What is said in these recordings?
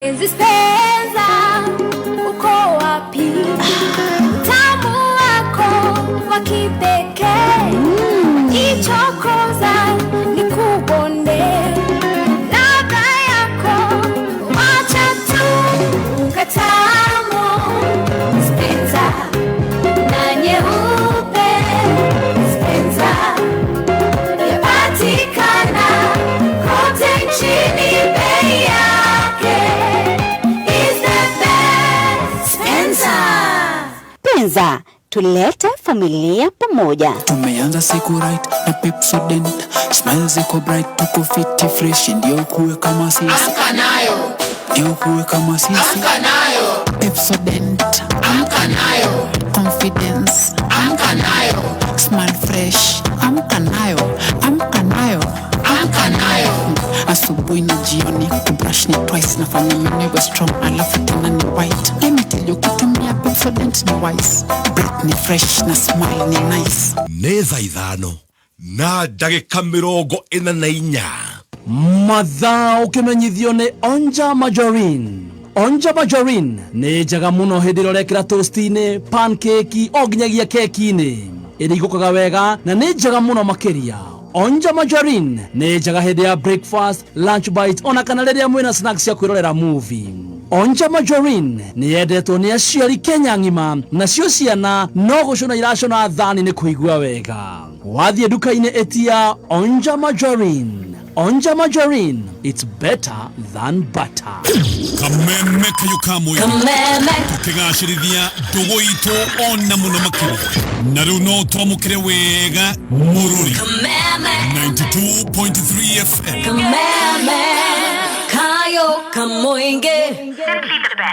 Spenza, uko wapi? Tamu wako wakipekee, ichokoza nikubonde, ladha yako wacha tu ukatamu. Spenza na nyeupe, Spenza yapatikana kote nchini, bei yake is the best. Spenza, tulete familia pamoja. Tumeanza siku right na Pepsodent, smile ziko bright, tuko fiti fresh, ndio kuwe kama sisi. Amka nayo, ndio kuwe kama sisi. amka nayo, Pepsodent, amka nayo, confidence, amka nayo, smile fresh, amka nayo, amka nayo, amka nayo. asubuhi na jioni kubrush ni twice, nafanya mwenyewe strong alafu tena ni white. Let me tell you, kutumia Pepsodent ni wise, breath ni fresh na smile ni nice. Neza ithano na ndagika 44 mathaa ukimenyithio ni Onja Margarine. Onja Margarine ni njega muno hindi rorekera toast-ini, pancake o nginyagia keki-ini. Irigukaga wega na ni njega muno makiria. Onja Margarine ni njega hindi ya breakfast, lunch bite ona kana riria mwina snacks ya kwirorera movie. Onja Margarine ni yendetwo ni aciari Kenya ng'ima, nacio ciana no gucuna iracona thani ni kuigua wega. Wathie duka-ini etia Onja Margarine. Onja Margarine, it's better than butter. Kameme kayukamwe tukigashirithia ndugu itu ona muno makiri na riu no twamukire wega mururi 92.3 FM. Kameme, kayo kamoinge,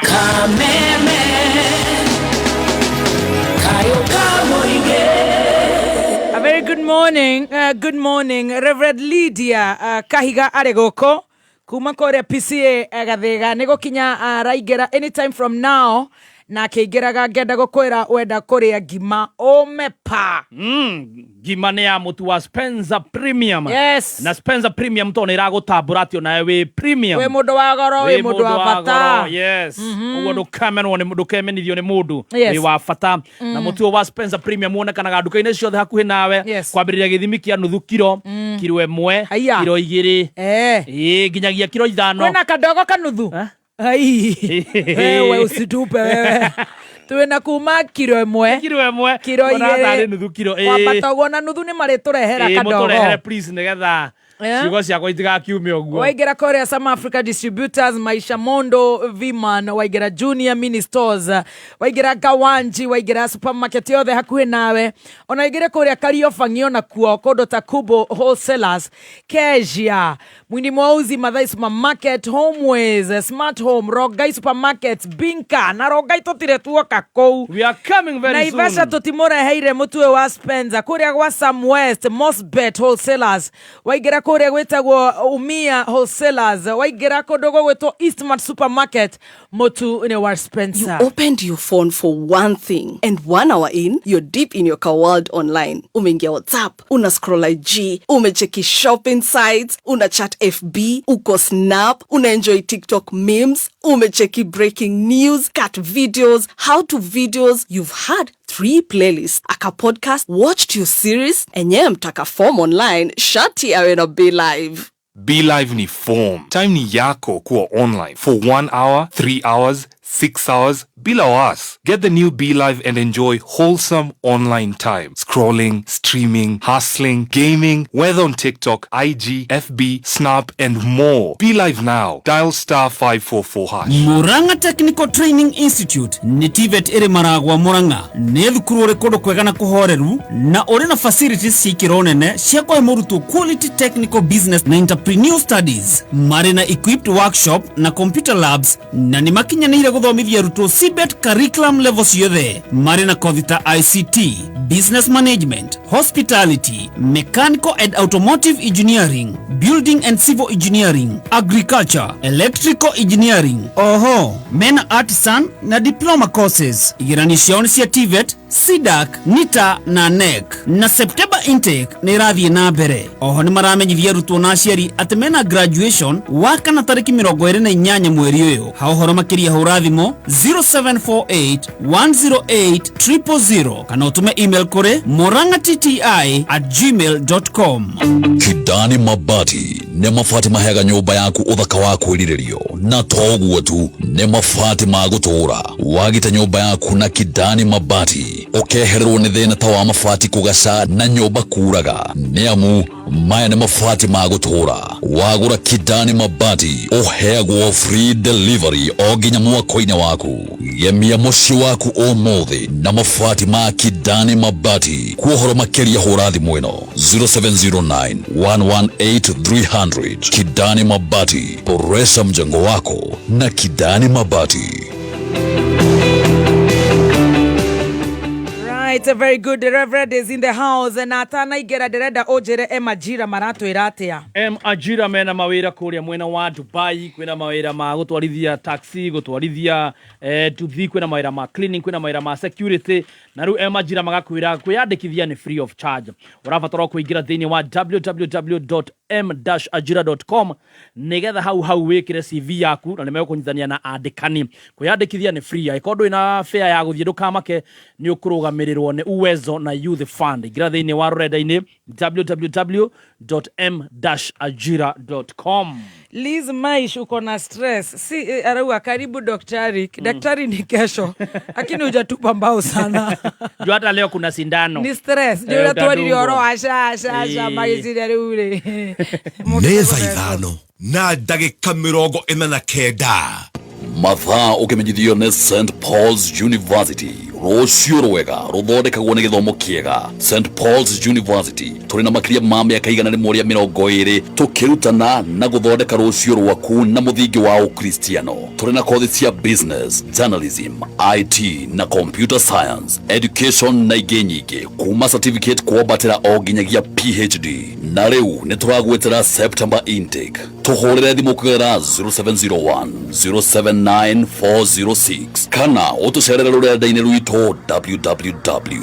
Kameme, kayo kamoinge. A very good morning, Reverend Lydia Kahiga Aregoko, kuma kore PCA Gathega, nego kinya raigera anytime from now, na keigeraga ngenda gukwira wenda kuria ngima omepa. Ngima ni ya mutu wa Spenza Premium. Yes. Na Spenza Premium to ni iragutamburatio na we premium. We mundu wa goro, we mundu wa bata. Yes. Ugo ndukamenwo ni mundu kemenithio ni mundu. Yes. Ni wa bata. Na mutu wa Spenza Premium wonekanaga nduka-ini ciothe hakuhi nawe. Yes. Kwambiriria githimi kia nuthu kilo, kilo 1, Haya. kilo 2. Nginyagia kilo 5. Kwena kadogo kanuthu. Ai. Wewe usitupe wewe. Tuwena kuma kilo 1. Kilo 1. Kilo 2. Nuthu kilo. Wapata uona nuthu ni mariturehera kadogo. Muturehere please nigetha. Ciugo ciakwa itigakiume uguo. Waigera Korea Some Africa Distributors, Maisha Mondo, Viman, Waigera Junior Mini Stores, Waigera Gawanji, Waigera Supermarket yothe hakuhi nawe. Ona waigera Korea Kariofa ngiona kuo kodo Takubo Wholesalers, Kezia, Mwini Mwauzi Mathai Supermarket, Homeways, Smart Home, Rogai Supermarket, Binka, na Rogai totire tuoka kou. We are coming very soon. Naivasha totimore heire mutue wa Spenza, Korea wa Sam West, Mosbet Wholesalers, Waigera Korea gwetagwo Umia Wholesalers, waigera kodogo gweto Eastmart Supermarket, motu ne wa Spencer. You opened your phone for one thing, and 1 hour in, you're deep in your car world online. Umeingia WhatsApp, una scroll IG, umecheki shopping sites, una chat FB, uko Snap, una enjoy TikTok memes, umecheki breaking news, cat videos, how-to videos. You've had 3 playlists, aka podcast, watched your series, enye mtaka form online, shati awe na Be Live. Be Live ni form. Time ni yako kuwa online for 1 hour, 3 hours, 6 hours, bila was. Get the new Be Live and enjoy wholesome online time. Scrolling, streaming, hustling, gaming, whether on TikTok, IG, FB, Snap, and more. Be Live now. Dial *544#. Muranga Technical Training Institute ni TVET iri maragwa Muranga. Ni thukuru uri kundu kwega na kuhoreru na uri na facilities cikiro nene cia kuhe murutu quality technical business na entrepreneur studies. Mari na equipped workshop na computer labs na ni makinyanire guthomithia arutwo CBET curriculum levels yothe mari na kothi ta ICT, business management, hospitality, mechanical and automotive engineering, building and civil engineering, agriculture, electrical engineering, mena artisan na diploma courses. Igeranio ciao ni cia TVET, SIDAC, NITA na NEC. Na September intake ni irathie na mbere. Ni maramenyithia arutwo na aciari ati mena graduation wakana tariki 28 mweri uyu. Ha uhoro makiria hura thimo 0748 108 000 kana utume email kuri morangatiti@gmail.com. Kidani Mabati ne mafati mahega nyumba yaku uthaka wa kwiririo na toguo tu ne mafati magutura wagita nyumba yaku na Kidani Mabati ukehererwo ni thina ta wa mafati kugaca na nyumba kuraga ne amu maya ne mafati magutura wagura Kidani Mabati uheagwo free delivery o ginya mwako-ini waku yemia muci waku umuthi na mafati ma Kidani Mabati kuhoro makiria hura thimu ino 0709 118 300. Kidani Mabati, boresha mjengo wako na Kidani Mabati. Right, very good. The Reverend is in the house. Na atana igera dereda ojere Ajira marato iratea. Ajira mena mawira kuria mwena wa Dubai, kwena mawira ma gutwarithia taxi, gutwarithia tuthi, kwena mawira ma cleaning, kwena mawira ma security. Na riu Ajira magakwira kwiyandikithia ni free of charge. Urabatara kuingira thini wa www.m-ajira.com nigetha hau wikire CV yaku na nimeo kunyithania na andikani. Kwiyandikithia ni free. Ikondo ina fare ya guthie ndukamake ni ukurugamirwo ni Uwezo na Youth Fund. Ingira thini wa rurenda-ini www.m-ajira.com. Liz Maish uko na stress. Si arauga karibu daktari. Daktari ni kesho. Lakini hujatupa mbao sana. Juu hata leo kuna sindano. Ni stress. Juu tuari oro asha magizidi ule. Neza ithano na ndagika 49 mathaa ukimenyithio ni St Paul's University rocio rwega ruthondekagwo ni githomo kiega. St Paul's University turi na makiria ma miaka igana ni moria 20 tukirutana na guthondeka rocio rwaku na muthingi wa ukristiano. Turi na kothi cia business, journalism, IT na computer science, education na ingĩ nyingĩ kuma certificate kwambatĩra o nginyagia PhD. Na riu ni turagwetera September intake. Tuhorere thimu kugera 0701 079406 kana utucerere rurenda-ini rwitũ www.spu.ac.ke.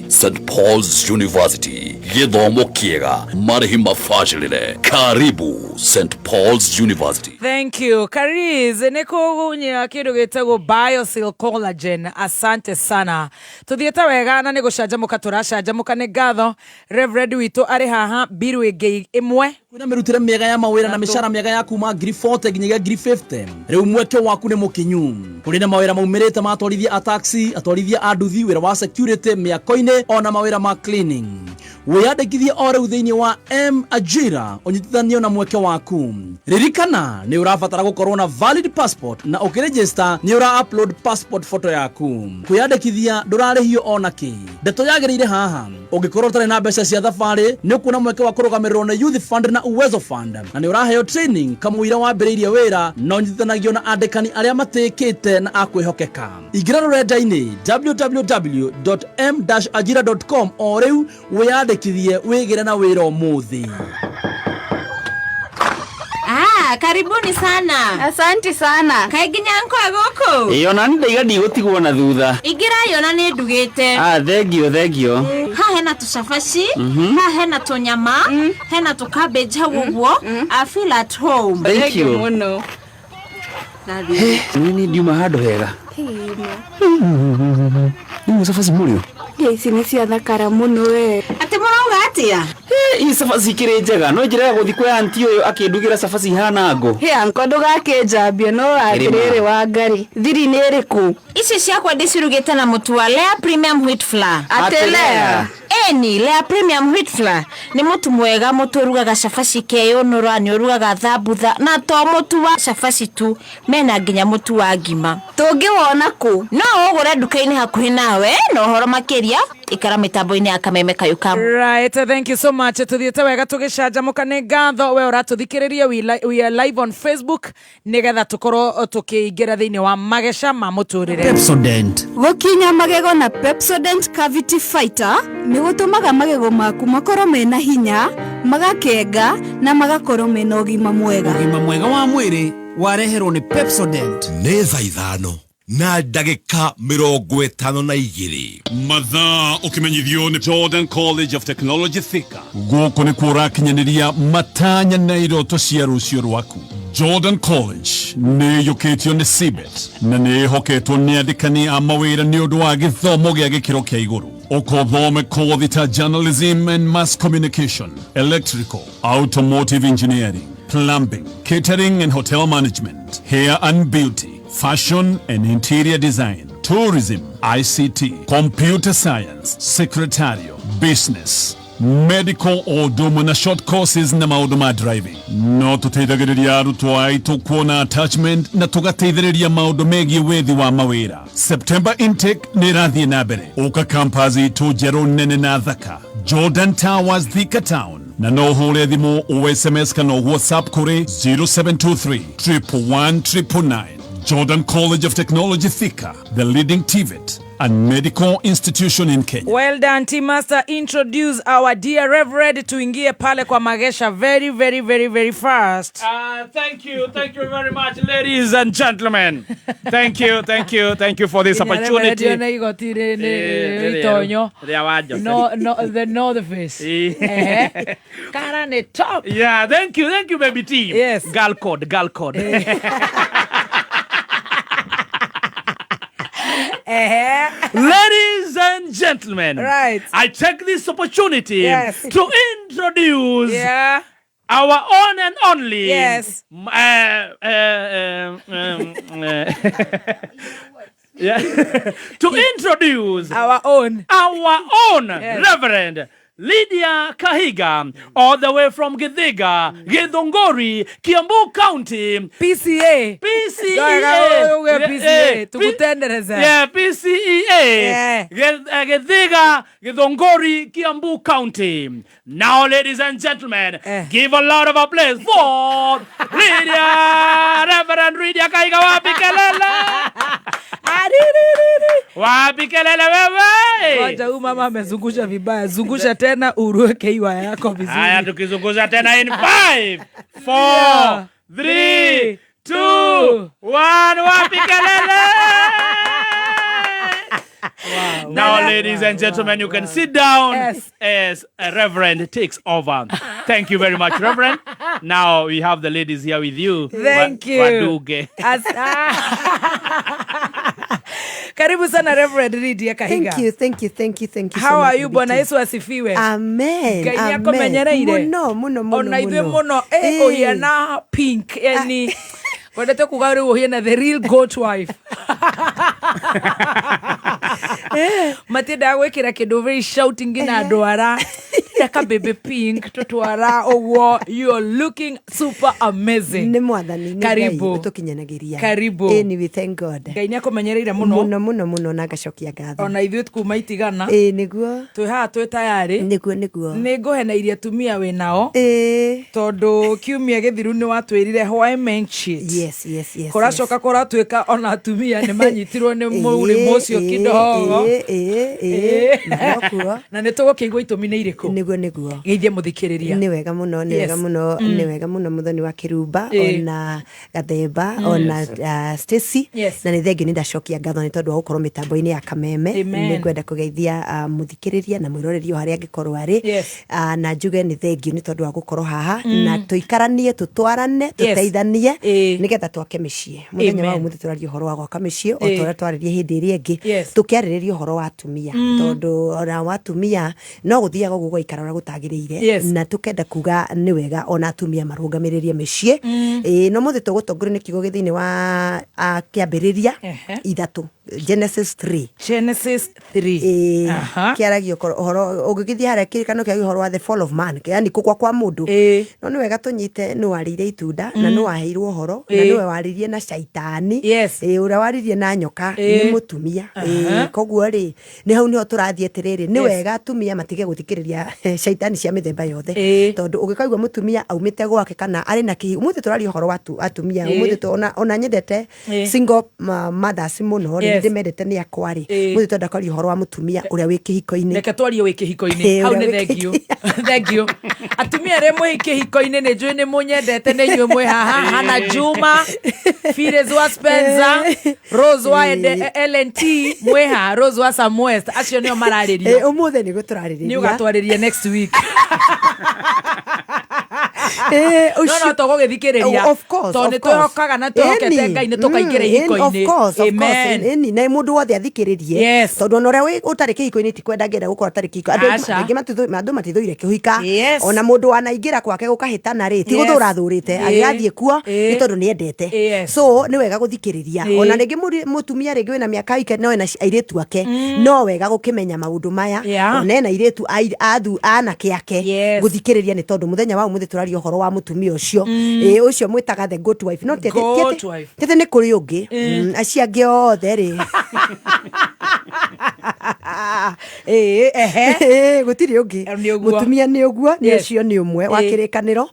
St Paul's University, githomo kiega, marihi mafacilire. Karibu St Paul's University. Thank you. Kariz, neko unya kidu gitego BioSil Collagen. Asante sana. Tuthieta wega na nego shajamuka turashajamuka ne gatho. Reverend wito ari haha biru ege imwe. Kuna merutire miega ya mawira na mishara miega ya kuma ngiri 40 nginyagia ngiri 50. Riu mweke waku ni mukinyu. Kuri na mawira maumirite matwarithia a taxi, atwarithia a nduthi, wira wa security, miako-ini ona mawira ma cleaning. Wiyandikithie o riu thiini wa M-Ajira unyitithanio na mweke waku. Ririkana ni urabatara gukorwo na valid passport na ukiregister ni ura upload passport photo yaku. Kwiyandikithia ndurarihio ona ki. Ndeto yagiriire haha. Ungikorwo tari na mbeca cia thabari ni ukuna mweke wa kurugamirwo na Youth Fund na Uwezo Fund. Na ni uraheo training kamuira wambiriirie wira no nyitithanagio na andikani aria matikite na akwihokeka. Ingira rurenda-ini www.m-ajira.com o riu wiyandikithie wigire na wira umuthi. Karibuni sana. Asante sana. Kaiginya nko agoko. Iyo na ndaiga ndigũtigwo na thutha. Igira yo na nĩ ndugĩte. Thengio. Ha hena tucabaci, ha hena tunyama, hena tu cabbage haguo. I feel at home. Thank you. Muno. Nini ndiuma handũ hega. Ni safazi mũrio. Ici nĩ cia thakara mũno we. Ati mũrauga atia? Hii safazi kire njega. No njira guthi kwa anti uyu akindugira safazi hana ngo. He anko ndugakĩnjambia no atirĩrĩ wa ngari. Thiri nĩ ĩrĩkũ? Ici ciakwa ndĩcirugĩte na mũtu wa Lea Premium Wheat Flour. Atelea. Eni Lea Premium Wheat Flour ni mutu mwega mutu urugaga cabaci keyonora ni urugaga thambutha na to mutu wa cabaci tu mena nginya mutu wa ngima. Tũngĩwona kũ? No ugure nduka-inĩ hakuhĩ nawe na ũhoro makĩria ikara mitambo-inĩ ya Kameme Kayukamu. Right, thank you so much. Tuthiete wega tugicanjamuka ni ngatho we uratuthikiriria we are live on Facebook nigetha tukorwo tukiingira thiini wa mageca ma muturire. Pepsodent. Gũkinya magego na Pepsodent Cavity Fighter nĩ gũtũmaga magego maku makorwo mena hinya, magakenga na magakorwo mena ũgima mwega. Ũgima mwega wa mwĩrĩ wareherwo nĩ Pepsodent. nĩ thaa ithano na ndagĩka 52 mathaa ũkimenyithio nĩ Jordan College of Technology Thika. Gũkũ nĩ kũrakinyanĩria matanya na iroto cia rũciũ rwaku. Jordan College nĩ yũkĩtio nĩ CBET na nĩ ĩhoketwo nĩ andĩkani a mawĩra nĩ ũndũ wa gĩthomo gĩa gĩkĩro kĩa igũrũ. Ũkothome kothi ta journalism and mass communication, electrical, automotive engineering, plumbing, catering and hotel management, hair and beauty, fashion and interior design, tourism, ICT, computer science, secretarial, business, medical or na short courses na maũndũ ma driving. No tũteithagĩrĩria arutwo aitũ kuona attachment na tũgateithĩrĩria maũndũ megiĩ wethi wa mawĩra. September intake nĩ ĩrathiĩ na mbere. Ũka campus itũ njerũ nene na thaka, Jordan Towers, Thika Town. Na no hũre thimũ o SMS kana WhatsApp kũrĩ 0723 111 999. Jordan College of Technology Thika, the leading TVET and medical institution in Kenya. Well done, Team Master. Introduce our dear Reverend tuingie pale kwa magesha very, very, very, very fast. Thank you very much, ladies and gentlemen. Thank you for this opportunity. No, the face. Yeah, thank you, baby team. Yes. Girl code. Ladies and gentlemen, right. I take this opportunity to introduce our own and only to introduce our own Reverend Lydia Kahiga, all the way from Githiga, Githunguri, Kiambu County. PCA. Tukutendereza. Yeah, PCEA. Githiga, Githunguri, Kiambu County. Now, ladies and gentlemen, give a lot of applause for Lydia, Reverend Lydia Kahiga. Wapi kelele? Wapi kelele wewe? Ngoja huyu mama amezungusha vibaya. Zungusha tena uruke hiwa yako vizuri. Haya tukizungusha tena in 5 4 3 2 1 wapi kelele? Wow. Now, ladies and gentlemen, you can sit down as a Reverend takes over. Thank you very much, Reverend. Now we have the ladies here with you. Thank you. Waduge. Karibu sana Reverend Lydia Kahiga. Thank you How are you, Bwana Yesu asifiwe? Amen. Ngai yako menyereire. Muno. Ona ithuĩ muno ũhiana pink yani wendete kuga rĩu ũhiana the real goat wife. Matiendaga gwĩkĩra kĩndũ very shouting na ndwara ka baby pink tutwara ogwo. You are looking super amazing. Nĩ mwathani nĩ karibu tukinyanagĩria. Karibu. We thank God. Ngai nĩ akũmenyereire muno. Muno na gacokia ngatho. Ona ithuĩ kuma itigana. Nĩguo. Twĩ haha twĩ tayari. Nĩguo. Nĩ ngũheneire atumia wĩ nao. Tondũ kiumia gĩthiru nĩ watwĩrire why mentioned. Yes. Kũracoka kũratwĩka ona atumia nĩ manyitirwo nĩ mũrimũ ũcio kidogo. Na nĩ tũgũkĩigua itũmi nĩ irĩkũ? Nĩguo. Geithia mũthikĩrĩria. Nĩ wega mũno mũthoni wa Kĩrumba ona Gathemba ona Stacy na nĩ thengi nĩ ndacokia ngatho nĩ tondũ wa gũkorwo mĩtambo-inĩ ya Kameme. Nĩ ngwenda kũgeithia mũthikĩrĩria na mwĩroreria harĩa angĩkorwo arĩ na njuge nĩ thengi nĩ tondũ wa gũkorwo haha na tũikaranie tũtwarane tũteithanie nĩgetha twake mĩciĩ. Mũthenya wa ũmũthĩ tũraria ũhoro wa gwaka mĩciĩ o ta ũrĩa twarĩrie hĩndĩ ĩrĩa ĩngĩ tũkĩarĩrĩria ũhoro wa atumia tondũ ona wa atumia no gũthiaga ũguo gũikara ũrĩa gũtagĩrĩire na tũkenda kuga nĩ wega ona atumia marũgamĩrĩrie mĩciĩ. No mũthĩ tũgũtongorio nĩ kiugo thĩinĩ wa kĩambĩrĩria 3 Genesis 3. Genesis 3. Kiaragio horo ugigithia hara kirikano kia horo wa the fall of man, yani kukwa kwa mundu. No ni wega tunyite no warire itunda na no waheirwo horo na no waririe na shaitani. Uria waririe na nyoka ni mutumia. Koguo ri ni hau ni ho turathie tiriri ni wega atumia matige guthikiriria shaitani cia mithemba yothe tondu ugikaigwa mutumia aumite gwake kana ari na kihi umuthi turari horo wa atumia umuthi ona nyendete single mothers muno ndimendete ni akwari umuthi tondu akari horo wa mutumia uria wi kihiko-ini reke twarie wi kihiko-ini hau ni thank you atumia re mwi kihiko-ini ni njui ni munyendete ni nywe mwe haha Hana Juma Fires wa Spencer Rose wa LNT mwe ha Rose wa Samwest acio nio mararirio umuthi ni guturariria ni ugatwariria next week no togo githikiriria to ni twihokaga na twihokete Ngai ni tukaingira ihiko-ini amen na mundu wothe athikiririe tondu no ria utari kihiko-ini ti kwenda ngenda gukora tari kihiko andu matithuire kihika ona mundu anaingira kwake gukahitana ri ti guthura thurite agiathie kuo ni tondu ni endete so ni wega guthikiriria ona ringi mutumia ringi wina miaka ike no ena airetu ake no wega gukimenya maundu maya ona ena airetu ana kiake guthikiriria ni tondu muthenya wa umuthi turari horo wa mutumia ucio ucio mwitaga the good wife no tete ni kuri ungi aciangi othe ri gutiri ungi mutumia ni uguo ni ucio ni umwe wa kirikaniro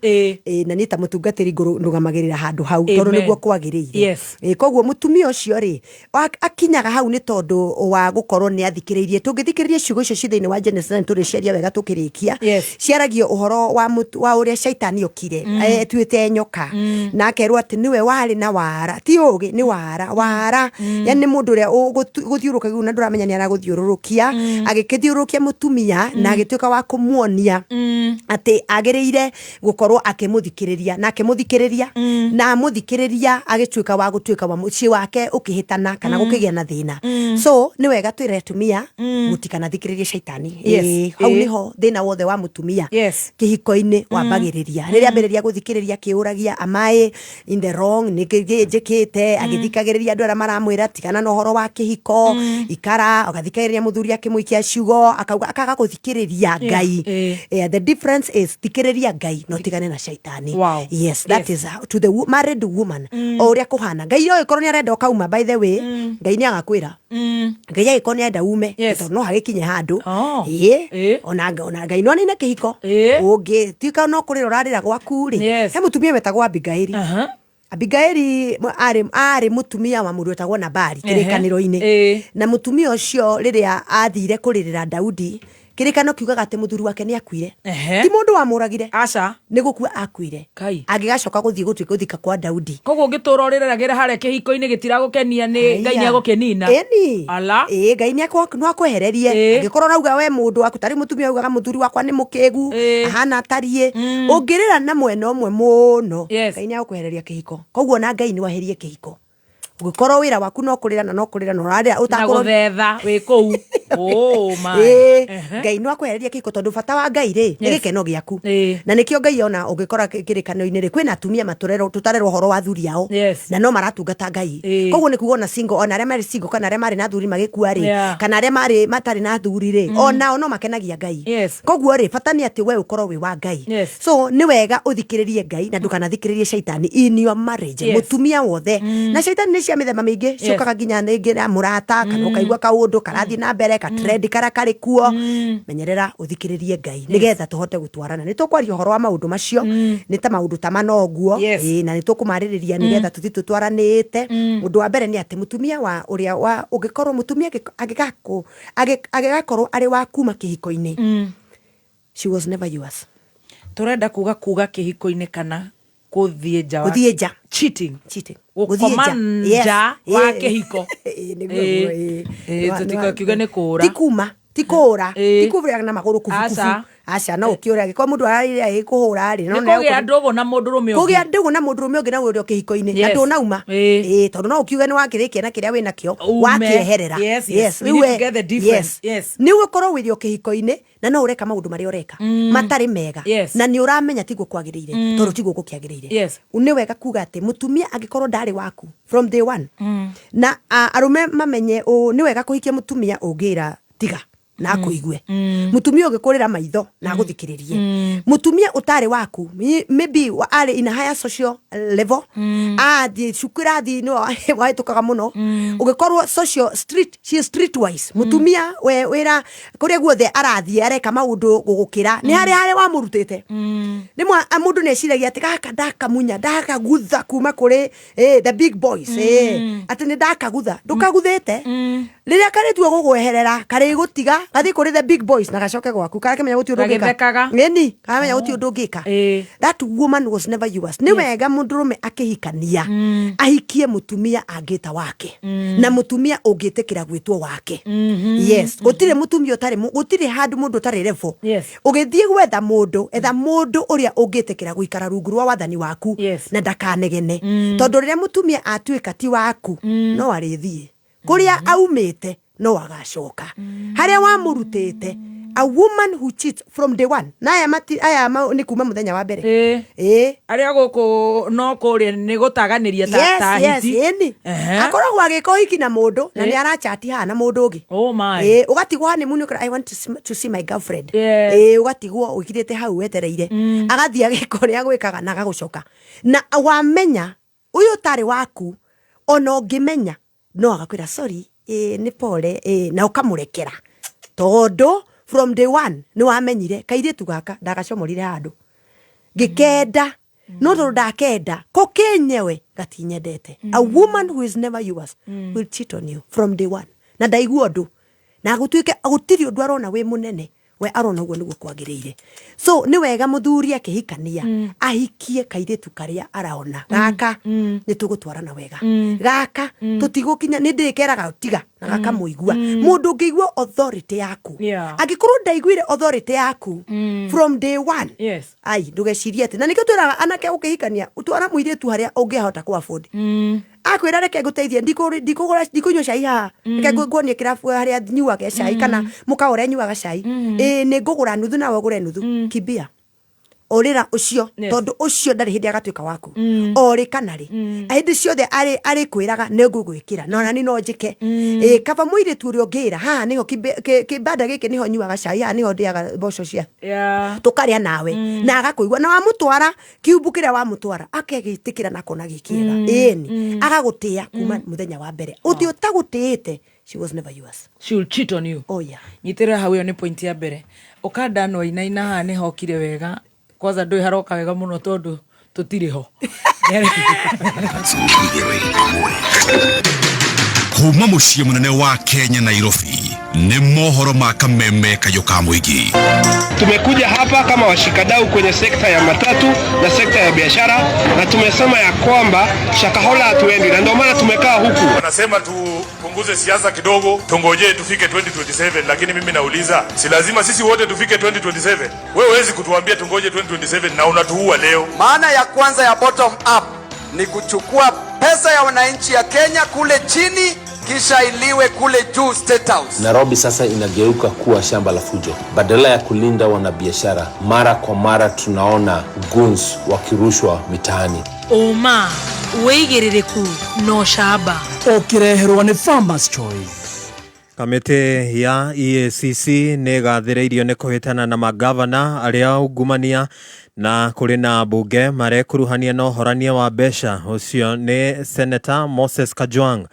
na ni ta mutungatiri ndugamagirira handu hau tondu niguo kwagiriire koguo mutumia ucio ri akinyaga hau ni tondu wa gukorwo ni athikiririe tungithikiririe ciugo icio cithiini wa Genesis turi ciaria wega tukirikia ciaragio uhoro wa uria shaitani okire tuite nyoka na akerwo ati niwe wari na wara ti ugi ni wara yani mundu uria guthiuruka na nduramenya ni araguthiururukia agikithiurukia mutumia na agituika wa kumuonia ati agiriire gukorwo akimuthikiriria na akimuthikiriria na muthikiriria agituika wa gutuika wa muci wake ukihitana kana gukigia na thina so ni wega twire atumia mutikana thikiririe shaitani hau niho thina wothe wa mutumia kihiko-ini wambagiriria riria ambiriria guthikiriria kiuragia amai in the wrong nikijikite agithikagiriria andu ara maramwira tigana na horo wa kihiko ikara agathikiriria muthuri akimwikia ciugo akaga guthikiriria Ngai the difference is thikiriria Ngai no tigane na shaitani yes that is to the married woman oria kuhana Ngai yo ikorwo ni arenda kauma by the way Ngai ni agakwira Ngai ikorwo ni arenda ume no hagikinye handu ona Ngai no ni na kihiko ungi tika no kurira urarira gwaku ri he mutumia wetagwo Abigaili Abigaili ari mutumia wa mundu wetagwo Nabali kirikaniro-ini na mutumia ucio riria athire kuririra Daudi kirikano kiugaga ati muthuri wake ni akuire ti mundu wamuragire aca ni gukua akuire agigacoka guthie guthika kwa Daudi koguo ngitura uririragira hare kihiko-ini gitiragukenia ni Ngai ni agukenina ala Ngai ni akwehererie agikorwo rauga we mundu waku tari mutumia ugaga muthuri wakwa ni mukigu hana tarie ungirira na mwena umwe muno Ngai ni agukwehereria kihiko koguo na Ngai ni waherie kihiko ugikorwo wira waku no kurira no urarira utakorwo thetha wi kuu Ngai no akwehereria kihiko tondu bata wa Ngai ri ni gikeno giaku na nikio Ngai ona ungikora kirikano-ini ri kwina atumia tutarerwo horo wa thuri yao na no maratungata Ngai koguo ni kuona single ona aria mari single kana aria mari na thuri magikua ri kana aria mari matari na thuri ri ona no makenagia Ngai koguo ri bata ni ati we ukorwo wi wa Ngai so ni wega uthikiririe Ngai na ndukanathikiririe shaitani in your marriage mutumia wothe na shaitani cia mithemba mingi ciokaga nginya ngira murata kana ukaigua kaundu karathie na mbere ka trend kari kuo menyerera uthikiririe Ngai nigetha tuhote gutwarana ni tukwaria horo wa maundu macio ni ta maundu ta manoguo na ni tukumaririria nigetha tuthi tutwaranite undu wa mbere ni ati mutumia wa uria wa ungikorwo mutumia agigakorwo ari wa kuma kihiko-ini she was never yours turenda kuga kihiko-ini kana kuthie nja cheating gukomanja wa kihiko tutika kiuga ni kura ti kuma Tikura. Tikuvira na maguru kufukufu. Aca no ukiura giko mundu ararire agikuhura ri no ne kugia ndugu na mundurume ungi kugia ndugu na mundurume ungi na uri ukihiko-ini na ndunauma tondu no ukiuge ni wakirikia na kiria wina kio wakieherera yes we need to get the difference yes ni ukorwo wiri ukihiko-ini na no ureka maundu mari ureka matari mega na ni uramenya tiguo kwagirire tondu tiguo gukiagirire ni wega kuga ati mutumia agikorwo ndari waku from day one na arume mamenye ni wega kuhikia mutumia ungira tiga na kuigue mutumia ugikurira maitho na guthikiririe mutumia utari waku maybe ari in a higher social level di shukura di no waitukaga muno ugikorwo social street she is streetwise mutumia we wira kuria guothe arathie areka maundu gugukira ni hari wa murutite nimwe mundu neciragia ati gaka ndaka munya ndaka gutha kuma kuri the big boys ati ni ndaka gutha ndukaguthite riria karetua gugweherera kare gutiga gathi kuri the big boys na gacoke gwaku karamenya guti undu ngika ngeni karamenya guti undu ngika that woman was never yours ni wega mundurume akihikania ahikie mutumia angita wake na mutumia ungitikira gwitwo wake yes gutire mutumia utari gutire handu mundu utari revo ugithie gwetha mundu uria ungitikira guikara rungu rwa wathani waku na ndakanegene tondu riria mutumia atuika ti waku no arithie kuria aumite no agacoka haria wamurutite a woman who cheats from day one na aya ni kuma muthenya wa mbere aria guku no kuria ni gutaganiria ta hiti akoragwo agika hiki na mundu na ni arachati hana mundu ungi oh my ugatigwa ni muni I want to see my girlfriend ugatigwa ukirite hau wetereire agathia gikoria gwikaga na gagucoka na wamenya uyu tari waku ono ngimenya no agakwira sorry ni pole na ukamurekera tondu from day one ni wamenyire kairitu gaka ndagacomorire handu ngikenda no tondu ndakenda ko kenyewe gatinyendete a woman who is never yours will cheat on you from day one na ndaigua ndu na gutuike gutiri undu arona we munene we arona uguo niguo kwagiriire so ni wega muthuri akihikania ahikie kairitu karia araona gaka ni tugutwarana wega gaka tutigukinya ni ndikeraga tiga na gaka muigua mundu ngigua authority yaku agikorwo ndaiguire authority yaku from day one ai ndugecirie ati na nikio twiraga anake ukihikania utwara muiritu haria ungihota ku afford akwira reke guteithie ndikunywa cai ha reke nguonie kirabu haria nyuaga cai kana mukaore nyuaga cai ni ngugura nuthu na wagure nuthu kibia orira ucio tondu ucio ndari hindi agatuika waku ori kanari ahindi ciothe ari kwiraga ne ngugwikira no nani no njike kaba muire tu rio ngira ha niho kibanda giki niho nyuaga cai ha niho ndiaga boco cia tukaria nawe na agakuigwa na wamutwara kiubu kiria wamutwara akegitikira nako na gikiega ni agagutia kuma muthenya wa mbere uthi utagutiite she was never yours she will cheat on you nyitira hau yo ni point ya mbere ukanda no ina ha ni hokire wega kwanza ndoi haroka wega muno tondu tutire ho kuma muciĩ munene wa Kenya Nairobi ni mohoro ma kameme kayo ka muingi. Tumekuja hapa kama washikadau kwenye sekta ya matatu na sekta ya biashara na tumesema ya kwamba Shakahola hatuendi na ndio maana tumekaa huku. Wanasema tupunguze siasa kidogo, tungoje tufike 2027, lakini mimi nauliza, si lazima sisi wote tufike 2027? Wewe huwezi kutuambia tungoje 2027 na unatuua leo. Maana ya kwanza ya bottom up ni kuchukua pesa ya wananchi ya Kenya kule chini kisha iliwe kule juu State House. Nairobi sasa inageuka kuwa shamba la fujo. Badala ya kulinda wanabiashara, mara kwa mara tunaona goons wakirushwa mitaani. Oma, uigiririku no shaba. Ukireherwa ni Farmers Choice. Kamiti ya EACC negathiriirio ni kuhitana na magavana aria ungumania na kuri na bunge marekuruhania na uhorania wa besha. Ucio ni Senator Moses Kajwang.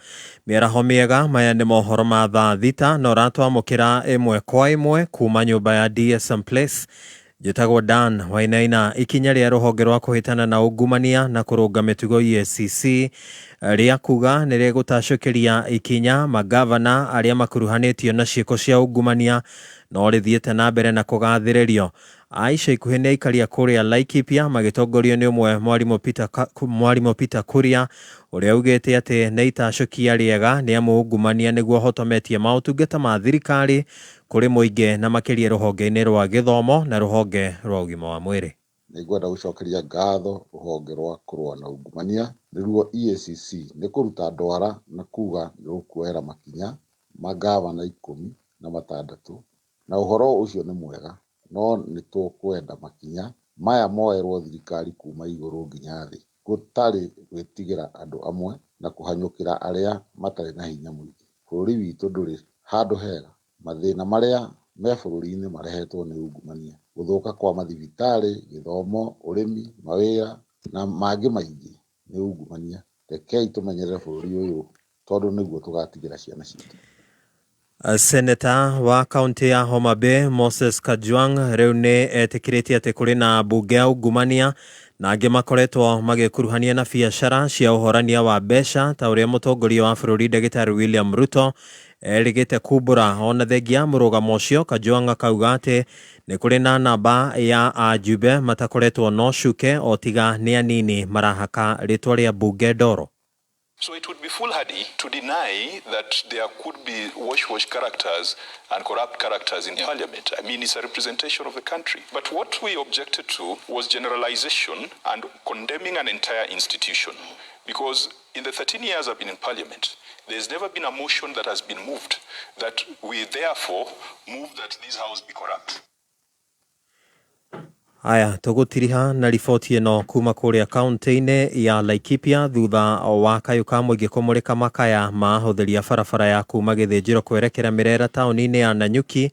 Miaraho miega maya ni mohoro ma thaa thita na uratwamukira imwe kwa imwe kuma nyumba ya DSM Place. Jitagwo Dan Wainaina. Ikinya ria ruhonge rwa kuhitana na ungumania na kurunga mitugo EACC ria kuga ni rigutacukiria ikinya magavana aria makuruhanitio na ciiko cia ungumania no rithiete na mbere na kugathiririo. Aisha ikuhĩ nĩ aikaria kũrĩa Laikipia magĩtongorio nĩ ũmwe mwarimũ Peter Kuria ũrĩa augĩte atĩ nĩ itacokia rĩega nĩ amu ungumania nĩguo hotometie maũtungata ma thirikari kũrĩ mũingĩ na makĩria rũhonge-inĩ rwa gĩthomo na rũhonge rwa ũgima wa mwĩrĩ. Nĩngwenda gũcokeria ngatho rũhonge rwa kũrũa na ungumania nĩruo EACC nĩ kũruta ndwara na kuga nĩ gũkuoera makinya magavana 16 na ũhoro ũcio nĩ mwega, no nĩ tũkwenda makinya maya moerwo thirikari kuma igũrũ nginya thĩ gũtarĩ gwĩtigĩra andũ amwe na kũhanyũkĩra arĩa matarĩ na hinya mũingĩ. Bũrũri witũ ndũrĩ handũ hega. Mathĩna marĩa me bũrũri-inĩ marehetwo nĩ ungumania, gũthũka kwa mathibitarĩ, gĩthomo, ũrĩmi, mawĩra na mangĩ maingĩ nĩ ungumania. Rekei tũmenyerere bũrũri ũyũ tondũ nĩguo tũgatigĩra ciana citũ. Senator wa kaunti ya Homa Bay Moses Kajwang' rĩu nĩ etĩkĩrĩtie atĩ kũrĩ na mbunge ya ungumania na angĩ makoretwo magĩkuruhania na biacara cia ũhorania wa mbeca ta ũrĩa mũtongoria wa bũrũri Ndagĩtarĩ William Ruto erĩgĩte kumbũra. Ona thengia mũrũgamo ũcio, Kajwang' akauga atĩ nĩ kũrĩ na namba ya ajumbe matakoretwo no cuke o tiga nĩ anini marahaka rĩtwa rĩa mbunge ndoro. So it would be foolhardy to deny that there could be wash characters and corrupt characters in parliament. I mean, it's a representation of the country. But what we objected to was generalization and condemning an entire institution. Because in the 13 years I've been in parliament, there's never been a motion that has been moved that we therefore move that this house be corrupt. Aya, tũgũtiriha na riboti ĩno kuma kũrĩa kaunti-inĩ ya Laikipia thutha wa kayũ ka mũingĩ kũmũrĩka makaya ma hũthĩria barabara ya kuma gĩthĩnjĩro kwerekera Mĩrera taũni-inĩ ya Nanyuki.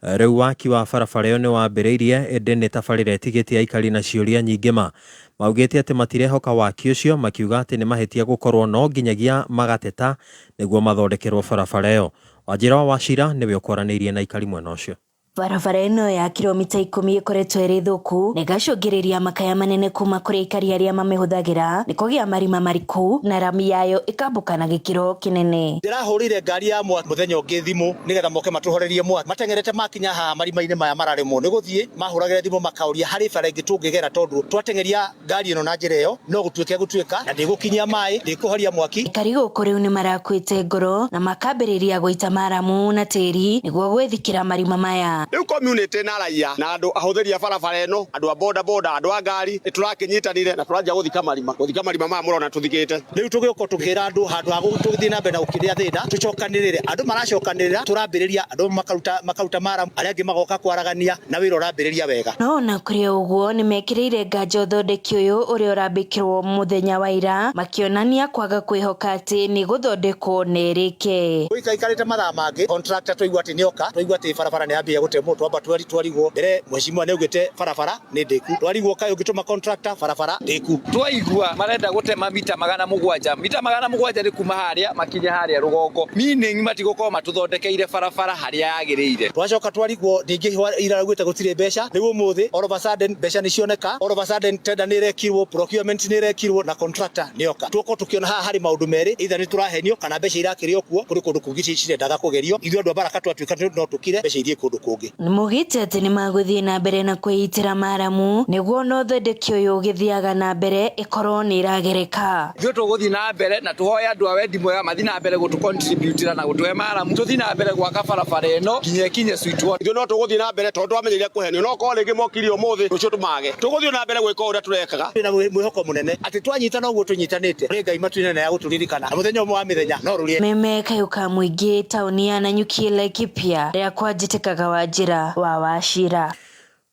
Rĩu waki wa barabara ĩyo nĩ wambĩrĩirie ĩndĩ nĩ tabarĩra ĩtigĩtie aikari na ciũria nyingĩ maugĩte atĩ matirehoka waki ũcio, makiuga atĩ nĩ mahĩtia gũkorwo no nginyagia magateta nĩguo mathondekerwo barabara ĩyo. Wanjĩra wa Wachira nĩwe ũkwaranĩirie na aikari mwena ũcio. Barabara ĩno ya kilomita 10 ĩkoretwo ĩrĩ thũku na ĩgacũngĩrĩria makaya manene kuma kũrĩ aikari arĩa mamĩhũthagĩra nĩ kũgĩa marima mariku na rami yayo ĩkambũka na gĩkĩro kĩnene. Ndĩrahũrire ngari ya mwaki mũthenya ũngĩ thimũ nĩgetha moke matũhorerie mwaki, matengerete makinya haha marima-inĩ maya mararemwo nĩ gũthiĩ, mahũragĩra thimũ makaũria harĩ bara ĩngĩ tũngĩgera tondũ twatengeria ngari ĩno na njĩra ĩyo no gũtuĩka na ndĩgũkinyia maĩ ndĩkũhoria mwaki. Aikari gũkũ rĩu nĩ marakuĩte ngoro na makambĩrĩria gũita maramu na tĩri nĩguo gwĩthikĩra marima maya. Rĩu community na raia na andũ ahũthĩri a barabara ĩno, andũ a boda andũ a ngari nĩ tũrakĩnyitanire na tũranjia gũthika marima maya mũrona tũthikĩte. Rĩu tũgĩũka tũkĩra andũ handũ ha gũtũgĩthiĩ na mbere na gũkĩrĩa thĩna tũcokanĩrĩre, andũ maracokanĩrĩra, tũrambĩrĩria andũ makaruta maramu, arĩa angĩ magoka kwaragania na wĩra ũrambĩrĩria wega. No na kũrĩ ũguo nĩ mekĩrĩire nganja ũthondeki ũyũ ũrĩa ũrambĩkĩrwo mũthenya wa ira, makĩonania kwaga kwĩhoka atĩ nĩ gũthondekwo nerĩke. Gũikarĩte mathaa mangĩ contractor twaigua atĩ nĩoka, twaigua atĩ barabara nĩ yambia gũtemwo, twamba twarigwo mbere mheshimiwa nĩ augĩte barabara nĩ ndĩku, twarigwo kaĩ ũngĩtũma contractor barabara ndĩku. Twaigua marenda gũtema mita 700, mita 700 nĩ kuma harĩa makinya harĩa rũgongo, meaning matigũkorwo matũthondekeire barabara harĩa yagĩrĩire. Twacoka twarigwo ningĩ ira raugĩte gũtirĩ mbeca, rĩu ũmũthĩ all of a sudden mbeca nĩ cioneka, all of a sudden tender nĩ irekirwo, procurement nĩ irekirwo na contractor nĩoka. Tuoka tũkiona haha harĩ maũndũ merĩ, either nĩ tũrahenio kana mbeca irakĩrĩo kuo kũrĩ kũndũ kũngĩ cirendaga kũgerio, ithuĩ andũ a Baraka twatuĩka no tũkire mbeca irie kũndũ kũngĩ. Mugĩte atĩ nĩ magũthiĩ na mbere na kwĩitĩra maramu nĩguo no thondeki ũyũ ũgĩthiaga na mbere ĩkorwo nĩ iragereka. Ithuĩ tũgũthiĩ na mbere na tũhoe andũ a wendi mwega mathiĩ na mbere gũtũcontributĩra na gũtũhe maramu, tũthiĩ na mbere gwaka barabara ĩno nginya ĩkinye sweet water. Ithuĩ no tũgũthiĩ na mbere tondũ twamenyeire kũhenio, no korwo rĩngĩ mokirie ũmũthĩ rũciũ tũmage. Tũgũthiĩ na mbere gwĩka ũrĩa tũrekaga. Twĩna mwĩhoko mũnene atĩ twanyitana ũguo tũnyitanĩte, rĩ Ngai matu-inĩ ya gũtũririkana na mũthenya ũmwe wa mĩthenya no rũrĩe. Meme kayũka mũingĩ taũni ya Nanyuki Laikipia rĩa kwanjĩtĩkaga Wanjĩra wa Wachira.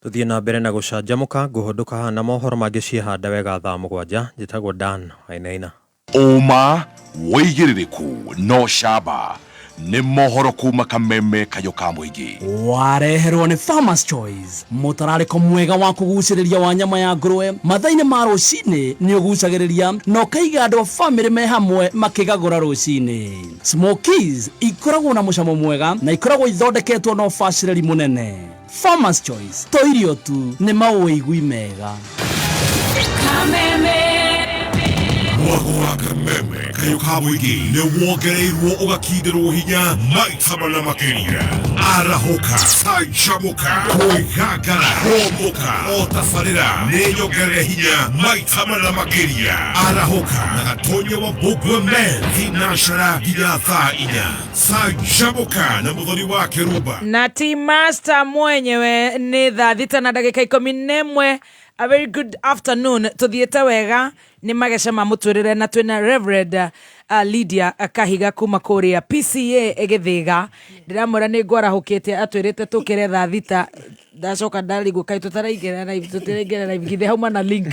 Tuthiĩ na mbere na gũcanjamũka ngũhũndũka haha na mohoro mangĩ ciĩhanda wega thaa 7. Njĩtagwo Dan Wainaina. Ũma wĩigĩrĩrĩku no camba nĩ mohoro kuma Kameme kayũ ka mũingĩ. Wareherwo nĩ Farmers Choice, mũtararĩko mwega wa kũgucĩrĩria wa nyama ya ngũrwe mathaa-inĩ ma rũcinĩ nĩ ũgucagĩrĩria na ũkaiga andũ a famĩlĩ me hamwe makĩgagũra rũcinĩ. Smokies ikoragwo na mũcamo mwega na ikoragwo ithondeketwo na ũbacĩrĩri mũnene. Farmers Choice, to irio tu nĩ maũigui mega. Kameme Mwago wa kameme kayo kamuigi ne wogereirwo ugakindirwo hinya maita mana makiria. Arahoka sajamuka kuigagara homoka otafarira ne yogere hinya maita mana makiria. Arahoka na gatonyo wa bugwe men hinashara ginyatha inya sajamuka na muthoni wa Keruba na Team Master mwenyewe ni thaa thita na ndagika 11. A very good afternoon tuthiete wega ni magecema mutwirire na twina Reverend Lydia Kahiga kuma kuria PCA Githiga ndiramura ni ngwarahukite atwirite tukire thaa thita ndacoka ndarigo kai tutaraigera na ibigithe hauma na link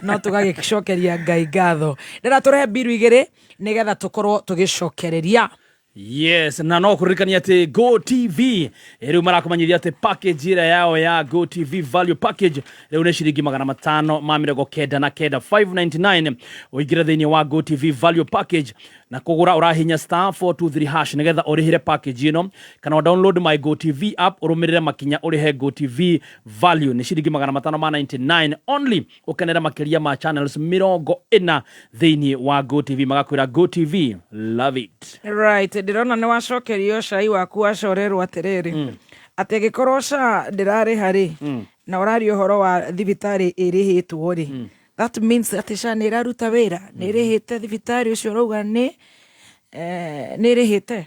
no tugagicokeria Ngai ngatho ndiraturehe biru igiri nigetha tukorwo tugicokereria. Yes, na no kuririkania ati Go TV riu marakumanyithia ati package ira yao ya Go TV value package riu ni ciringi 599 599 uigira thiini wa Go TV value package na kugura urahinya *423# nigetha urihire package ino kana download my Go TV app urumirire makinya urihe Go TV value ni ciringi 599 only ukenera makiria ma channels 40 thiini wa Go TV magakwira Go TV love it. Right, ndirona ni wacokerio cai waku wacorerwo atiriri ati gikorosha ndirari hari na urari uhoro wa thibitari irihitwo ri that means ati sha ni raruta wira ni irihite thibitari ucio rauga ni irihite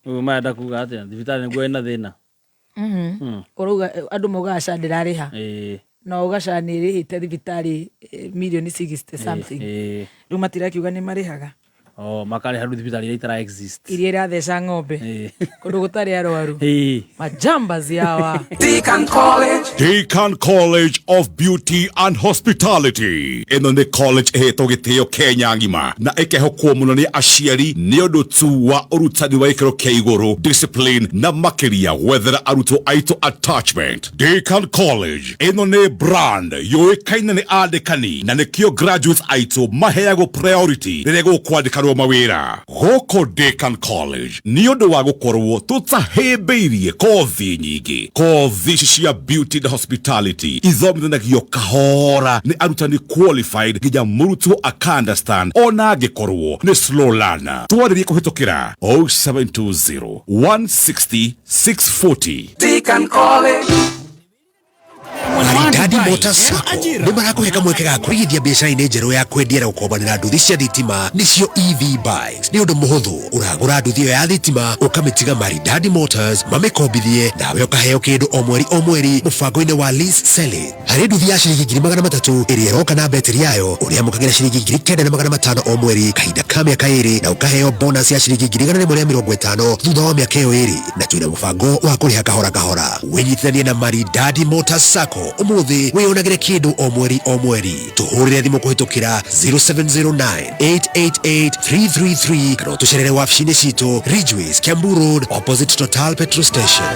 umada kuga ati thibitari ngo ina thina urauga andu mugasha ndirari ha no ugasha ni irihite thibitari milioni 60 something riu matira kiuga ni marihaga makari haru thibitari itara exist iria iratheca ng'ombe kundu gutari arwaru majambazi hawa. Deakin College of Beauty and Hospitality ino ni college eheto gitio Kenya ngima na ikehokwo muno ni aciari ni undu tu wa urutani wa ikero kia iguru discipline na makiria whether aruto aito attachment. Deakin College ino ni brand yoikaina ni andikani na nikio graduates aito maheago priority rego kwandika mawira goko Deakin College ni undu wa gukorwo tutahembirie kothi nyingi kothi cia beauty and hospitality ithomithagio kahora ni arutani qualified ginya murutwo understand ona gikorwo ni slow learner twaririe kuhitukira 0720 160 640 Deakin College. Maridadi Motors Sacco ni marakuheka mweke ga kurigithia biacara-ini njeru ya kwendia na gukombanira nduthi cia thitima nicio EV bikes ni undu muhuthu uragura nduthi iyo ya thitima ukamitiga Maridadi Motors mamikombithie nawe ukaheo kindu o mweri mubango-ini wa lease selling hari nduthi ya ciringi 300,000 iria iroka na betri yayo uria mukagira ciringi 9,500 o mweri kahinda ka miaka 2 na ukaheo bonus ya ciringi 150 thutha wa miaka 2 na twina mubango wa kuriha kahora kahora winyitithanie na Maridadi Motors Sacco umuthi wiyonagire kindu o mweri tuhurire thimu kuhitukira 0709888333 kana tucerere wabici-ini citu Ridgeways Kiambu Road opposite Total Petrol Station.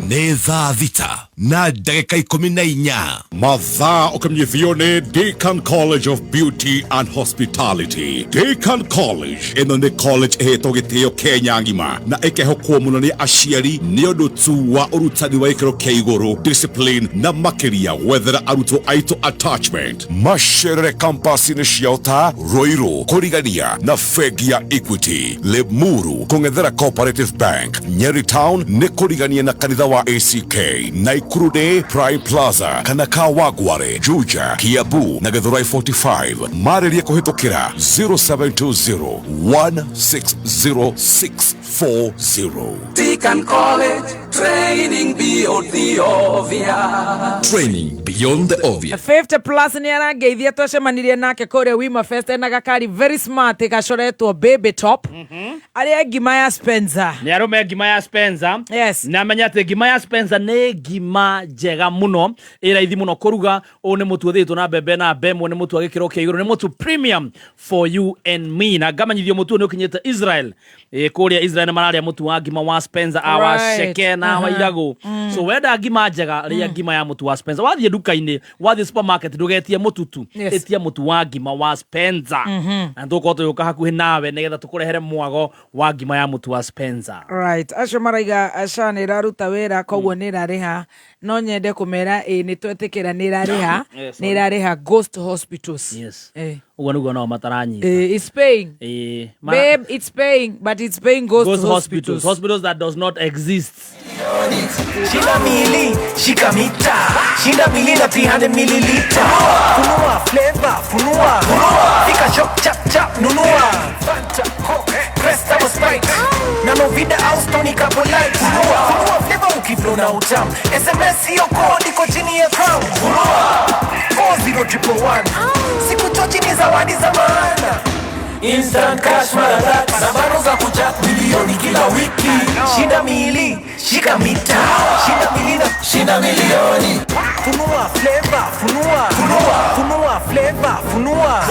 Ni thaa thita na ndagika 14 mathaa ukamnyithio ni Deakin College of Beauty and Hospitality. Deakin College ino ni college eheto gitio Kenya ngima na ikehokwo muno ni aciari ni undu tu wa urutani wa ikero kia iguru discipline na makiria whether aruto aito attachment. Macerere campus-ini ciao ta Ruiru kurigania na Fegi ya Equity, Limuru kung'ethera Cooperative Bank, Nyeri Town ni kurigania na kanitha wa ACK, Nakuru Prime Plaza kana Kawagware, Juja, Kiambu na Githurai 45. Mariria kuhitukira 0720 160 Deakin College, training beyond the obvious. Training beyond the obvious. 50 plus ni arageithia twacemanirie nake kuria Wima Fest na gakari very smart gacoretwo baby top aria ngima ya Spencer ni arume ngima ya Spencer. Yes, na menya ati ngima ya Spencer ni ngima njega muno iraithi muno kuruga o ni mutu thitwo na bebe na bemo ni mutu agikiro kia iguru ni mutu premium for you and me na gamanyithio mutu ni ukinyete Israel kuria Israel mararia mutu wa ngima wa Spencer awa sheke na wa irago so wenda ngima njega ria ngima ya mutu wa Spencer wathie duka-ini wathie supermarket ndugetie mututu etia mutu wa ngima wa Spencer na nduko tuyoka hakuhi nawe nigetha tukurehere mwago wa ngima ya mutu wa Spencer. Right, acio maraiga aca ni raruta wira koguo ni rariha no nyende kumera ni twetikira ni irareha ghost hospitals. Yes. Ugo nugo no mataranyita. It's paying. Babe, it's paying, but it's paying ghost hospitals. Hospitals that does not exist. Shinda mili, shika mita. Shinda mili na 300 milliliter. Funua flavor, funua. Fika shop chap chap, nunua. Fanta, Coke, Cresta or Sprite. Nano vida au Stony Capolite. Funua flavor ukiflow na utamu. SMS hiyo code iko chini ya crown. Funua 40111. Siku tochi ni zawadi za maana. Instant cash maradat. Na bado za kuja milioni kila wiki. Shinda mili, shika mita. Shinda mili na shinda milioni. Funua flavor, funua. Funua flavor, funua.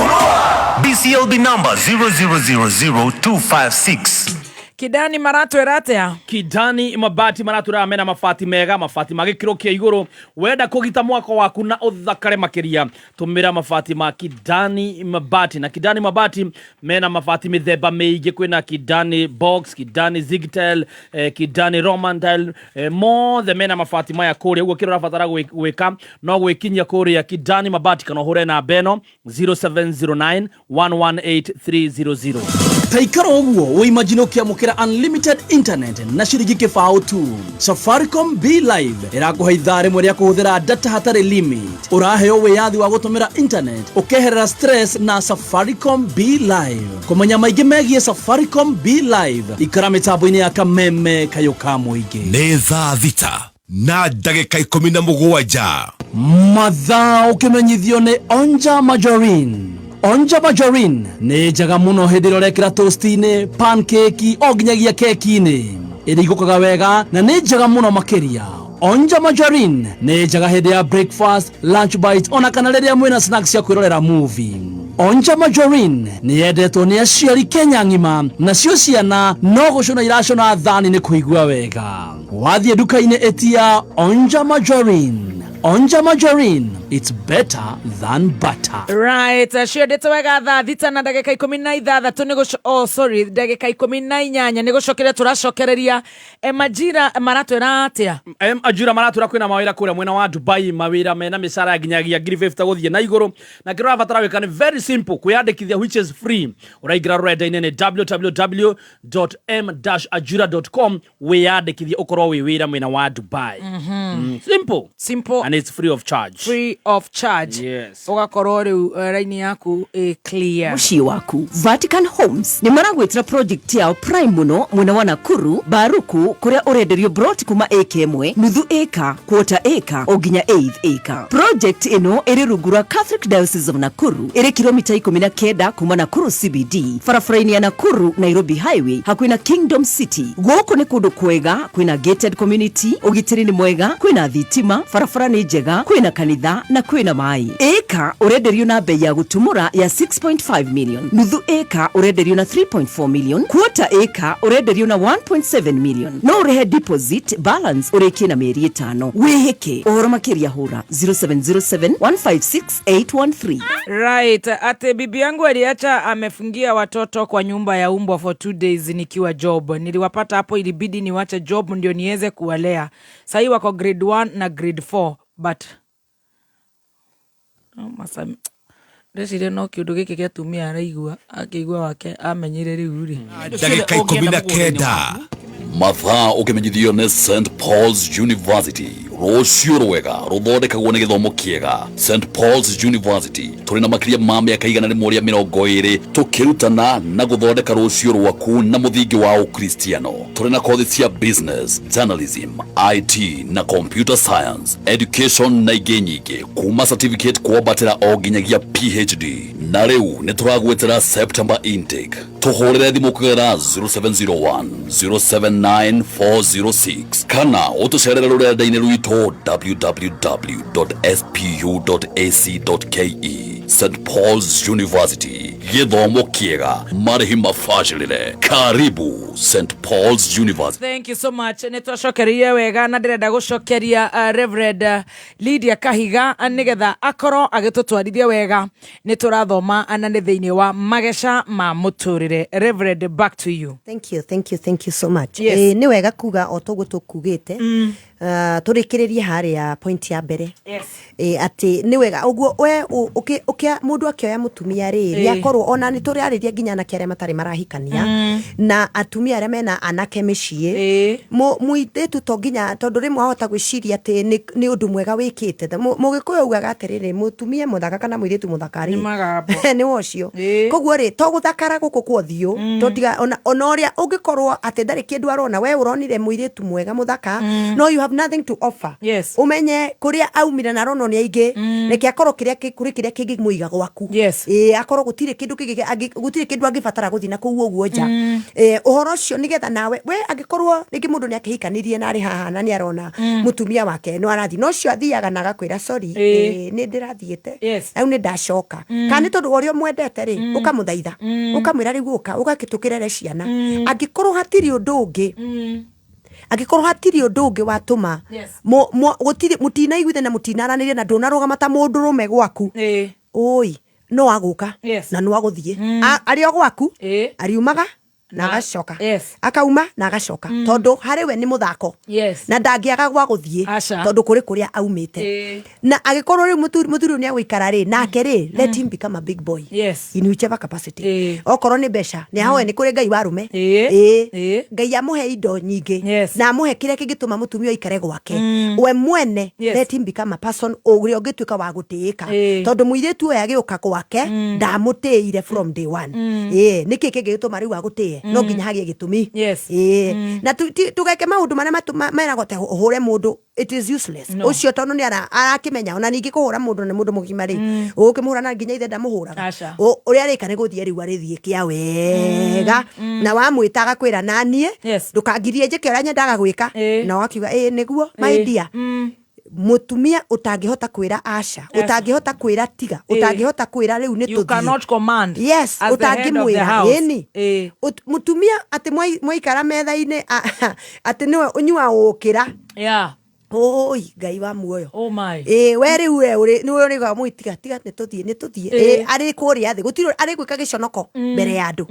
BCLB number 0000256. Kidani Maratu eratea. Kidani Mabati Maratu ramena mafati mega mafati magikiro kia iguru wenda kugita mwako waku na uthakare makiria tumira mafati ma Kidani Mabati na Kidani Mabati mena mafati mithemba meige kwina Kidani Box, Kidani Zigtel, Kidani Romandel, mothe mena mafati maya kuri ugo kiro rafatara gwika no gwikinya kuri ya Kidani Mabati kana hore na beno 0709 118300. Taikaro uguo imagine kia mukira unlimited internet na shiriki kifao tu. Safaricom Be Live irakuha ithare mwe ria kuhuthira data hatari limit. Uraheo wiyathi wa gutumira internet ukeherera stress na Safaricom Be Live. Kumenya maigi megie Safaricom Be Live ikara mitambo-ini ya kameme kayoka muingi. Nĩ thaa thita na ndagĩka 17 mathaa ukimenyithio ni Onja Margarine. Onja Margarine ni njaga muno hĩndĩ ĩrĩa ũrekĩra toast-inĩ, pancake o nginyagia keki-inĩ. Ĩrĩigũkaga wega na nĩ njaga muno makĩria. Onja Margarine nĩ njaga hĩndĩ ya breakfast, lunch bite ona kana rĩrĩa mwĩna snacks ya kwĩrorera movie. Onja Margarine nĩ yendetwo nĩ aciari Kenya ng'ima, nacio ciana no gũcũna iracũna thani nĩ kũigua wega. Wathiĩ nduka-inĩ ĩtia Onja Margarine. Onja Margarine, it's better than butter. Right, shedete wega thaa thita na ndagĩka 16 ndagĩka 18 nĩ gũcokeria tũracokereria Majira Maratu eratia. Majira Maratu kwĩna mawĩra kũrĩa mwena wa Dubai, mawĩra mena mĩcara nginyagia 50 gũthiĩ na igũrũ na kĩrĩa ũrabatara wĩka nĩ very simple kwĩyandĩkithia which is free. Ũraingĩra rũrenda-inĩ nĩ www.m-ajira.com wĩyandĩkithie ũkorwo wĩ wĩra mwena wa Dubai. Simple and it's free of charge. Free of charge. Yes. Ugakorwo riu raini yaku clear. Mushi waku Vatican Homes ni maragwitira project yao prime muno mwena wa Nakuru Baruku kuria urenderio broti kuma eka imwe nuthu eka quarter eka o nginya 8th eka. Project ino iri rugura Catholic Diocese of Nakuru iri kilomita 19 kuma Nakuru CBD farafaraini ya Nakuru Nairobi Highway hakuina Kingdom City. Goko ni kundu kwega kwina gated community ugitiri ni mwega kwina thitima farafara ni njega kwina kanitha na kwina mai. Eka urenderio na bei ya gutumura ya 6.5 million, nuthu eka urenderio na 3.4 million, quarter eka urenderio na 1.7 million. No urehe deposit balance ureki na mieri 5. Weheke uhoro makiria hura 0707156813. Right, ate bibi yangu aliacha amefungia watoto kwa nyumba ya umbwa for 2 days nikiwa job. Niliwapata hapo, ilibidi niwache job ndio niweze kuwalea. Sasa wako grade 1 na grade 4 but masami ndecire no kiundu giki giatumia araigua akigua wake amenyire riu ri ndagĩka 19 mathaa ukimenyithio nĩ St Paul's University. Rũciũ rwega rũthondekagwo nĩ gĩthomo kĩega. St Paul's University tũrĩ na makĩria ma mĩaka 120 tũkĩrutana na gũthondeka rũciũ rwaku na mũthingi wa ũkristiano. Tũrĩ na kothi cia business, journalism, IT na computer science, education na ingĩ nyingĩ kuma certificate kwambatĩra o nginyagia PhD. Na rĩu nĩ tũragwetera September intake. Tũhũrĩre thimũ kũgerera 0701 079406 kana ũtũcerere rũrenda-inĩ rwitũ www.spu.ac.ke. St Paul's University, gĩthomo kĩega, marĩhi mabacĩrĩre. Karibu St Paul's University. Thank you so much. Nitwacokeria wega na ndirenda gucokeria Reverend Lydia Kahiga nigetha akorwo agitutwarithia wega. Niturathoma na nĩ thĩinĩ wa mageca ma mũtũrĩre. Reverend, back to you. Thank you so much. Yes. Ni wega kuga o togo tukugite turikiririe haria point ya mbere Yes. ati ni wega uguo we ukia mundu akioya mutumia riri akorwo ona ni turi ariria nginya na kiaria matari marahikania na atumia aria mena anake micii muithetu to nginya tondu rimwe ahota gwiciria ati ni undu mwega wikite mugikuyu ugaga atiriri mutumia muthaka kana muithetu muthakari ni wocio koguo ri to guthakara guku kwothiu totiga ona uria ungikorwo ati ndari kindu arona we uronire muithetu mwega muthaka no you have nothing to offer. Yes. Umenye kuria aumira na rono ni aingi reke akorwo kiria kuri kiria kingi muiga gwaku. Yes. Akorwo gutire kindu gutire kindu angibatara guthina kuu uguo nja. Uhoro ucio nigetha nawe we angikorwo ringi mundu ni akihikanirie na ari haha na ni arona mutumia wake no arathi no cio athiaga na gakwira sorry ni ndirathiete au ni ndacoka kana tondu orio mwendete ri ukamuthaitha ukamwira riu uka ugakitukirere ciana angikorwo hatiri undu ungi agikorwo hatiri undu ungi watuma gutiri mutinaiguithe na mutinaranirie na ndunarugama ta mundu rume gwaku oi no aguka na no aguthie ari o gwaku ariumaga na agacoka akauma na agacoka tondu hari we ni muthako na ndangiaga gwa guthie tondu kuri kuria aumite na agikorwo ri muthuri ni agwikara ri nake ri let him become a big boy in whichever capacity okorwo ni besha ni hawe ni kuri ngai warume ngai amuhe indo nyingi na amuhe kiria kingituma mutumia ikare gwake we mwene let him become a person uria ungituika wa gutiika tondu muiretu oya agiuka gwake ndamutiire from day one niki kingituma riu agutie no nginya hagie gitumi na tugeke maundu maria mena gote uhure mundu it is useless ucio tondu ni arakimenya ona ningi kuhura mundu ni mundu mugima ri ukimuhura na nginya ithe ndamuhuraga uria rika ni guthie riu arithie kia wega na wamwita agakwira nanie ndukangirie njike uria nyendaga gwika na wakiuga niguo my dear mutumia utangihota kwira asha utangihota kwira tiga utangihota kwira riu ni tuthie you cannot command yes utangimwira yeni mutumia ati mwaikara metha-ini ati niwe unyua ukira oi ngai wa muoyo oh my we riu we uri ga mwitiga tiga ni tuthie ari kuria thi gutiro ari gwika giconoko mbere ya andu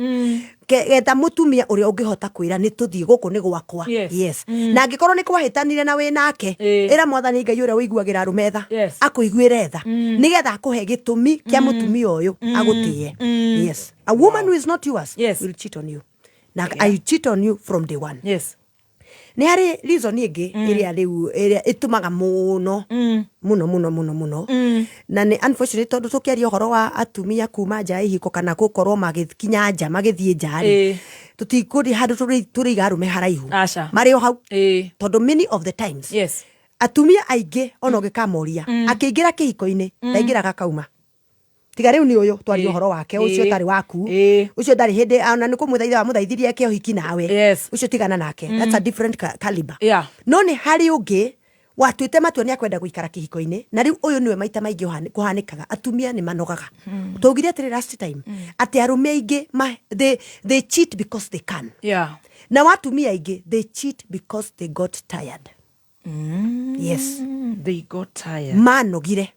getha mutumia uria ungihota kwira ni tuthie guku ni gwakwa yes na angikorwo ni kwahitanire na we nake ira mwathani ngai uria wiguagira rumetha akuiguire tha nigetha akuhe gitumi kia mutumia uyu agutie yes a woman who is not yours will cheat on you na I cheat on you from day one ni hari reason ingi iria riu iria itumaga muno na ni unfortunately tondu tukiaria uhoro wa atumia kuma nja ihiko kana gukorwo magikinya nja magithie njari tutikuri handu turi garume haraihu mari o hau tondu many of the times atumia aingi ona ugikamoria akiingira kihiko-ini ndaingiraga kauma tiga riu ni uyu twari uhoro wake ucio tari waku ucio ndari hindi ona ni kumuthaitha wa muthaithirie ke uhiki nawe ucio tigana nake that's a different caliber no ni hari ungi watuite matua ni akwenda guikara kihiko-ini na riu uyu niwe maita maingi kuhanikaga atumia ni manogaga tugire atiri last time ati arume aingi they cheat because they can na watumia aingi they cheat because they got tired yes they got tired manogire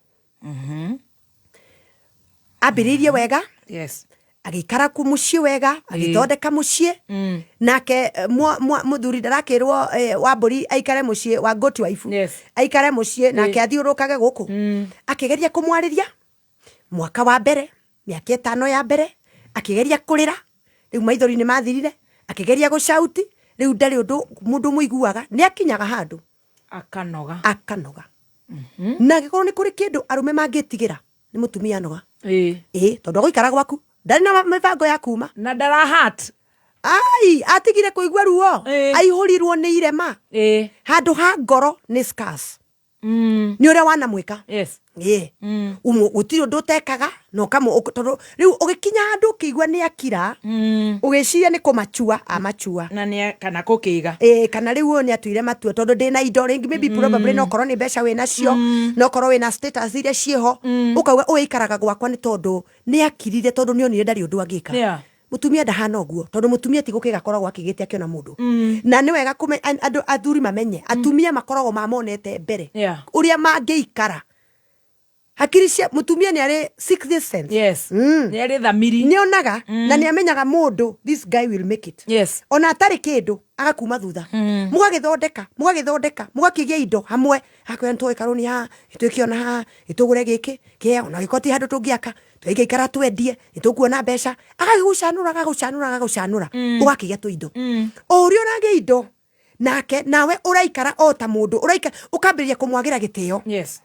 abiririe wega agikara ku mucii wega agithondeka mucii nake muthuri ndarakirwo wa mburi aikare mucii wa ngoti waifu aikare mucii nake athiurukage guku akigeria kumwariria mwaka wa mbere miaka 5 ya mbere akigeria kurira riu maithori ni mathirire akigeria gucauti riu ndari undu mundu muiguaga ni akinyaga handu akanoga na gikorwo ni kuri kindu arume mangitigira ni mutumia noga tondu guikara gwaku ndari na mibango ya kuma na ndarahat ai atigire kuigua ruo aihurirwo ni irema handu ha ngoro ni scars ni uria wanamwika gutiri undu utekaga no kamo tondu riu ugikinya handu ukigua ni akira ugiciria ni kumachua amachua na ni kana kukiga kana riu ni atuire matua tondu ndina indo ringi maybe probably no korwo ni besha we nacio no korwo we na status iria cieho ukauga uikaraga gwakwa ni tondu ni akirire tondu ni onire ndari undu angika mutumia ndahana uguo tondu mutumia ti gukiga koragwo akigite akiona mundu na ni wega kume andu athuri mamenye atumia makoragwo mamonete mbere uria mangiikara hakiri cia mutumia ni ari 60 cents. Yes. Ni ari thamiri. Ni onaga na ni amenyaga mundu this guy will make it. Yes. Ona atari kindu agakuma thutha. Mugagithondeka mugakigia indo hamwe. Akwenda twoe karuni ha, itwikiona ha, itugure giki, kia ona gikoti handu tungiaka. Twige ikara twendie, itukuona mbeca. Agagucanura. Ugakigia tu indo. Ori onage indo. Nake nawe uraikara o ta mundu uraikara ukambiria kumwagira gitio. Yes.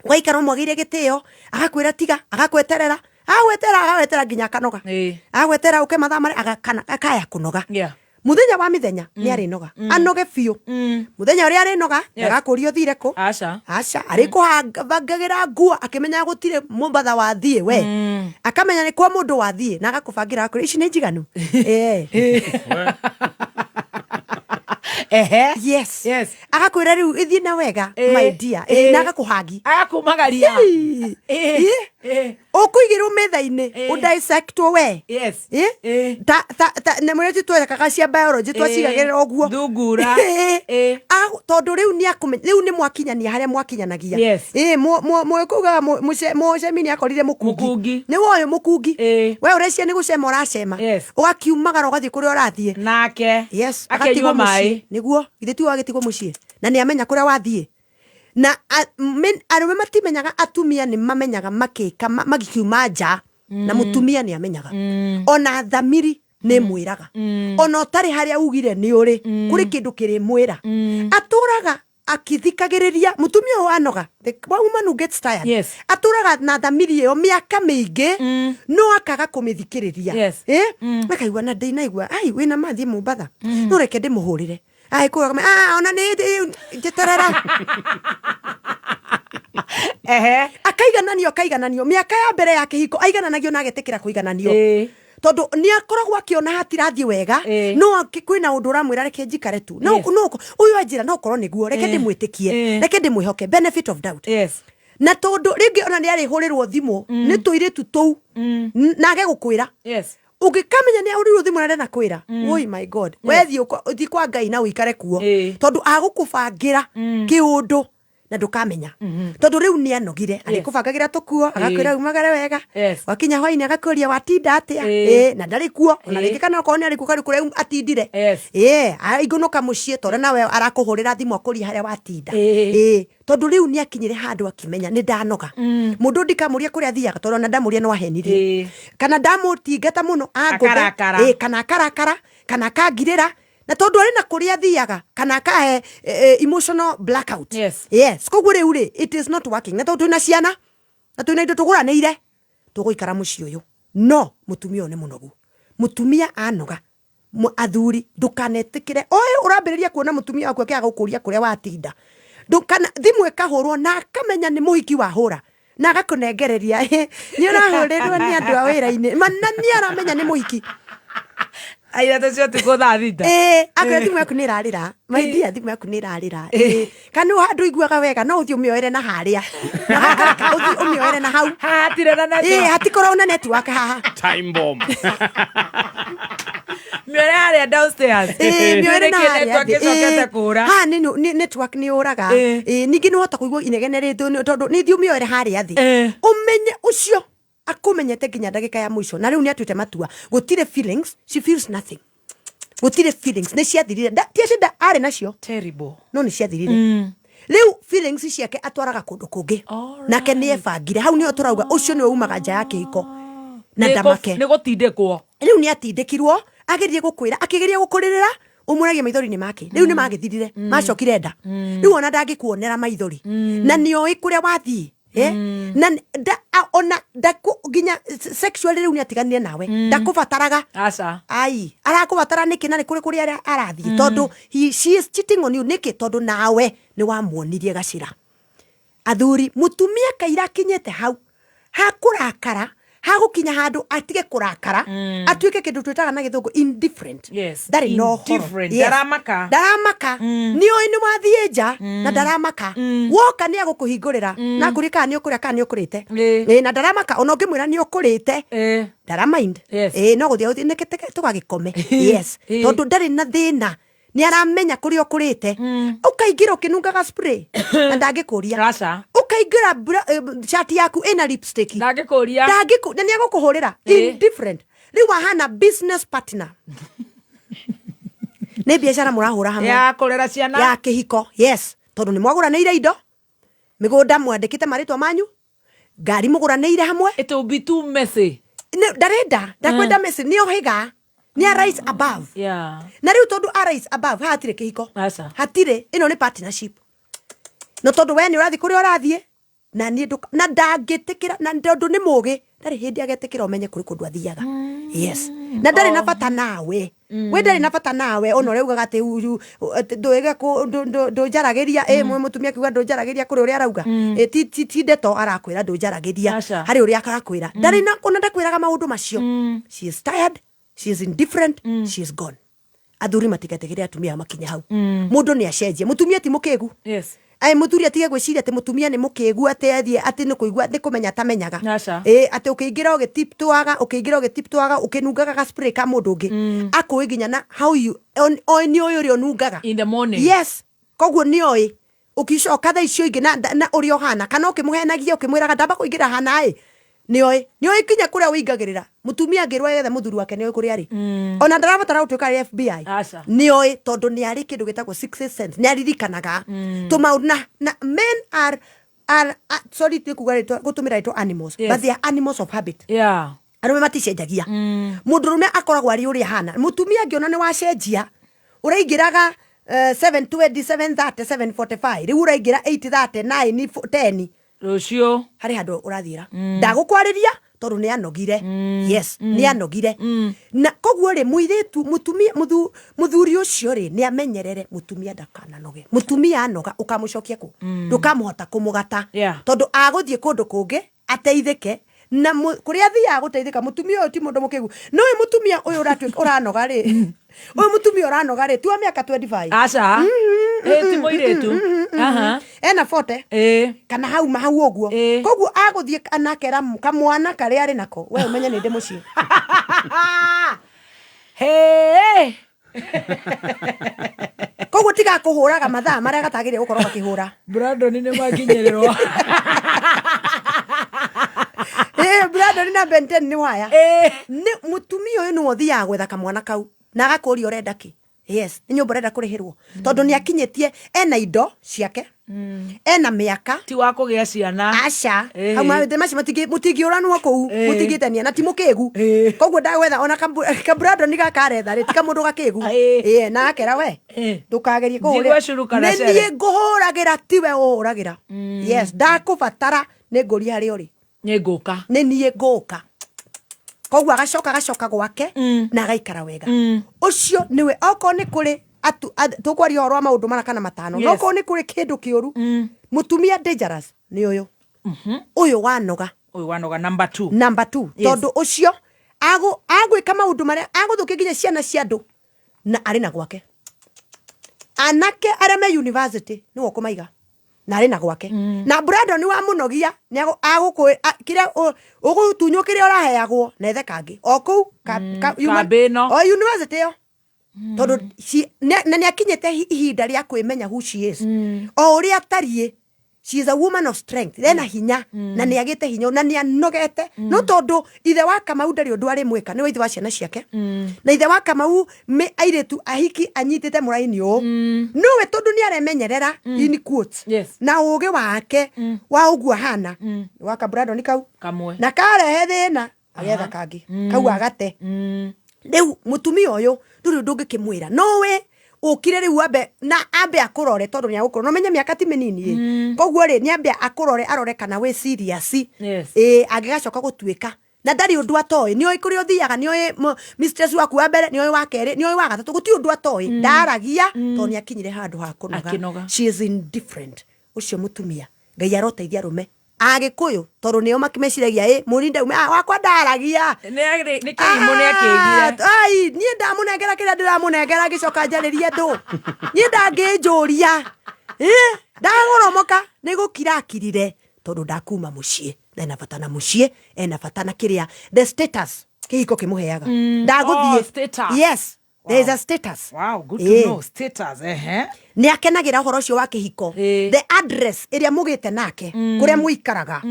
Waikara mwagire gitio agakwira tiga agakweterera agawetera nginya kanoga agawetera uke mathaa mari akaya kunoga. Muthenya wa mithenya ni ari noga anoge biu. Muthenya uri ari noga agakurio thire ku aca ari kuhangagira nguo akimenya gutire mumbatha wathie we akamenya ni kwa mundu wathie na agakubangira akuri ici ni njiganu. Yes. Agakwira riu ithi na wega my dear na agakuhagi agakumagaria ukuigirwo metha-ini udissectwo we. Yes. Ta na mwete twekaga cia biology twacigagirira oguo thungura tondu riu ni akumenya riu ni mwakinyania haria mwakinyanagia mwekuga mucemi ni akorire mukungi ni woyo mukungi we urecia ni gucema uracema ugakiumagara ugathie kuria urathie nake agatigwo mai niguo ithe ti wagitigwo mucie na ni amenya kuria wathie na arume matimenyaga atumia ni mamenyaga makika magikiuma nja na mutumia ni amenyaga ona thamiri ni mwiraga ona utari haria ugire ni uri kuri kindu kiri mwira aturaga akithikagiriria mutumia wanoga the woman who gets tired aturaga na thamiri yo miaka mingi no akaga kumithikiriria makaigua na ndinaigua ai wina mathie Mombatha no reke ndimuhurire ai kuga ona ni njeterera akaigananio miaka ya mbere ya kihiko aigananagio na agetekera kuigananio tondu ni akoragwo akiona hatirathie wega no kwina undu uramwira reke njikare tu no uyu ajira no korwo niguo reke ndimwitikie reke ndimwihoke benefit of doubt na tondu ringi ona ni ari hurirwo thimu ni tuiritu tou nage gukwira ugikamenya ni auriru thimu na ndena kwira oi my god wethi uthi kwa Ngai na uikare kuo tondu agukubangira kiundu na ndukamenya tondu riu ni anogire ari kubangagira tukuo agakwira umagare wega wakinya hwaini agakuria watinda atia na ndari kuo ona ringi kana ko ni ari kukari kuria atindire aigunuka mucie tondu nawe arakuhurira thimu akuria haria watinda tondu riu ni akinyire handu akimenya ni ndanoga mundu ndikamuria kuria thiaga tondu na ndamuria no ahenirie kana ndamutingata muno anguga kana karakara kana kangirira na tondu ari na kuria thiaga kana kahe emotional blackout koguo riu ri it is not working na tondu na ciana na twina indo tuguranire tuguikara mucio uyu no mutumia ni munogu mutumia anoga athuri ndukanetikire oyo urambiriria kuona mutumia waku akiaga gukuria kuria watinda ndukana thimu ikahurwo na akamenya ni muhiki wa hura na agakunengereria ni urahurirwo ni andu a wira-ini mana ni aramenya ni muhiki aira tacio tikutha thita akira thimu yaku ni irarira my dear thimu yaku ni irarira kana handu iguaga wega no uthie umioere na haria uthie umioere na hau hatire na network hatikorwo na network haha time bomb miore haria downstairs miore na network icokete kura ni network ni uraga ningi ni hota kuigua inegene ritu tondu ni thie umioere haria thi umenye ucio akumenyete nginya ndagika ya mwisho na riu ni atwite matua gutire feelings she feels nothing gutire feelings ni ciathirire tiacida ari nacio terrible no ni ciathirire riu feelings ciake atwaraga kundu kungi nake ni ebangire hau ni turauga ucio ni umaga nja ya kihiko na ndamake ni gutindikwo riu ni atindikirwo agerie gukwira akigeria gukuririra umuragia maithori-ini make riu ni magithirire macokire nda riu ona ndangikuonera maithori na nioi kuria wathie na ona nginya sexually riu ni atiganire nawe ndakubataraga ai arakubatara niki na kuri kuri arathie tondu she is cheating on you niki tondu nawe ni wamuonirie gacira athuri mutumia kaira kinyete hau hakurakara hagukinya handu atige kurakara atuike kindu twitaga na githungu indifferent ndari no daramaka nioi ni wathie nja na daramaka woka ni agukuhingurira na kurika ni ukuria kana ni ukurite na daramaka ona ngimwira ni ukurite daramind no guthie nekete tugagikome tondu ndari na thina ni aramenya kuri okurite ukaingira ukinungaga spray na ndangikuria Rasha ukaingira shati yaku ina lipstick ndangikuria na niagukuhurira indifferent riu hana business partner ne biashara murahura hamwe ya kurera ciana ya kihiko yes tondu ni mwaguranire indo migunda mwandikite maritwa manyu ngari muguranire hamwe it will be too messy ndakwenda messy nio higa ni rise above na riu tondu rise above hatire kihiko hatire ino ni partnership no tondu we ni urathi kuri urathie na ni na ndangitikira na tondu ni mugi ndari hindi agetikira umenye kuri kundu athiaga yes na ndari na bata nawe we ndari na bata nawe ono reugaga ati nduiga ku ndujaragiria mwe mutumia kiuga ndujaragiria kuri uria arauga ti ndeto arakwira ndujaragiria hari uria akarakwira ndari na kuna ndakwiraga maundu macio she is tired, she is indifferent, she is gone. Athuri matigategere atumia makinya hau mundu ni acenjie mutumia ti mukigu yes ai muthuri atige gwiciria ati mutumia ni mukigu ateithie ati ni kuigua ni kumenya tamenyaga ati ukiingira ugitiptwaga ukinungaga ga spray ka mundu ungi akuiginya na how you ni oyo ri onungaga in the morning yes koguo ni oi ukicoka tha icio ingi na uri ohana kana ukimuhenagia ukimwiraga ndamba kuingira hana ni oi kinya kuria uingagirira mutumia ngirwa yethe muthuri wake ni oi kuria ari ona ndarabatara utuika FBI ni oi tondu ni ari kindu gitagwo 6 cents ni aririkanaga tumaundu na men are sorry gutumira ito animals but they are animals of habit arume maticenjagia mundurume akoragwo ari uria hana mutumia ngiona ni wacenjia uraingiraga 720 730 745 riu uraingira 830 9 10 rucio hari handu urathira ndagukwariria tondu ni anogire yes ni anogire na koguo ri muiritu mutumia muthuri ucio ri ni amenyerere mutumia ndakananoge mutumia anoga ukamucokia ku ndukamuhota kumugata tondu aguthie kundu kungi ateithike na kuria thia guteithika mutumia uyu ti mundu mukigu no mutumia uyu uranoga ri uyu mutumia uranoga ri tua miaka 25 aca ti moiretu ena 40 kana hau oguo koguo aguthie anakera kamwana kari ari nako we umenye ni ndi mucii koguo tiga kuhuraga mathaa maria gatagire gukorwo bakihura Brandon ni makinyererwa Brandon na Benten ni waya ni mutumia uyu ni wothia gwetha kamwana kau na agakuri urenda ki yes ni nyumba urenda kurihirwo tondu ni akinyetie ena indo ciake ena miaka ti wa kugia ciana aca ama de maci mutingiuranwo kuu mutingitania na ti mukigu koguo ndagwetha ona ka Brandon ni gakaretha ri ti kamundu gakigu na akera we ndukagerie kuhura ni nguhuragira tiwe uhuragira yes ndakubatara ni nguri hari uri ni nguka ni nie nguka koguo agacoka gwake na agaikara wega ucio niwe oko ni kuri tukwaria horo maundu mara kana matano noko ni kuri kindu kiuru mutumia dangerous ni uyu wanoga number 2 tondu ucio agwika maundu maria aguthukia nginya ciana cia andu na ari na gwake anake aria me university ni woko maiga na ari na gwake na Brandon ni wa munogia ni kiria ugutunyo kiria uraheagwo na ethe kangi oku university yo tondu na ni akinyete ihinda ria kwimenya who she is o uria tarie she is a woman of strength ena hinya na ni agite hinya na ni anogete no tondu ithe wa Kamau ndari undu ari mwika ni waithe wa ciana ciake na ithe wa Kamau me airetu ahiki anyitite muraini no we tondu ni aremenyerera in quotes na uge wake wa ugua hana wa Brandon kau kamwe na karehe thina agetha kangi kau agate riu mutumia uyu nduri ndungikimwira no we ukire riu ambe akurore tondu ni agukuru no menya miaka ti minini koguo ri ni ambe akurore arore kana we serious agigacoka gutuika na ndari undu atoi ni oi kuri uthiaga ni oi mistress waku wa mbere ni oi wa keri ni oi wa gatatu guti undu atoi ndaragia tondu ni akinyire handu ha kunoga she is indifferent ucio mutumia ngai aroteithia rume agikuyu tondu nio makimeciragia muninde ume wakwa ndaragia ni kiimo ni akigia ai nie ndamunengera kiria ndiramunengera gicoka njaririe ndu nie ndanginjuria ndagoromoka ni gukira akirire tondu ndakuma mucii na ena bata na mucii ena bata na kiria the status kihiko kimuheaga ndaguthie yes There is a status. Wow, good to know. Status, Nĩ akenagira ũhoro ũcio wa kĩhiko. The address ĩrĩa mũgĩte nake, kũrĩa mũikaraga,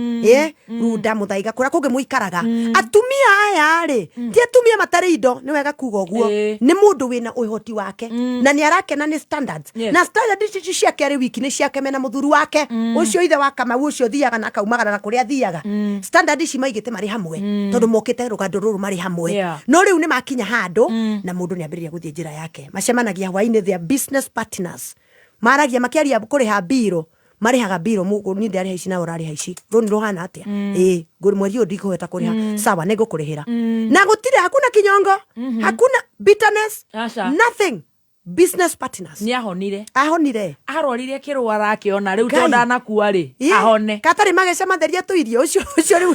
Runda Muthaiga, kũrĩa kũngĩ mũikaraga. Atumia aya rĩ, ti atumia matarĩ indo, nĩ wega kuga ũguo. Nĩ mũndũ wĩna ũhoti wake, na nĩ arakena nĩ standards. Na standards ici ciake rĩ wiki nĩ ciake mena mũthuri wake. Ũcio ithe wa Kamau ũcio thiaga na kaumagara na kũrĩa thiaga. Standards ici maigĩte marĩ hamwe, tondũ mokĩte rũgando rũrũ marĩ hamwe. No rĩu nĩ makinya handũ na mũndũ nĩ ambĩrĩria gũthiĩ njĩra yake. Macemanagia hwainĩ, their business partners. Maragia makiaria kũrĩha biro, marihaga biro mũgũ ni ndari haici na urari haici. Rũni rũhana atia? Ngũrĩ mweri ũyũ ndikũhota kũrĩha. Sawa, nĩngũkũrĩhĩra. Na gũtirĩ hakuna kinyongo, hakuna bitterness, nothing. Business partners. Ni ahonire. Ahonire. Arorire kĩrũa rakiona rĩu to ndanakua rĩ. Ahone. Katarĩ magecema theria tũirio ũcio rĩu.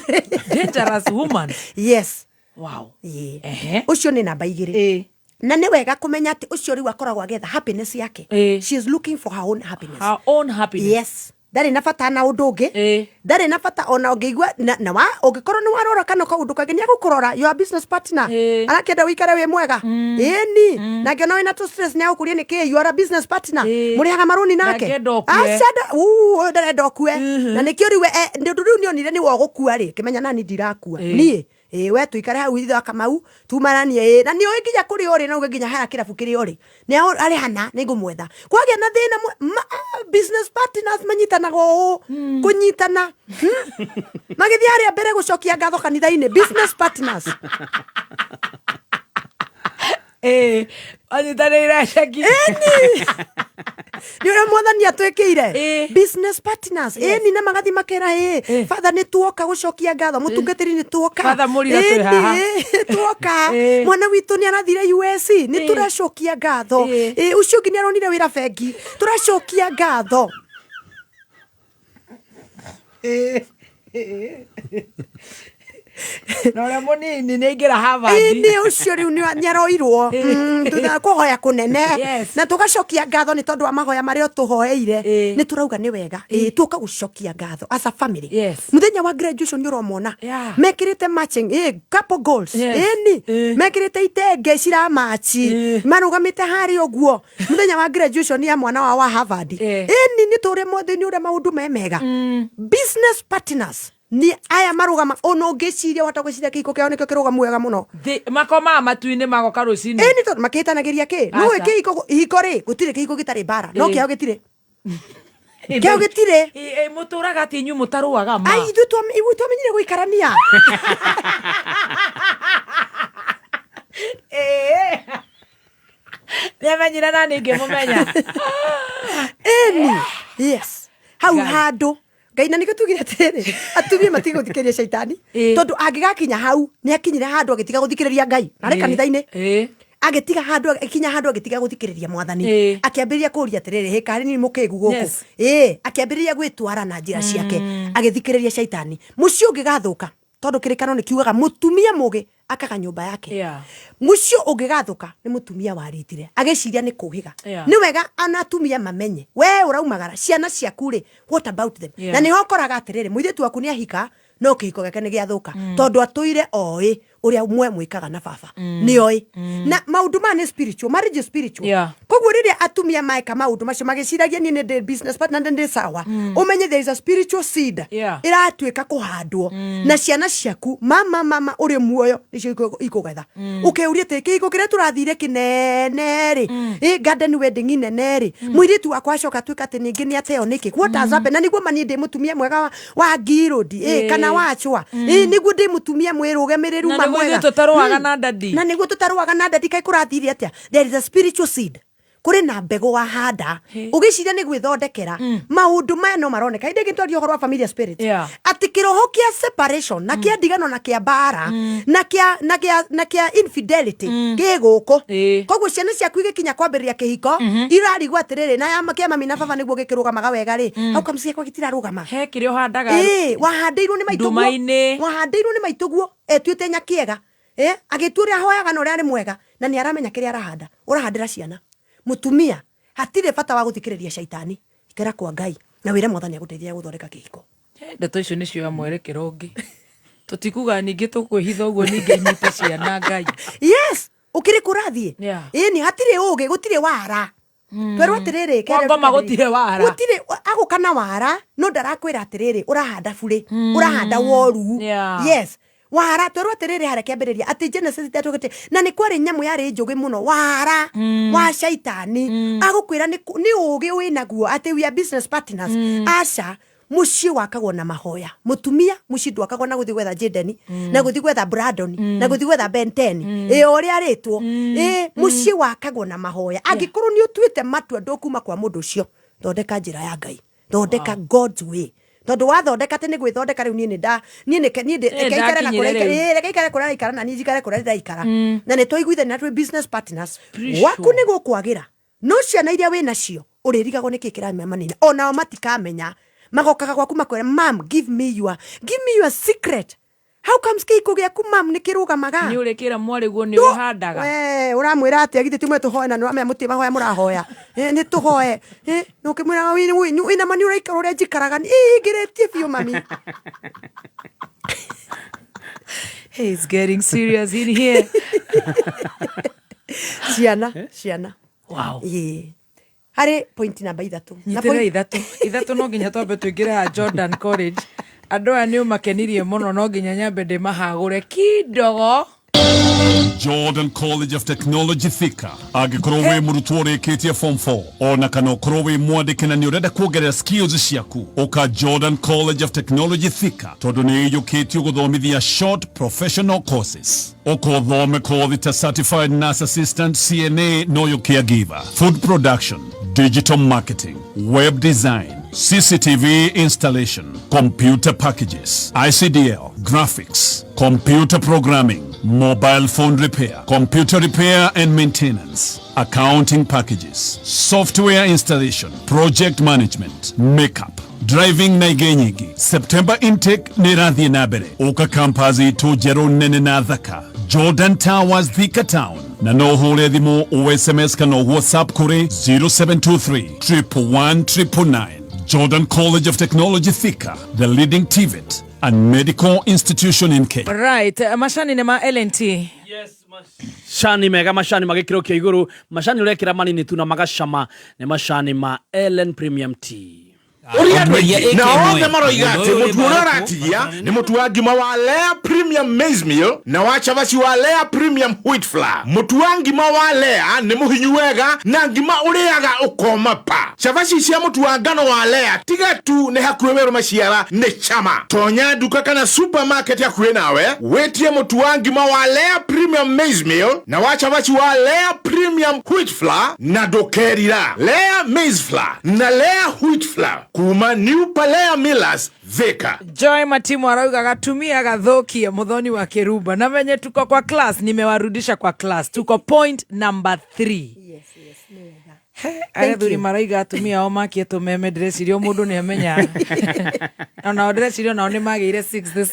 Dangerous woman. Yes. Wow. Ũcio nĩ namba 2. Na nĩ wega kũmenya atĩ ũcio rĩu akoragwo agetha happiness yake. She is looking for her own happiness. Her own happiness. Yes. Ndarĩ na bata na ũndũ ũngĩ. Ndarĩ na bata ona ũngĩigua na wa ũngĩkorwo nĩ warora kana kaũndũ kangĩ nĩ agũkũrora your business partner. Arakenda wĩikare wĩ mwega. Ni. Na ngĩona wĩna to stress nĩ agũkũria nĩkĩ you are a business partner. Mũrĩhaga marũni nake. Acada ndarenda ũkue. Na nĩkĩo rĩu rĩu nĩonire nĩ wagũkua rĩ. Kĩmenya nani ndirakua. Niĩ. We tuikare hau ithe wa Kamau tumaranie na nĩ oĩ nginya kũrĩ ori na uge nginya haya kĩrabu kĩrĩ ori nĩ arĩ hana nĩ ngũmwetha kwagĩa na thĩna business partners manyitanaga ũũ kũnyitana magĩthiĩ harĩa mbere gũcokia ngatho kanitha-inĩ business partners anyitanĩire ceki nĩ ũrĩa mwathani atwĩkĩire business partners ni na magathi makera father nĩ tuoka gũcokia ngatho mũtungatĩri nĩ tuoka father mũrira twĩ haha tuoka mwana witũ nĩ arathire US nĩ tũracokia ngatho ũcio ũngĩ nĩ aronire wĩra bengi tũracokia ngatho na ũrĩa mũnini nĩ aingĩra Harvard nĩ ũcio rĩu nĩ aroirwo kũhoya kũnene na tũgacokia ngatho nĩ tondũ wa mahoya marĩa tũhoeire nĩ tũrauga nĩ wega tuoka gũcokia ngatho as a family mũthenya wa graduation nĩ ũromona mekĩrĩte matching couple goals ni mekĩrĩte itenge ciramachi marũgamĩte harĩ ũguo mũthenya wa graduation ya mwana wa Harvard ni tũrĩa mothe nĩ ũrĩa maũndũ mega business partners ni aya marugama ono ngeciria wata gwiciria kiko kiao nikio kiruga mwega muno makoma matu-inĩ magoka rucinĩ ni tondu makĩtanagĩria kĩ no kĩhiko rĩ gũtirĩ kĩhiko gĩtarĩ bara no kĩao gĩtirĩ kĩao gĩtirĩ mũtũraga atĩ inyuĩ mũtarũaga ma ai ithuĩ twamenyire gũikarania nĩamenyire na ningĩ mũmenya yes hau handũ Ngai na nĩkĩo tugire atĩrĩ atumia matige gũthikĩrĩria shaitani tondũ angĩgakinya hau nĩ akinyire handũ agĩtiga gũthikĩrĩria Ngai narĩ kanitha-inĩ agĩtiga handũ akinya handũ agĩtiga gũthikĩrĩria mwathani akĩambĩrĩria kũũria atĩrĩrĩ karĩ ni mũkĩgu gũkũ akĩambĩrĩria gwĩtwara na njĩra ciake agĩthikĩrĩria shaitani mũciĩ ũngĩgathũka tondũ kĩrĩkano nĩ kiugaga mũtumia mũgĩ akaga nyũmba yake mũciĩ ũngĩgathũka nĩ mũtumia waritire agĩciria nĩ kũhĩga nĩ wega anatumia mamenye we ũraumagara ciana ciaku rĩ what about them na nĩ hokoraga atĩrĩrĩ mũirĩtu waku nĩ ahika no kĩhiko gĩake nĩ gĩathũka tondũ atũire oĩ ũrĩa mwe mwĩkaga na baba nĩ oĩ na maũndũ ma nĩ spiritual marriage spiritual koguo rĩrĩa atumia maeka maũndũ macio magĩciragia niĩ nĩ business partner ndĩ sawa ũmenye there is a spiritual seed ĩratuĩka kũhandwo na ciana ciaku mama ũrĩ muoyo nĩcio ikũgetha ũkĩũria atĩ kĩhiko kĩrĩa tũrathire kĩnene rĩ garden wedding nene rĩ mũirĩtu wakwa acoka tuĩka atĩ ningĩ nĩ ateo nĩkĩ what has happened na nĩguo mani ndĩ mũtumia mwega wa ngirũndi kana wachwa nĩguo ndĩ mũtumia mwĩrũgamĩrĩru mwega na tũtarũaga na ndadi na nĩguo tũtarũaga na ndadi kaĩ kũrathire atĩa there is a spiritual seed kũrĩ na mbegũ wahanda ũgĩciria nĩ gwĩthondekera maũndũ maya no maroneka hĩndĩ ĩngĩ twaria ũhoro wa familiar spirit atĩ kĩroho kĩa separation na kĩa ndigano na kĩa mbara na kĩa infidelity kĩ gũkũ koguo ciana ciaku igĩkinya kwambĩrĩria kĩhiko irarigwo atĩrĩrĩ na kĩa mami na baba nĩguo gĩkĩrũgamaga wega rĩ hau kamũciĩ kwa gĩtirarũgama he kĩrĩa ũhandaga wahandĩirwo nĩ maitũguo tuĩte nyakĩega agĩtua ũrĩa ahoyaga na ũrĩa arĩ mwega na nĩ aramenya kĩrĩa arahanda ũrahandĩra ciana mutumia hatirĩ bata wa gũthikĩrĩria shaitani ikera kwa Ngai na wĩre mwathani agũteithia gũthondeka kĩhiko ndeto icio nĩcio mwerekero ũngĩ tũtikuga ningĩ tũkwĩhitha ũguo ningĩ inyite ciana Ngai yes ukiri kurathie ni hatire uge gutire wara twerwo atiriri ngoma gutire wara gutire agukana wara no ndarakwira atiriri urahanda bure urahanda woru yes wara twerwo atiriri hareke ambiriria ati Genesis tetugite na ni kwari nyamu yari njugi muno wara wa shaitani agukwira ni ugi winaguo ati we are business partners asha muci wakagwo na mahoya mutumia muci ndwakagwo na guthi gwetha Jaden na guthi gwetha Brandon na guthi gwetha Ben 10 uri aritwo muci wakagwo na mahoya angikuru ni utuite matua ndokuma kwa mundu ucio thondeka njira ya Ngai thondeka God's way tondu wathondeka te ni gwithondeka riu ni ikaikare na kuria ikara na ni jikare kuria ikara na ni twaiguithania twi business partners waku ni gukwagira no ciana iria wina cio uririgagwo ni kikira manini ona matikamenya magokaga gwaku makwira mam give me your secret how comes kiko gyaku mam nikirugamaga ni urekira mwari guo ni uhandaga uramwira ati agite timwe tuhoe na no mutima hoya murahoya ni tuhoe no kimwira wina mani uraikara uria njikaraga igiretie biu mami. He's getting serious in here. Ciana wow hari point namba 3 na point 3 no nginya twambe tuingira Jordan College andu aya ni makenirie muno no nginya nyambe ndi mahagure kidogo. Jordan College of Technology Thika agikorwo wi murutwo rikitie form 4 ona kana ukorwo wi mwandiki na ni urenda kuongerera skills ciaku uka Jordan College of Technology Thika tondu ni iyukitio guthomithia short professional courses ukothome kothi ta certified nurse assistant CNA no yo caregiver food production digital marketing web design CCTV installation computer packages ICDL graphics computer programming mobile phone repair, computer repair and maintenance, accounting packages, software installation, project management, makeup, driving na igenyigi. September intake ni rathi na mbere. Uka kampazi to jero nene na thaka. Jordan Towers Thika Town. Na no hore thimo o SMS kana WhatsApp kure 0723 111 999. Jordan College of Technology Thika, the leading TVET and medical institution in Kenya. Right, mashani ne ma LNT. Yes, mashani mega mashani magikiro kia iguru. Mashani urekira manini tuna magashama ne mashani ma LN Premium Tea. Na othe maroiga ati mutu uraratigia ni mutu wa ngima wa Lea Premium Maize Meal na wa chavaci wa Lea Premium Wheat Flour. Mutu wa ngima wa Lea ni muhinyu wega na ngima uriaga ukoma pa. Chavaci cia mutu wa ngano wa Lea tiga tu ni hakuwe weru maciara ni chama. Tonya duka kana supermarket ya kuwe nawe wetie mutu wa ngima wa Lea Premium Maize Meal na wa chavaci wa Lea Premium Wheat Flour na dokerira Lea Maize Flour na Lea Wheat Flour kuma New Palea Millers Thika. Joy Matimu arauga gatumia gathokie muthoni wa Kiruba na venye tuko kwa class nimewarudisha kwa class tuko point number 3. Thuri maraiga atumia o makie tumeme dress irio mundu ni amenya ona dress irio nao ni magire 6 this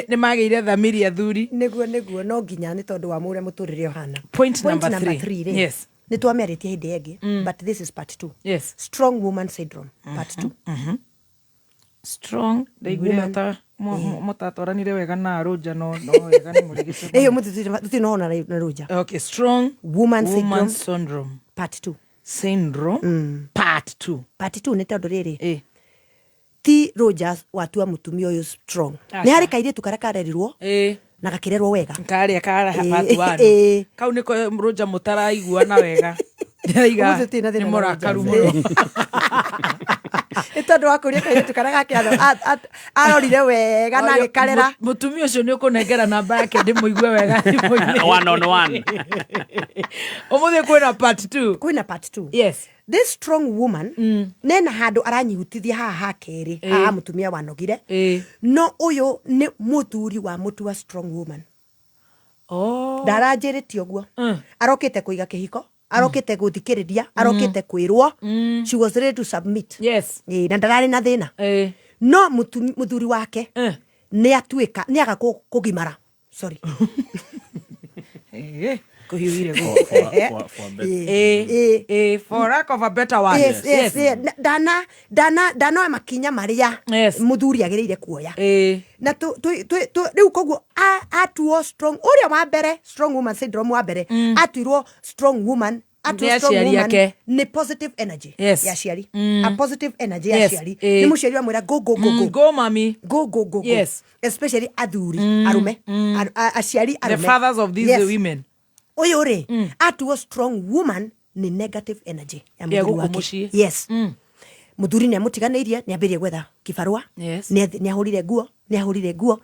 ni magire thamiria thuri niguo no nginya ni tondu wa mure muturire ohana point number 3 yes ni twameritie hindi enge but this is part 2 yes strong woman syndrome part 2 strong daiguire ta mutatoranire wega na Roja no wega ni murigice mutu no na Roja okay strong woman syndrome part 2 syndrome part 2 ni tondu riri ti Roja watua mutumia uyu strong ni hari kaire tukarakarerirwo na gakirerwo wega kare akara hapatu wanu kau niko Roja mutaraigua na wega ndaiga ni murakaru muno itondo wakuria kaire tukaraga kiano arorire wega na gikarera mutumia ucio ni ukunengera namba yake ndimuigue wega one on one umuthi kwina part 2 yes this strong woman nena handu aranyihutithia haha keri haha mutumia wanogire no uyu ni muthuri wa mutu wa strong woman ndaranjiritie uguo arokite kuiga kihiko arokite guthikiriria arokite kwirwo she was ready to submit yes na ndarari na thina no muthuri wake ni atuika ni aga kugimara sorry kuhiwire for lack of a better word. Yes. Dana makinya maria muthuri agirire kuoya na riu koguo atuo strong uria wa mbere strong woman syndrome wa mbere atuirwo strong woman ni positive energy ya ciari a positive energy ya ciari ni muciari wa mwira go mami go especially athuri arume aciari arume the fathers of these women uyu ri atuo strong woman ni negative energy ya muthuri wake yes muthuri ni amutiganeirie ni ambirie gwetha kibarua ni ahurire nguo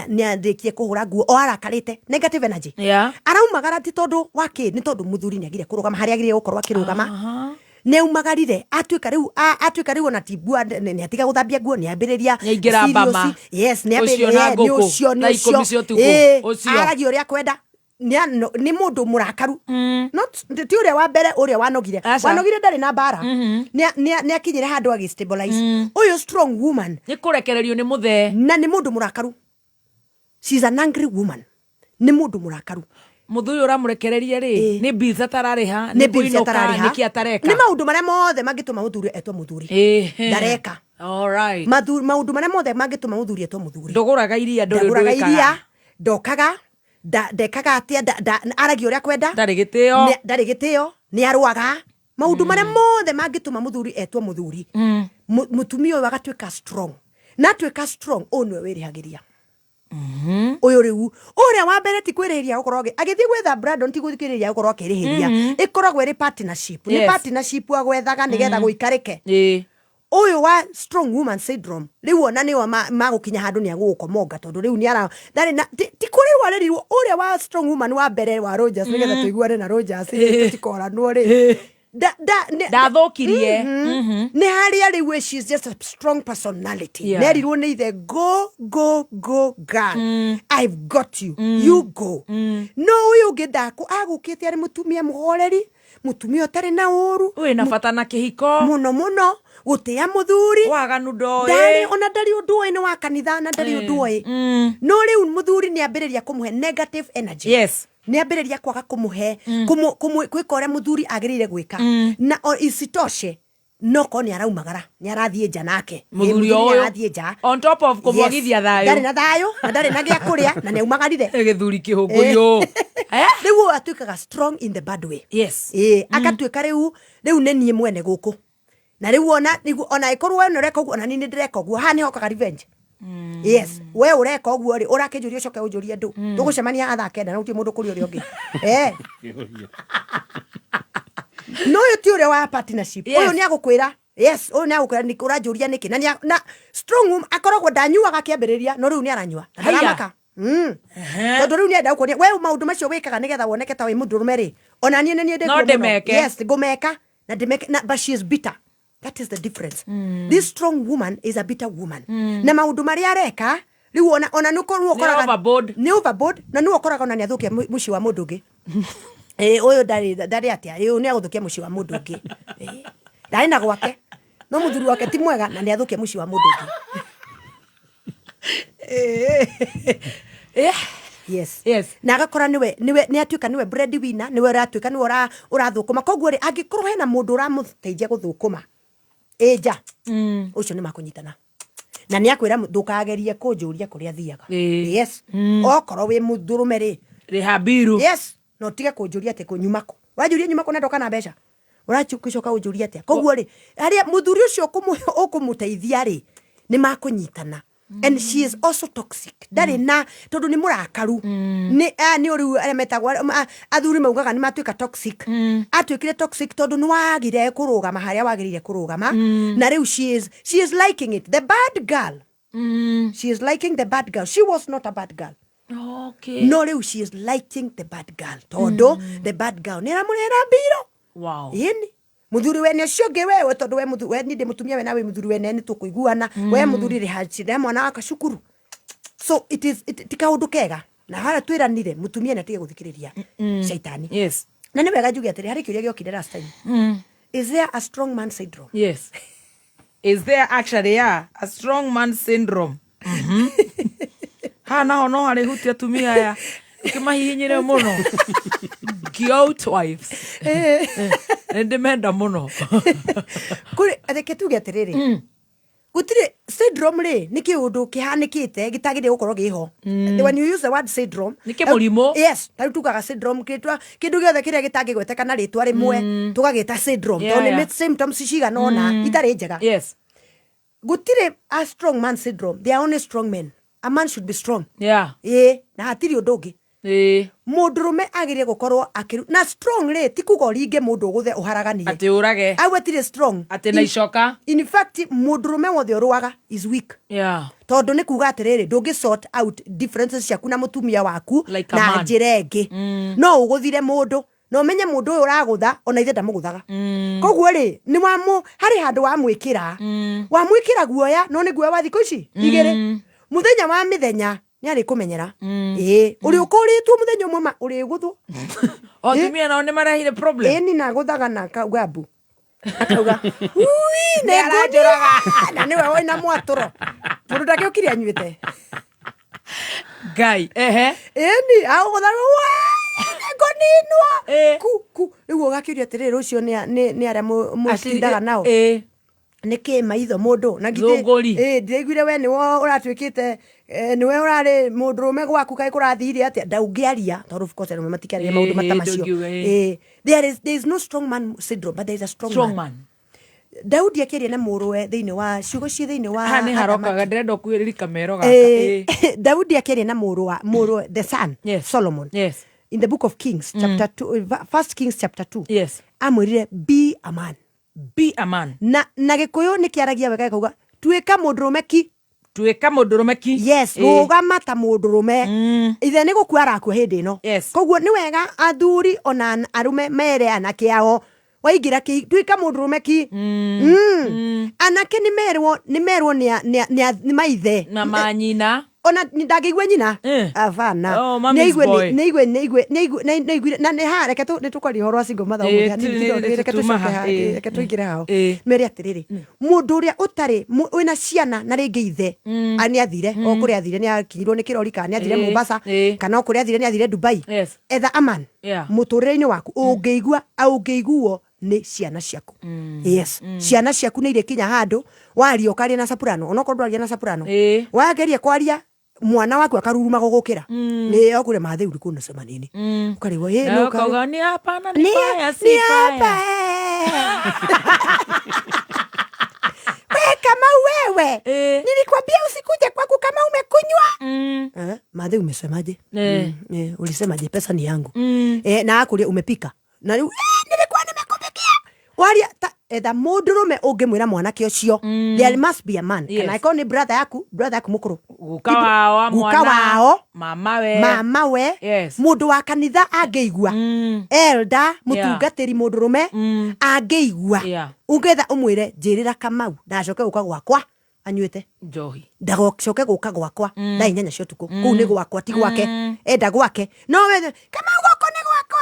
ni andikie kuhura nguo o arakarite negative energy araumagara ti tondu wake ni tondu muthuri ni agire kurugama hari agire gukorwa akirugama ne umagarire atuika riu na tibua ni atiga guthambia nguo ni ambiriria ingira mbama yes ni ambiriria ni ucio aragi uria kwenda ni mundu murakaru not ti uria wa mbere uria wanogire ndari na bara ni akinyire handu agi stabilize uyu strong woman ni kurekererio ni muthe na ni mundu murakaru she's an angry woman ni mundu murakaru muthuri uramurekereria ri ni bills atarariha ni kuinoka ni kiatareka ni maundu maria mothe mangituma muthuri etwa muthuri ndareka all right maundu maria mothe mangituma muthuri etwa muthuri nduguraga iria ndokaga ndekaga atia aragi uria kwenda ndari gitio ni arwaga maundu maria mothe mangituma muthuri etwa muthuri mutumia uyu agatuika strong na tuika strong onwe wirihagiria uyu riu uria wa mbere ti kwirihiria gukoroge agithii gwetha Brandon ti guthikiriria gukoroge kirihiria ikoragwo iri partnership ni partnership agwethaga nigetha guikarike uyu wa strong woman syndrome riu ona ni wa magukinya handu ni agukomonga tondu riu ni ara ndari na ti kuri warerirwo uria wa strong woman wa mbere wa Rogers nigetha tuiguane na Rogers tikora no ri ndathukirie ni haria riu she's just a strong personality nerirwo ni ithe go girl I've got you you go no uyu gidako agukite ari mutumia muhoreri mutumia utari na uru we na bata na kihiko muno gutia muthuri waganu ndoe ndari undu ni wa kanitha na ndari undu no riu muthuri ni ambiriria kumuhe negative energy ni ambiriria kwaga kumuhe kwika uria muthuri agirire gwika na isitoshe noko ni araumagara ni arathie nja nake muthuri arathie nja on top of kumwagithia thayo ndari na thayo na ndari na gia kuria na ni aumagarire githuri kihungurio riu atuikaga strong in the bad way akatuika riu ne nie mwene guku na riu ona ikorwo no reka uguo na ni ndireka uguo ha ni hokaga revenge yes we ureka uguo ri urakijuria ucoke ujurie ndu tugucemania athake na uti mundu kuri uri ungi no yo ti uri wa partnership uyu ni agukwira uyu ni agukwira ni urajuria niki na strong woman akoragwo ndanyuaga kiambiriria no riu ni aranyua ndaramaka tondu riu ni enda ukonia we maundu macio wikaga nigetha woneke ta wi mundurume ri ona nie ni ndikuo ngumeka na ndimeke but she is bitter. That is the difference. This strong woman is a bitter woman. Na maundu maria areka riu ona nuko overboard na nuko koraga ona ni athukia muci wa mundu ngi uyu ndari atia riu ni aguthukia muci wa mundu ngi ndari na gwake no muthuri wake ti mwega na ni athukia muci wa mundu ngi yes na agakora niwe ni atuika niwe breadwinner niwe uratuika niwe urathukuma koguo ri angikorwo hena mundu uramuteithia guthukuma eja ucio ni makunyitana na ni akwira ndukagerie kunjuria kuria thiaga yes okorwo wi muthurume ri rihabiru yes no tige kunjuria ati kunyumako wajuria nyumako na ndoka na mbeca urachukicoka unjuria ati koguo ri haria muthuri ucio ukumuteithia ri ni makunyitana and she is also toxic ndari na tondu ni murakaru ni uriu metagwa athuri maugaga ni matuika toxic atuikire toxic tondu ni wagire kurugama haria wagirire kurugama na riu she is liking it the bad girl she is liking the bad girl she was not a bad girl no riu she is liking the bad girl tondu the bad girl ni ramurera biro yini muthuri we ni cio ngi wewe tondu we ni ndi mutumia we nawe muthuri we ni tukuiguana we muthuri ri hachire mwana waka cukuru so it is tikaundu kega na hara twiranire mutumia na tige guthikiriria shaitani na ni wega njugi atiri hari kiuria giokire last time is there a strong man syndrome is there actually a strong man syndrome ha naho no hari hutia tumia ya kimahihinyire muno goat wives ndimenda muno kuri reke tuge atiriri gutire syndrome ri ni kiundu kihanikite gitagire gukorwo giho. When you use the word syndrome ni kimurimo, yes, tari tugaga syndrome kitwa kindu giothe kiria gitangigweteka na ritwa rimwe tugagita syndrome tone mit symptoms cigana ona itari njega. Yes, gutire a strong man syndrome, they are only strong men. A man should be strong. Yeah, na hatiri undu ungi mundurume agire gukorwo akiru na strong ri ti kugoringe mundu guthe uharaganie ati urage agwetire strong ati na icoka. In fact mundurume wothe uruaga is weak. Tondu ni kuga atiriri ndungi sort out differences ciaku na mutumia waku na njira ingi no uguthire mundu no menye mundu uyu uragutha ona ithe ndamuguthaga koguo ri ni wamu hari handu wa mwikira guoya no ni guoya wa thiko ici igiri muthenya wa mithenya ni ari kumenyera uri ukuritwo muthenya umwe uri guthu o tumia na one marahire problem ni na guthaga na gabu akauga ui ne arajuraga na niwe wina mwaturo tundu ndake ukiri anyuite gai ni aguthaga ngoninwa ku riu ugakiria atiriri ucio ni aria mutindaga nao niki maitho mundu na ngithĩ ndiraiguire we niwe uratwikite niwe urari mundurume gwaku kai kurathire atia ndaungiaria tondu of course matikaria maundu matamacio there is no strong man syndrome but there is a strong man. Daudi akiria na muruwe thiini wa ciugo ci thiini wa hani harokaga ndirenda kuiriri kamero gaka Daudi akiria na muruwe the son Solomon in the book of Kings chapter 2 first Kings chapter 2 amwirire be a man. Be a man. Na gikuyu ni kiaragia wega kauga tuika mundurume ki. Yes, rugama ta mundurume ithe ni gukua rakua hindi no. Koguo ni wega athuri ona arume mere anake ao waigira ki tuika mundurume ki. Anake ni merwo ni maithe na manyina ona ndagigwe nyina avana neigwe na ne ha reke tukori horo singo matha reke tuigire hao meri atiriri mundu uria utari wina ciana na ringi ithe ani athire o kuri athire ni akinyirwo ni kirori kana athire Mombasa kana o kuri athire ni athire Dubai etha aman muturire-ini waku ungeiguo ni ciana ciaku. Ciana ciaku ni ire kinya handu wario karia na soprano onoko ndwaria na soprano wageria kwaria mwana waku akaruruma gugukira ni okure mathe uri kuna semanini ukariwa no kauga ni hapana ni baya si baya kama wewe nilikwambia usikuje kwangu kama umekunywa mathe umesemaje ulisemaje pesa ni yangu na akuria umepika na nilikuwa nimekupikia waria etha mundurume ungimwira mwanake ucio there must be a man kana iko ni brother yaku mukuru guka wao mama we mundu wa kanitha angeigua elder mutungatiri mundurume angeigua ungetha umwire njirira Kamau ndacoke guka gwakwa anyuite njohi ndagocoke guka gwakwa thaa 8 cia utuku kuu ni gwakwa ti gwake enda gwake no we Kamau goko ni gwakwa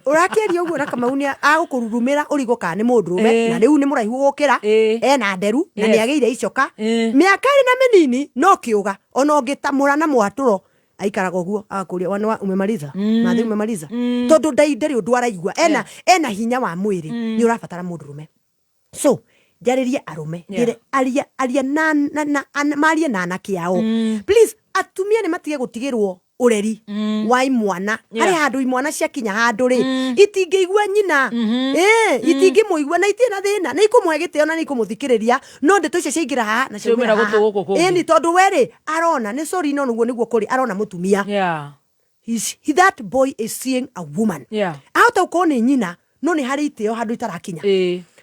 urakiria uguo na Kamau ni agukururumira urigo kana ni mundurume na riu ni muraihu gukira ena nderu na ni ageire icoka miaka iri na minini no kiuga ona ungitamura na mwaturo aikaraga uguo akuria wana umemaliza mathe umemaliza tondu ndari undu araigua ena hinya wa mwiri ni urabatara mundurume so jariria arume dire aria na marie na anake yao please atumia ni matige gutigirwo ureri wa imwana hari handu imwana ciakinya handu ri itingeigua nyina itingimuigua na itina thina na ikumwe giteo na ikumuthikiriria no ndeto icio ciaingira ha na ciumira gutuguku ni tondu weri arona ni sorry no nuguo niguo kuri arona mutumia that boy is seeing a woman auta uko ni nyina no ni hari iteo handu itarakinya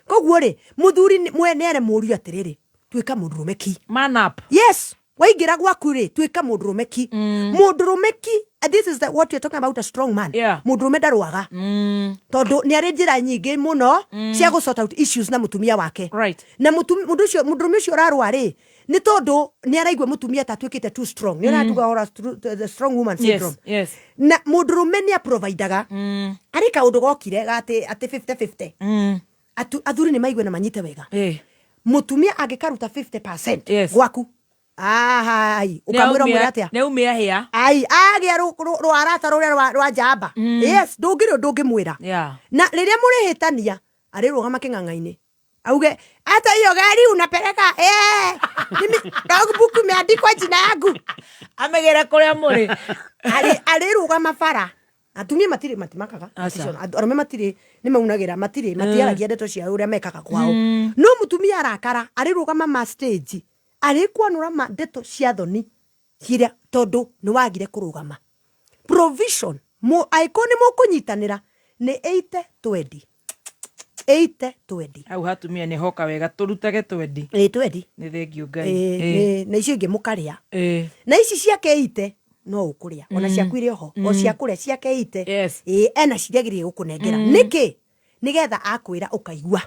koguo ri muthuri mwenere murio atiriri twika mundurume ki man up waigira gwaku ri twika mundurume ki mundurume ki this is what you're talking about, a strong man mundurume ndaruaga tondu ni ari njira nyingi muno cia go sort out issues na mutumia wake na mundurume ucio rarwa ri ni tondu ni araigwa mutumia tatwikite too strong ni aratuga ora the strong woman syndrome na mundurume ni aprovidaga ari kaundu gokire gati ati 50-50 athuri ni maigwe na manyite wega mutumia angikaruta 50% gwaku Ai, ukamwira mwira atia? Ne umia hia. Ai, agia rwarata ruria rwa jamba. Yes, ndungimwira. Na riria murihitania, arirugama king'ang'a-ini. Auge, hata hiyo gari unapeleka mimi logbook imeandikwa jina yangu. Amegera kuria muri. Arirugama bara. Atumia matire matimakaga. Arume matire nimaunagira matire matiaragia ndeto cia uria mekaga kwao. No mutumia arakara arirugama ma stage. Arikwanura ma ndeto cia thoni. Ciria tondu ni wagire kurugama. Provision mo icon mo kunyitanira ni 80-20. 80-20. Au hatumia ni hoka wega turutage 20. 20. Ni thengio Ngai. Na icio ingi mukaria. Na ici ciake 80 no ukuria. Ona ciakwire ho. O ciakure ciake 80. Ena ciregirie gukunengera. Niki? Nigetha akwira ukaigua.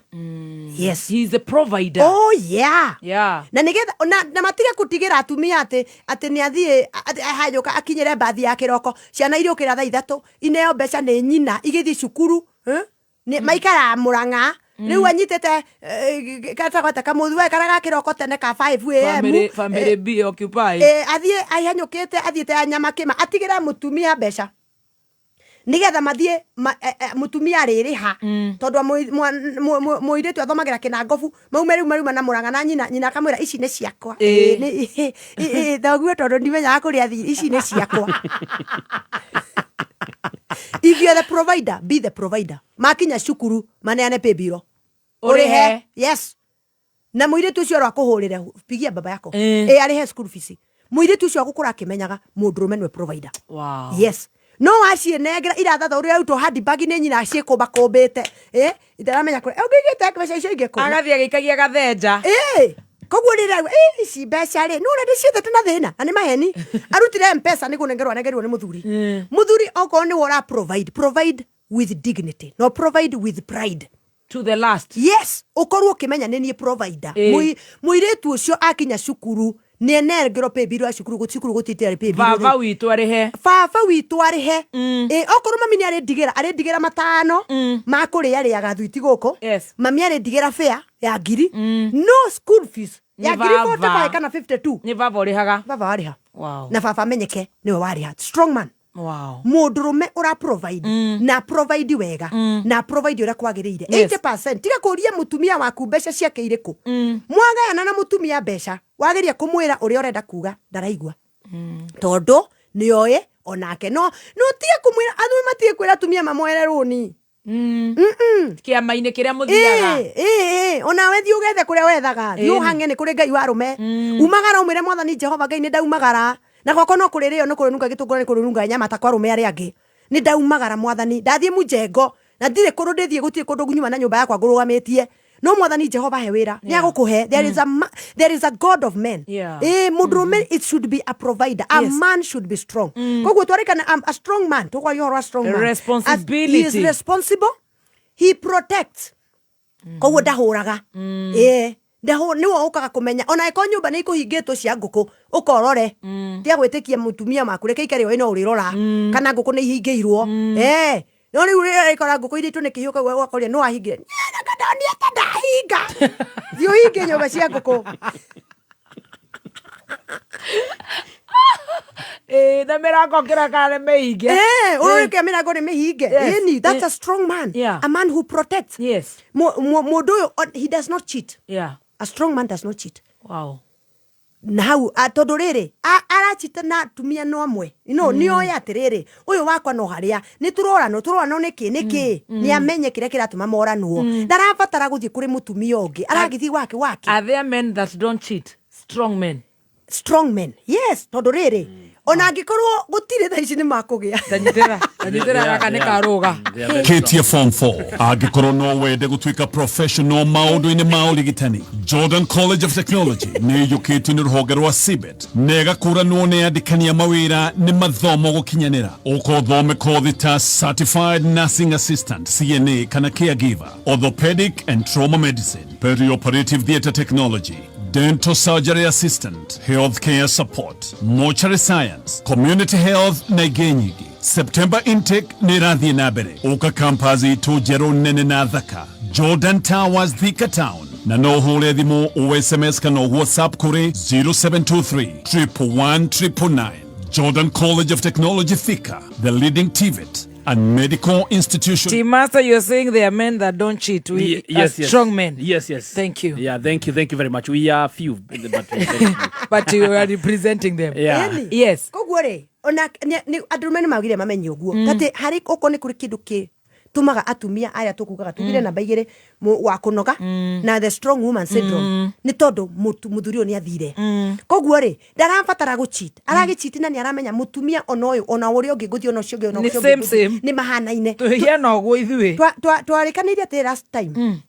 Yes. He is the provider. Oh yeah. Yeah. Na nigetha na matige kutigira atumia ati ni athie hayoka akinyire bathi ya kiroko. Ciana irio kira thaa 3 ineo mbeca ni nyina igithi cukuru. Ni maikara Murang'a. Riu anyitete katagata kamuthuwe karaga kiroko tene ka 5 am. Family B occupy. Athie ahanyukite athiete anyama kima atigira mutumia mbeca. Nigetha mathie mutumia ririha tondu muiretu athomagira kinangofu mauma na Murang'a na nyina kamwira ici ni ciakwa thagwe tondu ndimenya kuria thi ici ni ciakwa. If you are the provider, be the provider. Makinya cukuru maneane pay bill. Urihe. Yes. Na muiretu ucio rwa kuhurire pigia baba yako. Arihe school fees. Muiretu ucio agukura akimenyaga mundurume nwe provider. Wow. Yes. No acienegera irathatha uria uto handbag ni nyina ciikumba kumbite ndaramenya kure ugigite mbeca icio ingĩ kure agathia gikagia gathenja koguo rira ici mbeca ri no rende ciothe tena thina na ni maheni arutire mpesa ni kunengerwo ni muthuri oko ni wora provide with dignity no provide with pride to the last. Yes, ukorwo kimenya ni provider muiretu ucio akinya cukuru ni energero pe biru ashukuru gutitira pe biru baba witu arihe okorwo mami ni arendigira matano makuri yari agathwiti guko mami arendigira fare ya ngiri no school fees ya ngiri 45 kana 52 ni baba orihaga wow na baba menyeke niwe wariha strong man. Wow. Mundurume ura provide na provide wega na provide ura kwagiriire 80%. Tiga kuria mutumia waku mbeca ciake iriku mwagayana na mutumia mbeca wageria kumwira uri urenda kuga ndaraigua tondu ni oye onake no tiga kumwira athume matige kwira tumia mamwere runi kiama-ini kiria muthiaga ona we thi ugethe kuria wethaga thi uhange ni kuri Ngai warume umagara umire Mwathani Jehova Ngai ni ndaumagara na gwako no kuririo no kurinunga gitungura ni kurinunga nyama ta kwa rume ari angi ni ndaumagara Mwathani ndathie mujengo na ndire kundu ndithie gutie kundu gunyuma na nyumba yakwa ngurugamitie no Mwathani Jehova he wira ni agukuhe there is a God of men mundurume it should be a provider a man should be strong koguo twarikana a strong man to kwa yoro a strong man responsibility he is responsible he protects koguo ndahuraga ni wo ukaga kumenya ona iko nyumba ni ikuhingitwo cia nguku ukorore tia gwitikia mutumia maku reke ikari ino urirora kana nguku ni ihingiirwo no riu ikora nguku iritu ni kihiuka gwa kwaria no ahingire ndani atahinga thio hinge nyumba cia nguku na mirango kira kare mehinge urike mirango ni mehinge that's a strong man a man who protects mundu he does not cheat a strong man does not cheat. Wow. Now tondu riri arachita na tumia no amwe ni oya atiriri uyu wakwa no haria ni turora no niki ni amenye kire kiratuma moranwo ndarabatara guthie kuri mutumia ungi aragithi wake are there men that don't cheat? Strong men yes tondu riri ona angikorwo gutire tha ici ni makugia tanyitira gaka ni karuga Ketia form 4 angikorwo no wende gutwika professional maundu-ini ma urigitani Jordan College of Technology ni yukitio ni ruhonge rwa CBET nega kuranwo ni andikania mawira ni mathomo gukinyanira ukothome kothi ta Certified Nursing Assistant CNA kana Caregiver, Orthopedic and Trauma Medicine, Perioperative Theatre Technology, Dental Surgery Assistant, Healthcare Support, Mortuary Science, Community Health na ingĩ nyingĩ. September intake nĩ ĩrathiĩ na mbere. Ũka campus itũ njerũ nene na thaka. Jordan Towers, Thika Town. Na no hole thimo o SMS kana WhatsApp kore 0723 111 999. Jordan College of Technology Thika, the leading TVET and medical institution. Team Master, you're saying there are men that don't cheat. We yes. strong men. Yes. Thank you. Yeah, thank you very much. We are few, but but you are representing them. Yeah. Yes. Kogore, ona ni adrumeni magire mamenye uguo. Tate hari oko ni kuri kindu ki tumaga atumia aya tukugaga tugire na baigire wa kunoga na the strong woman syndrome ni tondu muthurio ni athire koguo ri ndarabatara gu cheat aragi cheat na ni aramenya mutumia onoyo ona uri ongi guthi ona cio ona cio ni mahanaine tuhiya no gu ithui twarikanirie ati last time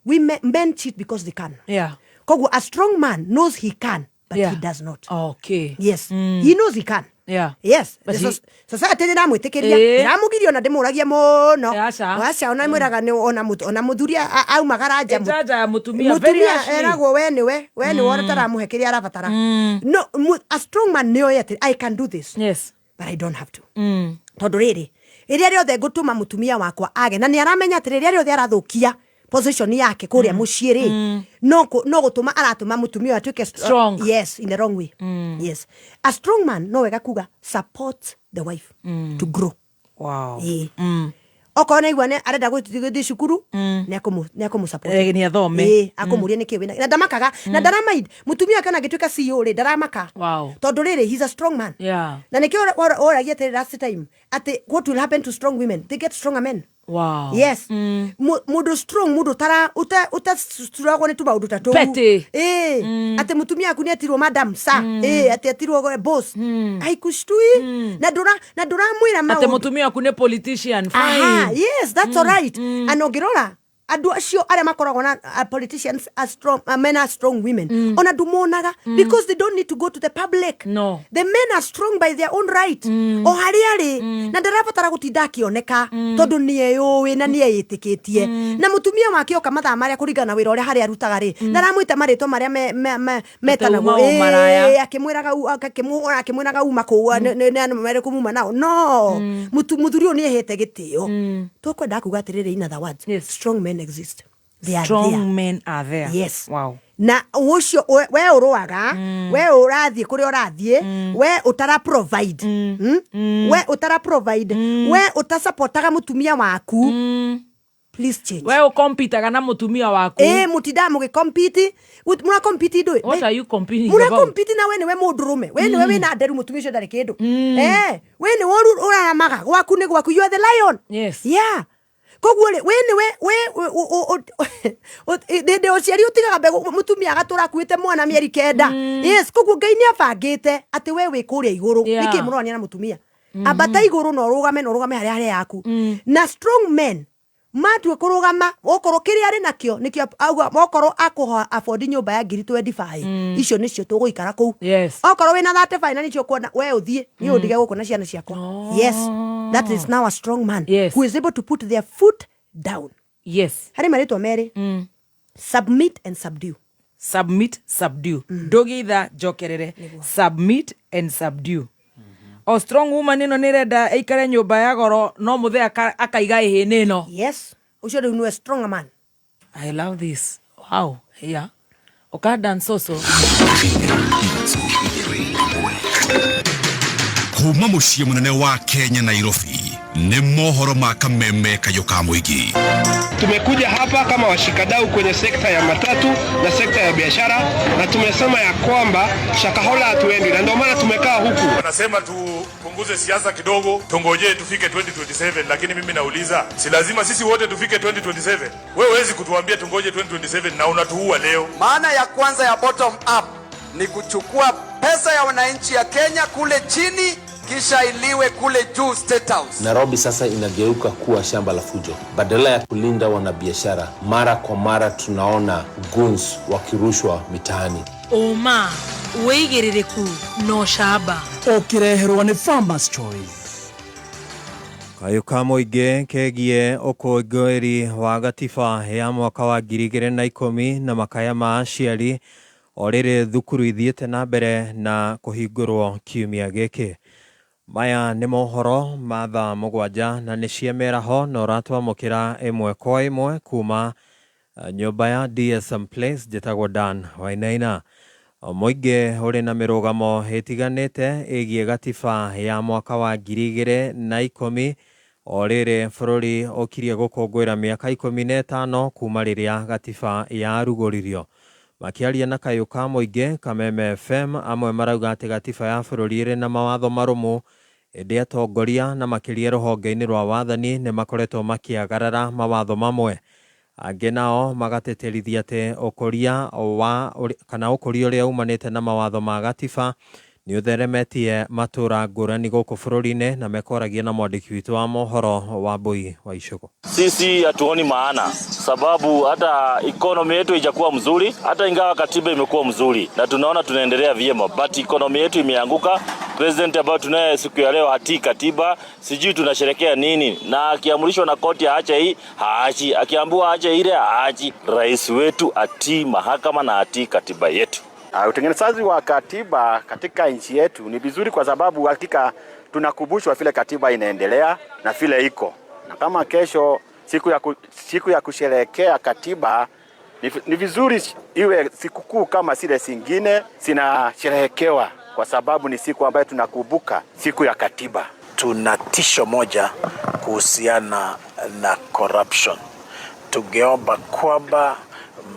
men cheat because they can. Yeah. Koguo a strong man knows he can but he does not. Okay. Yes. He knows he can. Yeah. Yes. Sasa atende na mwitikiria ndiramugirio na ndimuragia muno acha ona mwiraga ni ona muthuria aumagara nja ya mutumia eragwo we niwe wona taramuhekeria arabatara. No, a strong man nio yet I can do this. Yes. But I don't have to. Tondu riri iria riothe ngutuma mutumia wakwa age na ni aramenya ati riria riothe arathukia position yake kuria muciiri no gutuma aratuma mutumia atuke strong. Yes, in the wrong way. Yes, a strong man no wega kuga support the wife to grow. Wow. Okona igwane arenda guthi cukuru ni akumu support ni athome akumuria ni kiwina na ndamakaga na ndaramaid mutumia kana gituka CEO ri ndaramaka. Wow. Tondu riri he's a strong man. Yeah. Na nikio oragia te last time ati what will happen to strong women, they get stronger men. Wow. Yes. Mudu strong, mudu tara uta struggle ni tuba uduta togu. Pete. Ate mutumia akuni atirwo madam sa. Ate atirwo boss. Aikushtui. Na dora mwira ma. Ate mutumia akuni politician. Fine. Yes, that's all right. Anogirora. Adu acio are makoragwo na politicians are strong, men are strong women. Ona dumonaga because they don't need to go to the public. No. The men are strong by their own right. O hariari na ndarabatara gutinda kioneka tondu ni eyuwi na ni eyitikitie. Na mutumia wake oka mathaa maria kuringana wira uria hari arutaga ri. Ndaramwita maritwa maria metanago akimwiraga akimwiraga uma kuwa ni mere kumuma nao. No. Muthurio ni ehete gitio. Tukwenda kuga atiriri in other words. Yes. Strong men exist. They are strong there. men are there. Yes. Wow. Na ucio we uruaga we urathie kuri urathie we utara provide we utara provide we utasupportaga mutumia waku. Please change. We ukompitaga na mutumia waku. Mutinda mugicompete muna compete ndo. What are you competing about? Muna compete na we ni we mundurume we ni we wina nderu mutumia ucio ndari kindu we ni woru uraramaga gwaku ni gwaku, you are the lion. Yes. Yeah. Koguo we de ociari utigaga mbegu mutumia agatura kuite mwana mieri kenda. Yes, koguo Ngai ni abangite ati we wi kuria iguru niki murwania na mutumia abata iguru no rugame hari yaku. Na strong men matu kurugama okoro kiri ari nakio nikio auga okoro akuho afford nyumba ya 25 icio nicio tuguikara ku. Yes. Okoro wina 35 na nicio kuona we uthie ni undige gukuna ciana ciakwa. Yes, that is now a strong man. Yes. Who is able to put their foot down. Yes. Hari maritwa meri submit and subdue. Submit, subdue. Dogitha jokerere. Submit and subdue. O strong woman ino nirenda aikare nyumba ya goro no muthe akaiga ihini no. Yes. Ucio ni a strong man. I love this. Wow. Yeah. Okada nsoso. Kuma muciĩ munene wa Kenya Nairobi ni mohoro ma kameme kayo ka muingi. Tumekuja hapa kama washikadau kwenye sekta ya matatu na sekta ya biashara, na tumesema ya kwamba Shakahola hatuendi, na ndio maana tumekaa huku. Wanasema tupunguze siasa kidogo, tungoje tufike 2027, lakini mimi nauliza, si lazima sisi wote tufike 2027? Wewe huwezi kutuambia tungoje 2027 na unatuua leo. Maana ya kwanza ya bottom up ni kuchukua pesa ya wananchi ya Kenya kule chini kisha iliwe kule juu State House. Nairobi sasa inageuka kuwa shamba la fujo. Badala ya kulinda wanabiashara, mara kwa mara tunaona guns wakirushwa mitaani. Oma, uigiririku no shaba. Ukireherwa ni Farmers Choice. Kayo ka muingi kegie ukungwiri wa gatiba ya mwaka wa 2010 na makaya ma aciari orire thukuru ithiete na mbere na kuhingurwo kiumia giki. Maya ni mohoro ma thaa 7 na ni ciemera ho no ratwamukira imwe kwa imwe kuma nyumba ya DSM Place njĩtagwo Dan Wainaina. Mũingĩ ũrĩ na mĩrũgamo ĩtiganĩte ĩgiĩ gatiba ya mwaka wa 2010 o rĩrĩ bũrũri ũkirie gũkũngũĩra mĩaka 15 kuma rĩrĩa gatiba yarugũririo. Makiaria na kayũ ka mũingĩ Kameme FM, amwe marauga atĩ gatiba ya bũrũri ĩrĩ na mawatho marũmu, ĩndĩ atongoria na makĩria rũhonge-inĩ rwa wathani nĩ makoretwo makĩagarara mawatho mamwe. Angĩ nao magateterithia atĩ ũkũria ũrĩa umanĩte na mawatho ma gatiba nĩ ũtheremetie matũra ngũrani gũkũ bũrũri-inĩ, na mekoragia na mwandĩki witũ wa mohoro wa Mbui wa Icũgũ. Sisi hatuoni maana, sababu hata economy yetu haijakuwa mzuri, hata ingawa katiba imekuwa mzuri na tunaona tunaendelea vyema, but economy yetu imeanguka. President ambayo tunaye siku ya leo hatii katiba, sijui tunasherekea nini, na akiamrishwa na koti aache hii haachi, akiambiwa aache ile haachi. Rais wetu atii mahakama na atii katiba yetu. Utengenezaji wa katiba katika nchi yetu ni vizuri kwa sababu hakika tunakumbushwa vile katiba inaendelea na vile iko. Na kama kesho siku ya kusherehekea katiba ni vizuri iwe sikukuu kama zile zingine zinasherehekewa, kwa sababu ni siku ambayo tunakumbuka siku ya katiba. Tuna tisho moja kuhusiana na corruption. Tungeomba kwamba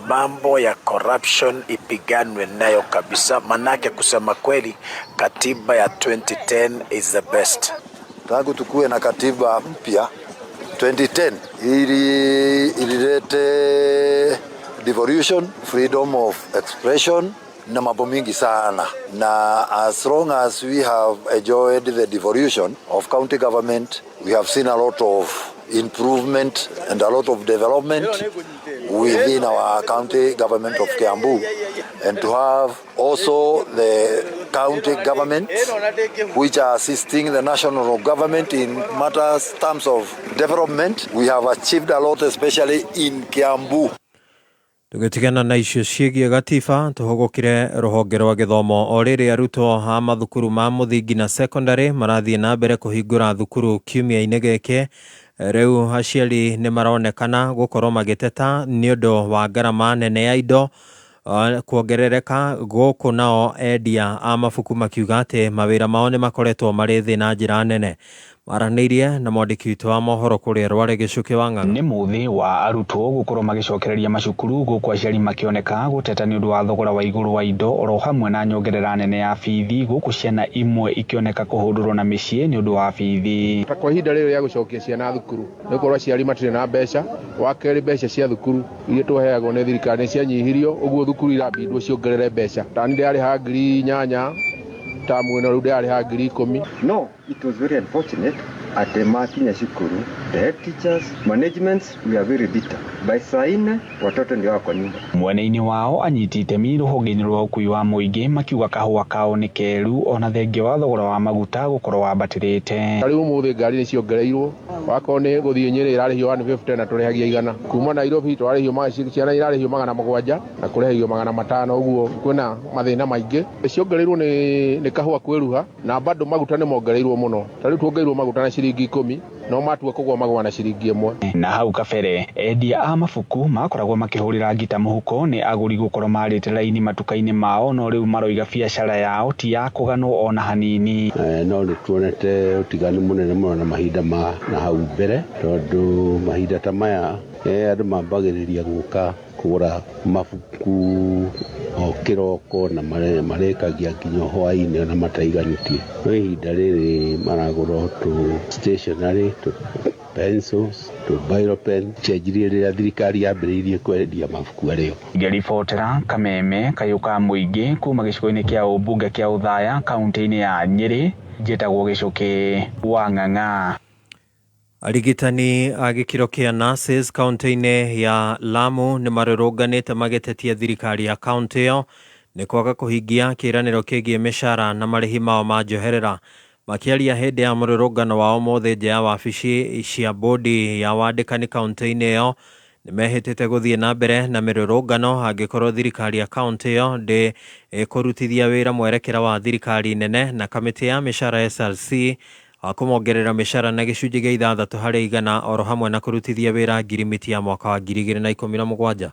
mambo ya corruption ipiganwe nayo kabisa, manake kusema kweli katiba ya 2010 is the best. Tangu tukue na katiba mpya 2010 ililete devolution, freedom of expression na mambo mingi sana, na as long as we have enjoyed the devolution of county government, we have seen a lot of improvement and a lot of development within our county government of Kiambu, and to have also the county government which are assisting the national government in matters terms of development. We have achieved a lot, especially in Kiambu. Tũgĩtigana na icio ciĩgiĩ gatiba, tũhũgũkire rũhonge rwa gĩthomo o rĩrĩ arutwo a mathukuru ma mũthingi na secondary marathiĩ na mbere kũhingũra thukuru kiumia-inĩ gĩkĩ. Rĩu aciari nĩ maronekana gũkorwo magĩteta nĩ ũndũ wa ngarama nene ya indo kuongerereka gũkũ, nao endia a mabuku makiuga atĩ mawĩra mao nĩ makoretwo marĩ thĩ na njĩra nene. Maranĩirie na mwandĩki witũ wa mohoro kũrĩa Rware Gĩcũkĩ wa Ng'ang'a. Nĩ mũthĩ wa arutwo gũkorwo magĩcokereria macukuru gũkũ aciari makĩoneka gũteta nĩ ũndũ wa thogora wa igũrũ wa indo oro hamwe na nyongerera nene ya bithi, gũkũ ciana imwe ikĩoneka kũhũndũrwo na mĩciĩ nĩ ũndũ wa bithi. Kwa ihinda rĩrĩ rĩa gũcokia ciana thukuru nĩ gũkorwo aciari matirĩ na mbeca, wa kerĩ mbeca cia thukuru iria tũheagwo nĩ thirikari nĩ cianyihirio, ũguo thukuru irambindwo ciongerere mbeca. Tani ndĩarĩha ngiri 8 tamu ĩno rĩu ndĩarĩha ngiri 10. No, it was very unfortunate. At the makinya shukuru, the head teachers, managements, we are very bitter. By saa 4 watoto ndio wako nyumba. Mwene-inĩ wao anyiti itemi rũhonge-inĩ rwa ũkui wa mũingĩ makiuga kahũa kao nĩ keru ona thengia wa thogora wa maguta gũkorwo wambatĩrĩte. Rĩu ũmũthĩ ngari nĩ ciongereirwo, wakorwo nĩ gũthiĩ Nyĩrĩ ĩrarĩhio 150 na tũrĩhagia 100. Kuma Nairobi twarĩhio ciana irarĩhio 700 na kũrĩhio 500, ũguo kwĩna mathĩna maingĩ. Ciongereirwo nĩ kahũa kwĩruha na bado maguta nĩ mongereirwo mũno. Tarĩu tuongereirwo maguta na ciringi 10, no matua kũgũa magũa na ciringi 1. Na hau kabere endia a mabuku makoragwo makĩhũrĩra ngita mũhuko nĩ agũri gũkorwo marĩte raini matuka-inĩ mao, no rĩu maroiga biacara yao ti ya kũganwo ona hanini. No nĩ tuonete ũtiganu mũnene mũno na mahinda na hau mbere, tondũ mahinda ta maya andũ mambagĩrĩria gũka kũgũra mabuku o kĩroko na marekagia nginya hwaĩ-inĩ na mataiganĩtie. No ihinda rĩrĩ maragũra tu stationery, tu pencils, tu biro pen, cianjirie rĩrĩa thirikari yambĩrĩirie kwendia mabuku arĩo. Ngĩribotera Kameme kayũ ka mũingĩ kuma gĩcigo-inĩ kĩa ũmbunge kĩa Ũthaya kaunti-inĩ ya Nyĩrĩ, njĩtagwo Gĩcũkĩ wa Ng'ang'a. Arigitani a gĩkĩro kĩa nurses kaunti-inĩ ya Lamu nĩ marũrũnganĩte magĩtetia thirikari ya kaunti ĩyo nĩ kwaga kũhingia kĩĩranĩro kĩgiĩ mĩcara na marĩhi mao ma njoherera. Makiaria hĩndĩ ya mũrũrũngano wao mothe nja ya wabici cia bodi ya wandĩkani kaunti-inĩ ĩyo nĩ mehĩtĩte gũthiĩ na mbere na mĩrũrũngano angĩkorwo thirikari ya kaunti ĩyo ndĩ kũrutithia wĩra mwerekera wa thirikari nene na kamĩtĩ ya mĩcara SRC kũmongerera mĩcara na gĩcunjĩ gĩa 6 harĩ 100 oro hamwe na kũrutithia wĩra ngirimiti ya mwaka wa 2017.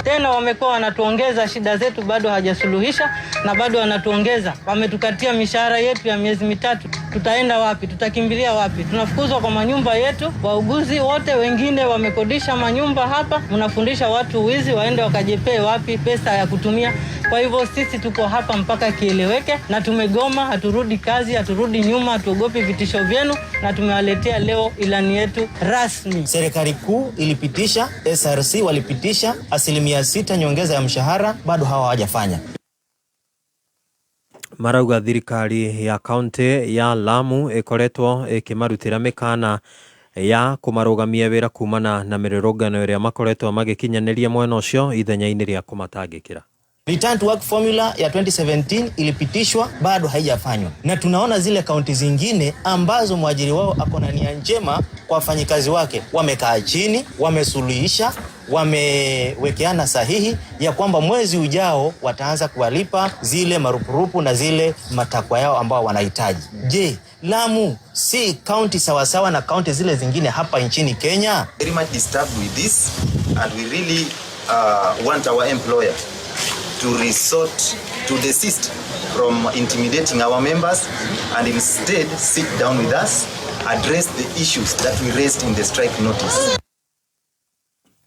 Tena wamekuwa wanatuongeza shida zetu, bado hajasuluhisha na bado wanatuongeza. Wametukatia mishahara yetu ya miezi mitatu. Tutaenda wapi? Tutakimbilia wapi? Tunafukuzwa kwa manyumba yetu. Wauguzi wote wengine wamekodisha manyumba hapa. Mnafundisha watu wizi, waende wakajepee wapi pesa ya kutumia. Kwa hivyo sisi tuko hapa mpaka kieleweke, na tumegoma, haturudi kazi, haturudi nyuma, hatuogopi vitisho vyenu, na tumewaletea leo ilani yetu rasmi. Serikali kuu ilipitisha, SRC walipitisha 6% nyongeza ya mshahara, bado hawa hawajafanya. Marauga thirikari ya kaunti ya Lamu ikoretwo ikimarutira mikana ya kumarugamia wira kumana na mirurungano iria makoretwo magikinyaneria mwena ucio ithenya-ini ria kumatangikira. Return to work formula ya 2017 ilipitishwa, bado haijafanywa. Na tunaona zile kaunti zingine ambazo mwajiri wao akona nia njema kwa wafanyikazi wake, wamekaa chini, wamesuluhisha, wamewekeana sahihi ya kwamba mwezi ujao wataanza kuwalipa zile marupurupu na zile matakwa yao ambao wanahitaji. Je, Lamu si kaunti sawasawa na kaunti zile zingine hapa nchini Kenya? Very much disturbed with this, and we really want our employer to resort to desist from intimidating our members and instead sit down with us, address the issues that we raised in the strike notice.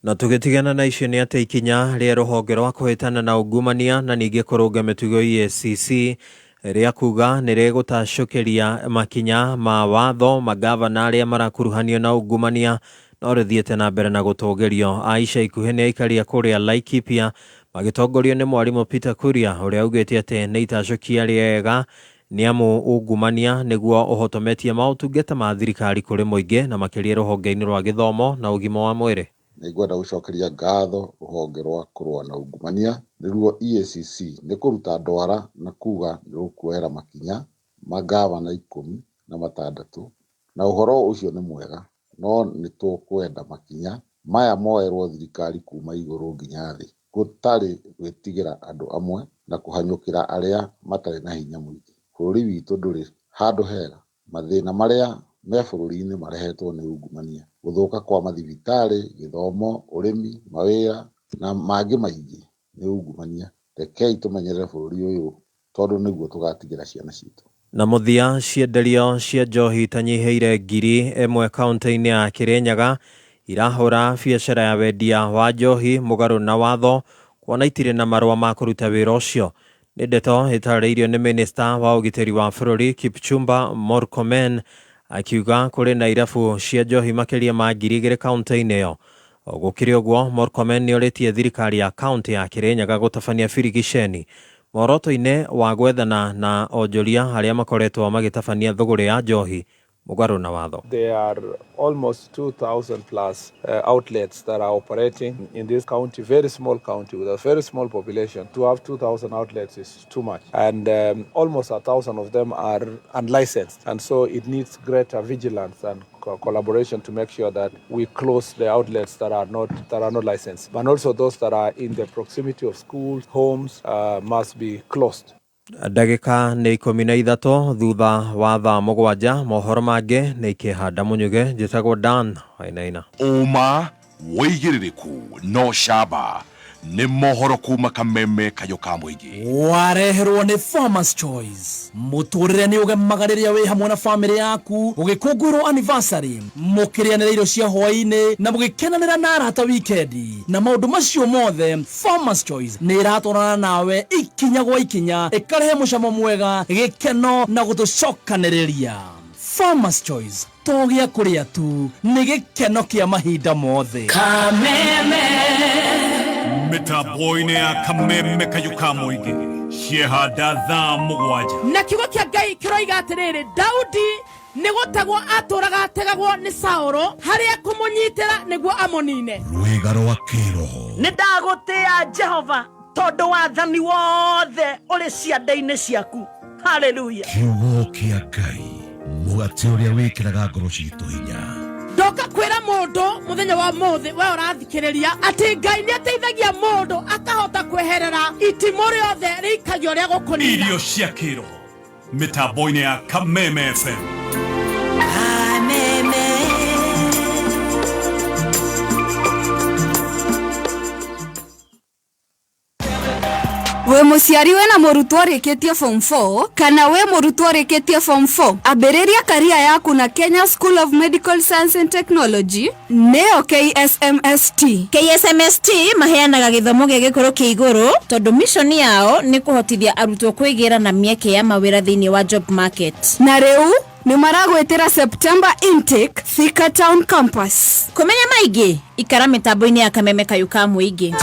Na tugitigana na icio ni ate ikinya ria ruhonge rwa kuhitana na ungumania na ninge kurunga mitugo EACC ria kuga ni rigutacokeria makinya ma watho magavana aria marakuruhanio na ungumania no rithiete na mbere na gutongerio. Aisha ikuhe ni aikaria kuria Laikipia magitongorio ni mwarimu Peter Kuria uria augite ati ni itacokia riega niamu ungumania niguo uhotometie mautungata ma thirikari kuri muingi na makiria ruhonge-ini rwa githomo na ugima wa mwiri. Nĩngwenda gũcokeria ngatho rũhonge rwa kũrũa na ungumania nĩruo EACC nĩ kũruta ndwara na kuga nĩ rũkuoera makinya magavana 16 na ũhoro ũcio nĩ mwega, no nĩ tũkwenda makinya maya moerwo thirikari kuma igũrũ nginya thĩ, gũtarĩ gwĩtigĩra andũ amwe na kũhanyũkĩra arĩa matarĩ na hinya mũingĩ. Bũrũri witũ ndũrĩ handũ hega, mathĩna marĩa me bũrũri-inĩ marehetwo nĩ ungumania, gũthũka kwa mathibitarĩ, gĩthomo, ũrĩmi, mawĩra na mangĩ maingĩ nĩ ungumania. Rekei tũmenyerere bũrũri ũyũ tondũ nĩguo tũgatigĩra ciana citũ. Na muthia cienderio cia njohi tanyiheire 1,000 kaunti-inĩ ya Kirinyaga irahũra biacara ya wendia wa njohi mũgarũ na watho kuona itirĩ na marũa ma kũruta wĩra ũcio. Nĩ ndeto ĩtarĩirio nĩ minista wa ũgitĩri wa bũrũri Kipchumba Murkomen akiuga kũrĩ na irabu cia njohi makĩria ma 2,000 kaunti-inĩ ĩyo. Gũkĩrĩ ũguo, Murkomen nĩorĩtie thirikari ya kaunti ya Kirinyaga gũtabania birigiceni muoroto-inĩ wa gwethana na onjoria arĩa makoretwo magĩtabania thũgũrĩ ya njohi mũgarũ na watho. There are almost 2,000 plus outlets that are operating in this county, very small county with a very small population. To have 2,000 outlets is too much, and almost 1,000 of them are unlicensed, and so it needs greater vigilance and collaboration to make sure that we close the outlets that are not licensed, but also those that are in the proximity of schools, homes must be closed. Ndagĩka nĩ 13 thutha wa thaa 7 mohoro mangĩ nĩ ikĩhanda mũnyuge. Njĩtagwo Dan Wainaina. Uma wĩigĩrĩrĩku no camba nĩ mohoro kuma Kameme kayo ka mũingĩ. Wareherwo nĩ Farmers Choice. Mũtũrĩre nĩ ũgemaga rĩrĩa wĩ hamwe na famĩlĩ yaku ũgĩkũngũĩrwo anniversary, mũkĩrĩanĩra irio cia hwaĩ-inĩ na mũgĩkenanĩra na arata wikendi na maũndũ macio mothe. Farmers Choice nĩ ĩratwarana nawe ikinya gwa ikinya, ĩkarehe mũcamo mwega, gĩkeno na gũtũcokanĩrĩria. Farmers Choice to gĩa kũrĩa tu, nĩ gĩkeno kĩa mahinda mothe. Kameme mĩtambo-inĩ ya Kameme kayo ka mũingĩ ciehanda thaa 7 na kiugo kĩa Ngai kĩroiga atĩrĩrĩ, Daudi nĩ gũtegwo atũraga ategagwo nĩ Saũlũ harĩa kũmũnyitĩra nĩguo amonine. Rwĩga rwa kĩroho nĩ ndagũtĩĩa Jehova tondũ wathani wothe ũrĩ ciande-inĩ ciaku. Haleluya. Kiugo kĩa Ngai mũgate ũrĩa wĩkĩraga ngoro citũ hinya. Ndoka kwĩra mundu muthenya wa mothe we urathikiriria ati Ngai ni ateithagia mundu akahota kweherera itimo riothe rikagio ria gukunina irio cia kiro mitambo-ini ya Kameme FM. We muciari wena murutwo rikitie form 4 kana we murutwo rikitie form 4 ambiriria karia yaku na Kenya School of Medical Science and Technology neo KSMST. KSMST maheanaga githomo gia gikoro kia iguru tondu mission yao ni kuhotithia arutwo kwigira na mieke ya mawira thiini wa job market. Na riu ni maragwetera September intake Thika Town campus. Kumenya maingi ikara mitambo-ini ya Kameme Kayuka muingi.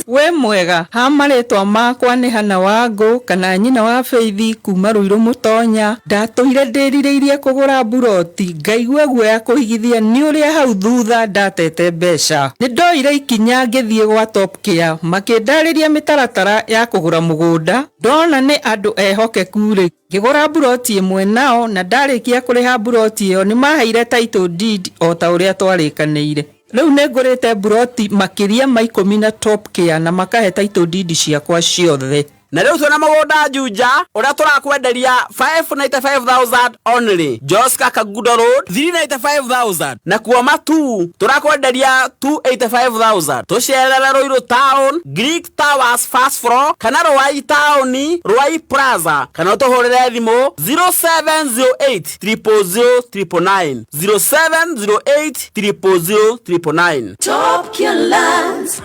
We mwega hamaretwa makwa ni Hana Wangu kana nyina wa Feithi kuma Ruiru Mutonya. Ndatuire ndirireirie kugura buroti ngaigua guoya kuhigithia ni uria hau thutha ndatete mbeca. Ni ndoire ikinya ngithie gwa Top Care makindariria mitaratara ya kugura mugunda. Ndona ni andu ehokeku ri ngigura buroti imwe nao na ndarikia kuriha buroti iyo ni maheire title deed o ta uria twarikaniire. Leo negorete buroti makiria ma 10 na Top Care na makahe title deed ciakwa ciothe. Na leo tuna magunda Juja uria turakwenderia 595,000 only. Joska Kagudo Road 395,000 na Kuoma 2 turakwenderia 285,000. Tusherera Ruiru Town Greek Towers first floor kana Ruai Town Ruai Plaza kana tuhorere thimo 0708 000 0708 000 Top Care Lands.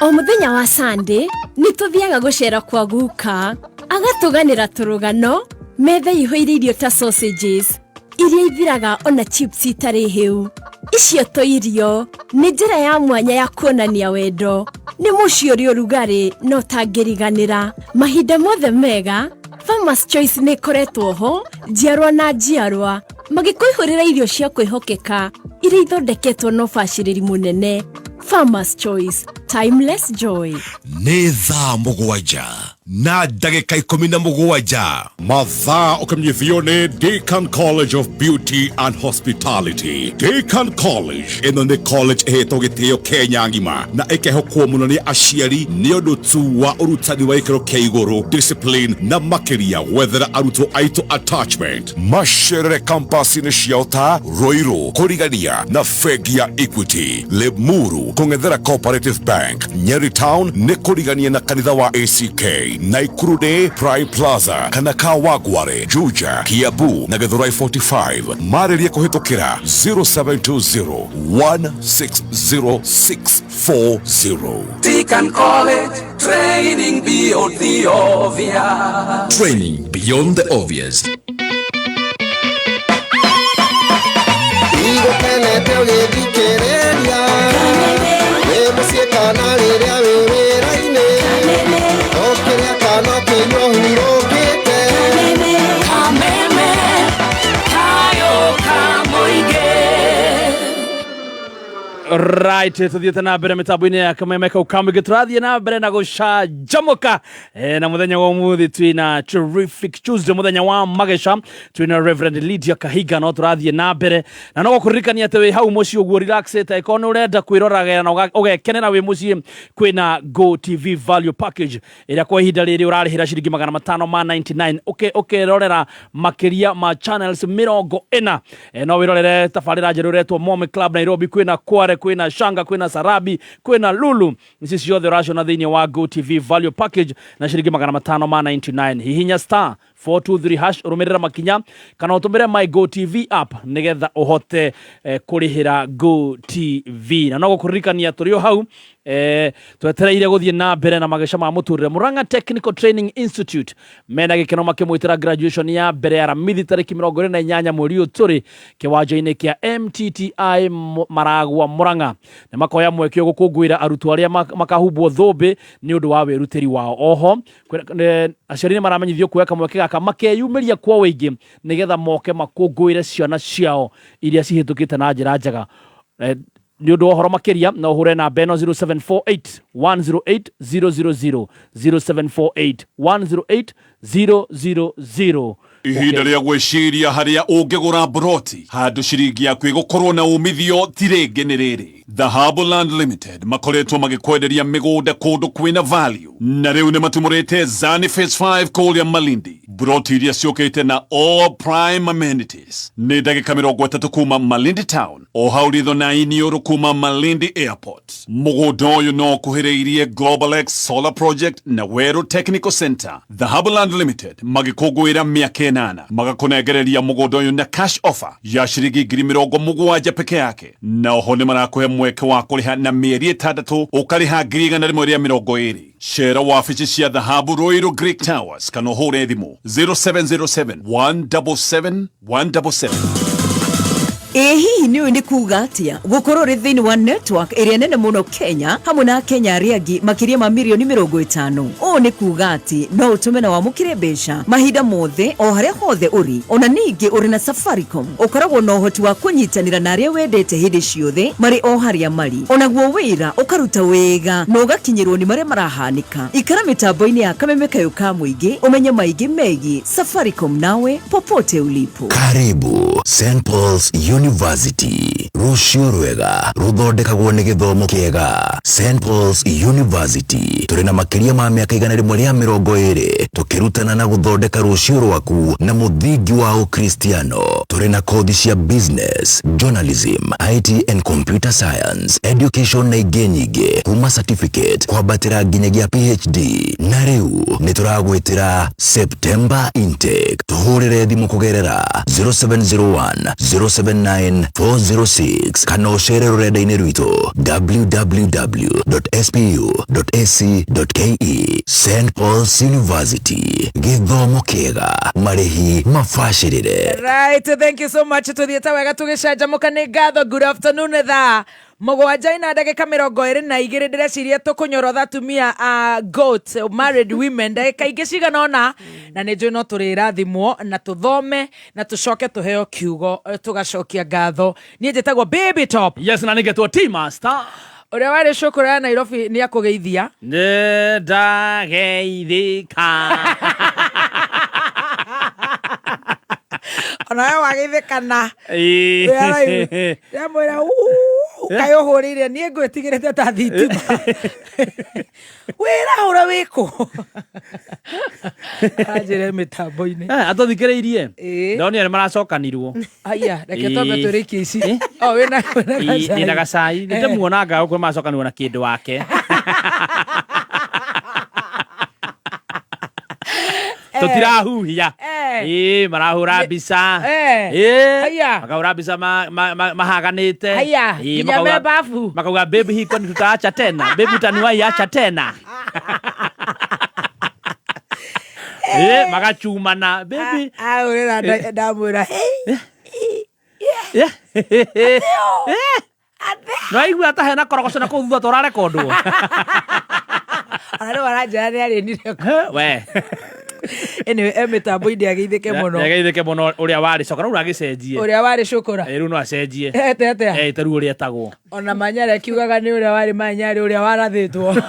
O muthenya wa Sunday ni tuthiaga gucera kwa guka agatuganira turugano metha ihoire irio ta sausages iria ithiraga ona chips itari hiu. Icio to irio ni njira ya mwanya ya kuonania wendo ni mucio uri urugari no tangiriganira mahinda mothe mega. Farmers Choice ni koretwo ho njiarwa na njiarwa magikuihurira irio cia kwihokeka iria ithondeketwo no baciriri munene. Farmers Choice, timeless joy. Nĩ thaa mũgwanja na ndagĩka 17 mathaa ũkamnyithio nĩ Deakin College of Beauty and Hospitality. Deakin College ĩno nĩ college ĩhetwo gĩtĩo Kenya ng'ima na ĩkehokwo mũno nĩ aciari nĩ ũndũ tu wa ũrutani wa gĩkĩro kĩa igũrũ, discipline na makĩria gwethera arutwo aitũ attachment. Macerere campus-inĩ ciao ta Ruiru kũrigania na bengi ya Equity, Limuru kũng'ethera Cooperative Bank, Nyeri Town nĩ kũrigania na kanitha wa ACK, Naikuru Day Prime Plaza kana Kawagware, Juja, Kiabu na Githurai 45. Marĩria kũhĩtũkĩra 0720160640. Deakin College, training beyond the obvious. Training beyond the obvious. Right, tuthiete na mbere mitambo-ini ya Kameme Kayuka turathie na mbere na gucanjamuka na muthenya wa umuthi twina terrific Tuesday, muthenya wa magesha twina Reverend Lydia Kahiga no turathie na mbere na no gukuririkania ati wi hau muci uguo relaxete ikono urenda kwiroragera na ugekenera wi muci kwina Go TV value package ira kwa ihinda riri urarihira ciringi 599 ukirorera makiria ma channels 40 no wirorere tafarira njeru retwo Mome Club Nairobi, kwina Kware, kwina Shanga, kwina Sarabi, kwina Lulu. Nisi ciothe uracona thiini wa Go TV value package na ciringi 599. Hihinya star 423 hash urumirira makinya kana utumire my Go TV app nigetha uhote kurihira Go TV. Na no gukuririkania turio hau twetereire guthie na mbere na magesha ma muturire. Murang'a Technical Training Institute mena gikeno makimwitira graduation ya mbere ya ramithi tariki 28 mweri uyu turi kiwanja-ini kia MTTI Maragwa Murang'a. Na makoya mwekio gukungwira arutwo aria makahubwo thumbi ni undu wa wirutiri wao. Oho aciari ni maramenyithio kuweka mweke gaka makeyumiria kwa wingi nigetha moke makungwire ciana ciao iria cihitukite na njira njega. Ni undu ohoro makiria na uhure na beno 0748 108 000 0748 108 000 ihinda rĩa gwĩciria harĩa ũngĩgũra broti handũ ciringi yaku ĩgũkorwo na umithio ti rĩngĩ nĩ rĩrĩ. Dhahabu Land Limited makoretwo magĩkwenderia mĩgũnda kũndũ kwĩna value na rĩu nĩ matumũrĩte Zani Phase 5 kũrĩa Malindi. Broti iria ciũkĩte na all prime amenities nĩ ndagĩka 30 kuma Malindi Town, o hau ritho na iniũrũ kuma Malindi Airport. Mũgũnda ũyũ no kuhĩrĩirie Global X Solar Project na Weru Technical Center. Dhahabu Land Limited magĩkũngũĩra mĩaka 8 magakũnengereria mũgũnda ũyũ na cash offer ya ciringi 70,000 peke yake, na oho nĩ marakũhe mweke wa kũrĩha na mĩeri 6 ũkarĩha 120. Shera wafici cia Dhahabu Royal Greek Towers kana ũhũre thimũ 0707 177 177. Hihi nĩ ũĩ kuuga atĩa gũkorwo rĩ thĩinĩ wa network ĩrĩa nene mũno Kenya hamwe na Kenya arĩa angĩ makĩria ma milioni 50? Ũũ nĩ kuuga atĩ no ũtũme na wamũkĩre mbeca mahinda mothe o harĩa hothe ũrĩ. Ona ningĩ ũrĩ na Safaricom ũkoragwo na ũhoti wa kũnyitanĩra na arĩa wendete hĩndĩ ciothe marĩ o harĩa marĩ. Onaguo wĩra ũkaruta wega na ũgakinyĩrwo nĩ marĩa marahanĩka. Ikara mĩtambo-inĩ ya kameme kayo ka mũingĩ ũmenye maingĩ megiĩ Safaricom nawe popote ulipo. Karibu St. Paul's University. Rũciũ rwega rũthondekagwo nĩ gĩthomo kĩega. St. Paul's University tũrĩ na makĩria ma mĩaka 120 tũkĩrutana na gũthondeka rũciũ rwaku na mũthingi wa ũkristiano. Tũrĩ na kothi cia business, journalism, IT and computer science, education na ingĩ nyingĩ kuma certificate kwambatĩra nginyagia PhD. Na rĩu nĩ tũragwĩtĩra September intake. Tũhũrĩre thimũ kũgerera 0701 079 406 kana ũcere rũrenda-inĩ rwitũ www.spu.ac.ke. St. Paul's University, gĩthomo kĩega, marĩhi mabacĩrĩre. Right, thank you so much. Tuthiĩte wega tũgĩcanjamũka nĩ ngatho. Good afternoon thaa 7:22 ndĩreciria tũkũnyorotha atumia goat married women ndagĩka ingĩ cigana ona, na nĩ njũĩ no tũrĩrathimwo na tũthome na tũcoke tũheo kiugo tũgacokia ngatho. Niĩ njĩtagwo Baby Top. Yes, na nĩngetwo T-Master. Ũrĩa warĩ cukuru ya Nairobi nĩ akũgeithia. Nĩ ndageithĩka. Ona wewe wageithĩkana. Ndamwĩra kayo hũrĩire niĩ ngwĩtigĩrĩte ta thitima. Wĩrahũra wĩkũ. Anjĩre mĩtambo-inĩ. Atũthikĩrĩirie. Ndonire nĩ maracokanirwo. Aya, reke twambe tũrĩkie ici. Wĩna gacai. Nĩ gacai. Nĩndĩmuonaga gũkũ macokanirwo na kĩndũ wake. Tutirahuhia. Marahura mbica. Makahura mbica mahaganĩte. Nginya me bafu. Makauga baby hiko ni tutaacha tena. Baby utaniwahi acha tena. Magachumana baby. Urĩra ndamwĩra. No aigua ta hena korogoco na kũu thutha tũrarekondwo. Ona rĩu aranjĩra nĩ arĩnire. We. Anyway, mĩtambo-inĩ ageithĩke mũno. Ageithĩke mũno ũrĩa warĩ coka, rĩu ũragĩcenjie. Ũrĩa warĩ cukura. Rĩu no acenjie. Ete. Ta rĩu ũrĩa etagwo. Ona Manyara akiugaga nĩ ũrĩa warĩ Manyara ũrĩa warathĩtwo.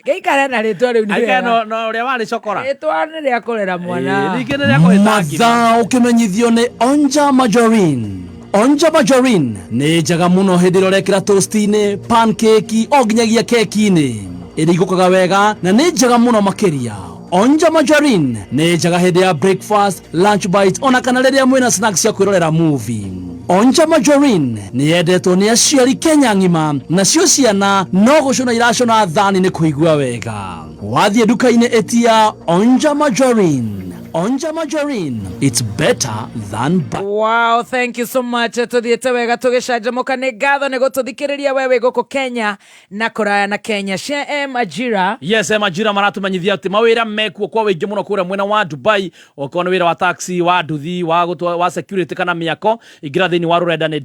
Geikare na rĩtwa rĩu nĩ wega. No ũrĩa warĩ cokora. Rĩtwa nĩ rĩa kũrera mwana. Ningĩ nĩ rĩa kũhĩta ngima. Mathaa ũkĩmenyithio nĩ Onja Majorin. Onja Majorin nĩ njega mũno hĩndĩ ĩrĩa ũrekĩra toast-inĩ, pancake o nginyagia keki-inĩ. Ĩrĩa igũkaga wega na nĩ njega mũno makĩria. Onja Majorin nĩ njega hĩndĩ ya breakfast, lunch bite ona kana rĩrĩa mwĩna snacks cia kwĩrorera movie. Onja Majorin nĩ yendetwo nĩ aciari Kenya ng'ima, nacio ciana no gũcũna iracũna thani nĩ kũigua wega. Wathiĩ nduka-inĩ ĩtia Onja Majorin. Onja Majorin, it's better than Wow, thank you so much. Tuthiĩte wega tũgĩcanjamũka nĩ ngatho nĩ gũtũthikĩrĩria wewe gũkũ Kenya na kũraya na Kenya. Cia Majira. Yes, Majira maratumenyithia atĩ mawĩra mekuo kwa wĩingĩ mũno kũrĩa mwena wa Dubai. Okorwo nĩ wĩra wa taxi, wa nduthi, wa security kana mĩako, ingĩra thĩinĩ wa rũrenda nĩ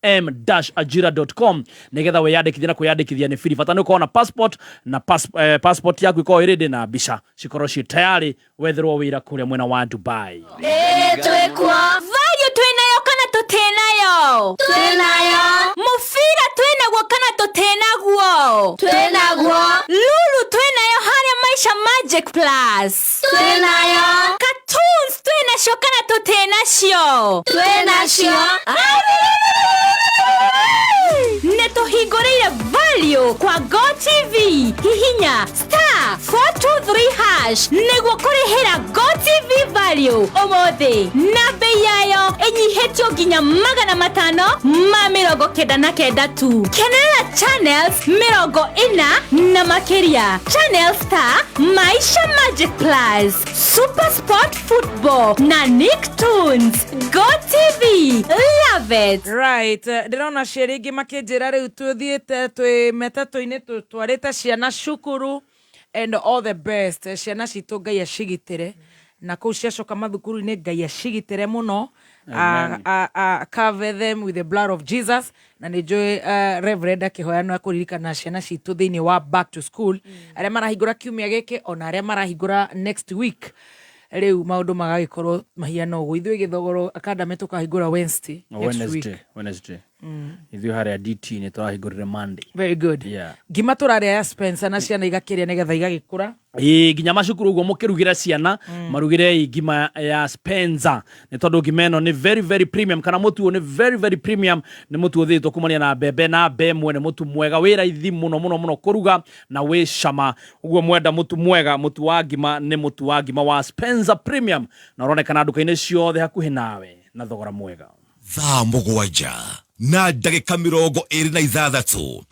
www.m-ajira.com nĩgetha wĩyandĩkithie na kwĩyandĩkithia nĩ free. Bata nĩ ũkorwo na passport na passport yaku ĩkorwo ĩrĩndĩ na mbica cikorwo ciĩ tayari wetherwo wĩra kũrĩa mwena wa Dubai. Twĩkuo value twĩnayo kana tũtĩnayo? Twĩnayo. Mũbira twĩnaguo kana tũtĩnaguo? Twĩnaguo. Lulu twĩnayo harĩa Maisha Magic Plus? Twĩnayo. Cio twenacio netuhingũrĩire value kwa GoTV. Hihinya *423# nĩguo kũrĩhĩra GoTV value ũmũthĩ, na bei yayo ĩnyihĩtio nginya $599 tu. Kenera channels 40 na makĩria, Channel Star, Maisha Magic Plus, Super Sport Football na Nicktoons. GoTV, love it. Right, ndĩrona ciĩrĩngĩ makĩnjĩra rĩu tuthiĩte twĩ metatũ-inĩ twarĩte ciana cukuru, and all the best. Ciana citũ Ngai acigitĩre, na kũu ciacoka mathukuru-inĩ Ngai acigitĩre mũno, cover them with the blood of Jesus. Na nĩnjũĩ Reverend akĩhoya no akũririkana ciana citũ thĩinĩ wa back to school, arĩa marahingũra kiumia gĩkĩ ona arĩa marahingũra next week. Rĩu maũndũ magagĩkorwo mahiana ũguo. Ithuĩ Gĩthogoro Academy tũkahingũra Wednesday. Ithuĩ harĩa DT nĩ tũrahingũrĩre Monday. Very good. Yeah. Ngima tũrarĩa ya Spencer na ciana igakĩrĩa nĩgetha igagĩkũra. Nginya macukuru ũguo mũkĩrugĩra ciana marugĩre ngima ya Spencer, nĩ tondũ ngima ĩno nĩ very very premium, kana mũtu nĩ very very premium. Nĩ mũtu ũthĩtwo kumania na mbembe na mbemwe, nĩ mũtu mwega wĩ raithi mũno kũruga na wĩ cama. Ũguo mwenda mũtu mwega, mũtu wa ngima nĩ mũtu wa ngima wa Spencer Premium, na ũronekana nduka-inĩ ciothe hakuhĩ nawe na thogora mwega. Thaa mũgwanja na ndagĩka 26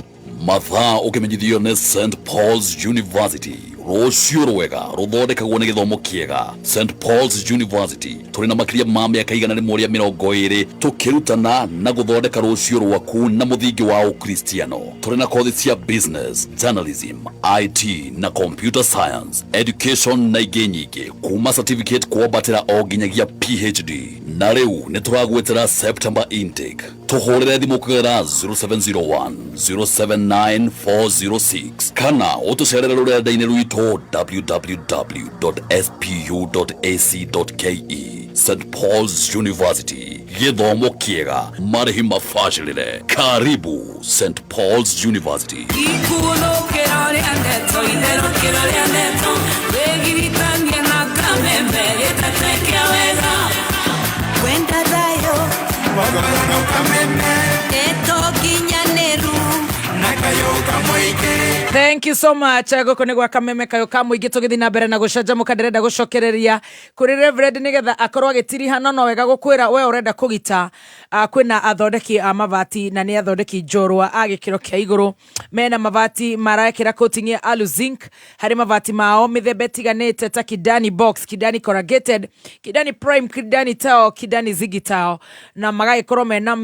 mathaa ũkĩmenyithio nĩ St Paul's University. Rũciũ rwega rũthondekagwo nĩ gĩthomo kĩega. St Paul's University tũrĩ na makĩria ma mĩaka 120 tũkĩrutana na gũthondeka rũciũ rwaku na mũthingi wa ũkristiano. Tũrĩ na kothi cia business, journalism, IT na computer science, education na ingĩ nyingĩ, kuma certificate kwambatĩra o nginyagia PhD. Na rĩu nĩ tũragwetera September intake. Tũhũrĩre thimũ kũgerera 0701 079 406 kana ũtũcerere rũrenda-inĩ rwitũ www.spu.ac.ke. St Paul's University, gĩthomo kĩega, marĩhi mabacĩrĩre. Karibu St Paul's University. Thank you so much. Gũkũ nĩ gwa Kameme kayo ka mũingĩ tũgĩthiĩ na mbere na gũcanjamũka. Ndĩrenda gũcokereria kũrĩ Reverend nĩgetha akorwo agĩtirihana no wega gũkwĩra we ũrenda kũgita. Kwĩna athondeki a mabati na nĩ athondeki njorwa a gĩkĩro kĩa igũrũ, mena mabati marekĩra coating ya alu zinc harĩ mabati mao mĩthemba ĩtiganĩte ta Kidani box, Kidani corrugated, Kidani prime, Kidani tile, Kidani ziggy tile, na magagĩkorwo mena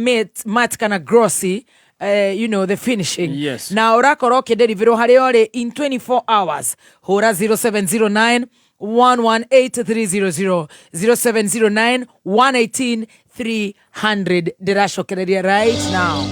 matte kana glossy. You know the finishing. Yes. Na ũrakorwo ũkĩdeliverwo harĩa ũrĩ in 24 hours. Hũra 0709 118 300 0709 118 300. Ndĩracokereria right now.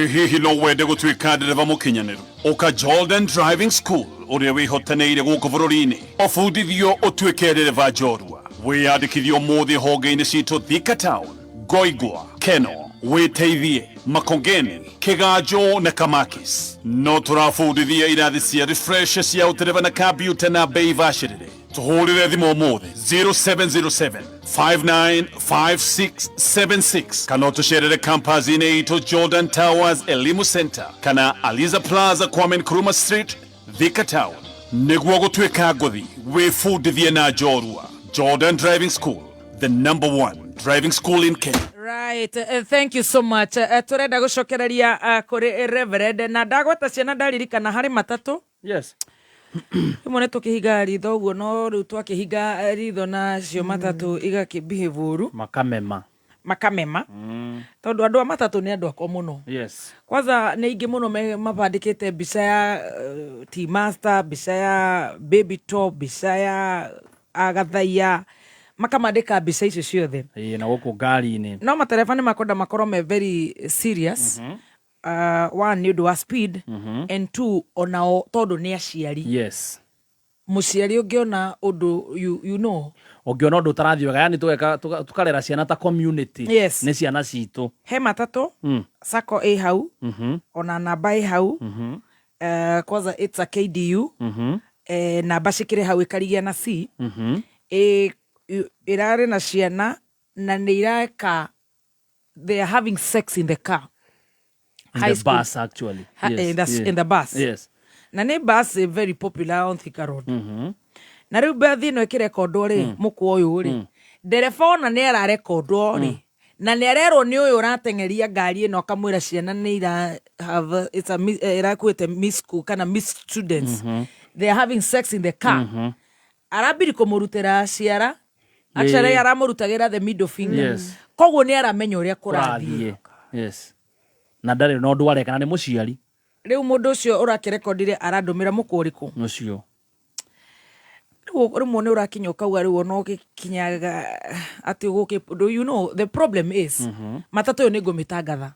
Hihi no wende gũtuĩka ndereba mũkinyanĩru ũka Jordan Driving School ũrĩa wĩhotanĩire gũkũ bũrũri-inĩ, ũbundithio ũtuĩke ndereba njorua. Wĩyandĩkithio mũthĩ honge-inĩ citũ Thika Town, Ngoigwa, Keno, Wĩteithie, Makongeni, Kĩganjo na Kamakis. No tũrabundithia irathi cia refresher cia ũtereba na kambiuta na bei bacĩrĩre. Tũhũrĩre thimũ ũmũthĩ 0707 595676 kana ũtũcerere campus-inĩ itũ Jordan Towers Elimu Center kana Aliza Plaza Kwame Nkrumah Street, Thika Town. Nĩguo gũtuĩka ngũthi wĩbundithie na njorua. Jordan Driving School, the #1 driving school in Kenya. Right, thank you so much. Turenda gũcokereria kũrĩ Reverend na ndagweta ciana ndaririkana harĩ matatũ. Yes. Imwe nĩ tũkĩhinga ritho ũguo no rĩu twakĩhinga ritho na cio matatũ igakĩbehave ũru. Makamema. Tondũ andũ a matatũ nĩ andũ akwa mũno. Yes. Kwanza nĩ ingĩ mũno mabandĩkĩte mbica ya T-Master, mbica ya Baby Top, mbica ya Agathaia, makamandĩka mbica icio ciothe. Na gũkũ ngari-inĩ. No matereba nĩ makwenda makorwo me very serious. One, nĩ ũndũ wa speed, and two, onao tondũ nĩ aciari. Yes. Mũciari ũngĩona ũndũ you know. Ũngĩona ũndũ ũtarathiĩ wega, yani tũkarera ciana ta community. Yes. Nĩ ciana citũ. He matatũ, sacco ĩ hau, ona namba ĩ hau, kwanza it's a KDU, namba cikĩrĩ hau ĩkarigia na C, ĩrarĩ na ciana na nĩireka they are having sex in the car. In the bus actually. In the bus. Yes. Na nĩ bus very popular on Thika Road. Na rĩu mbathi ĩno ĩkĩrekondwo rĩ mũkwa ũyũ rĩ ndereba ona nĩ ararekondwo rĩ na nĩ arerwo nĩ ũyũ ũratengeria ngari ĩno akamwĩra ciana nĩ irakuĩte miss school kana miss students. They are having sex in the car. Arabiri kũmũrutĩra ciara actually aramũrutagĩra the middle finger. Koguo nĩ aramenya ũrĩa kũrathiĩ. Yes. Na ndarĩ na ũndũ areka na nĩ mũciari. Rĩu mũndũ ũcio ũrakĩrekondire arandũmĩra mũkwa ũrĩkũ? Ũcio. Rĩmwe nĩ ũrakinya ũkauga rĩu ona ũgĩkinyaga atĩ ũgũkĩ, you know the problem is matatũ ĩyo nĩ ngũmĩtangatha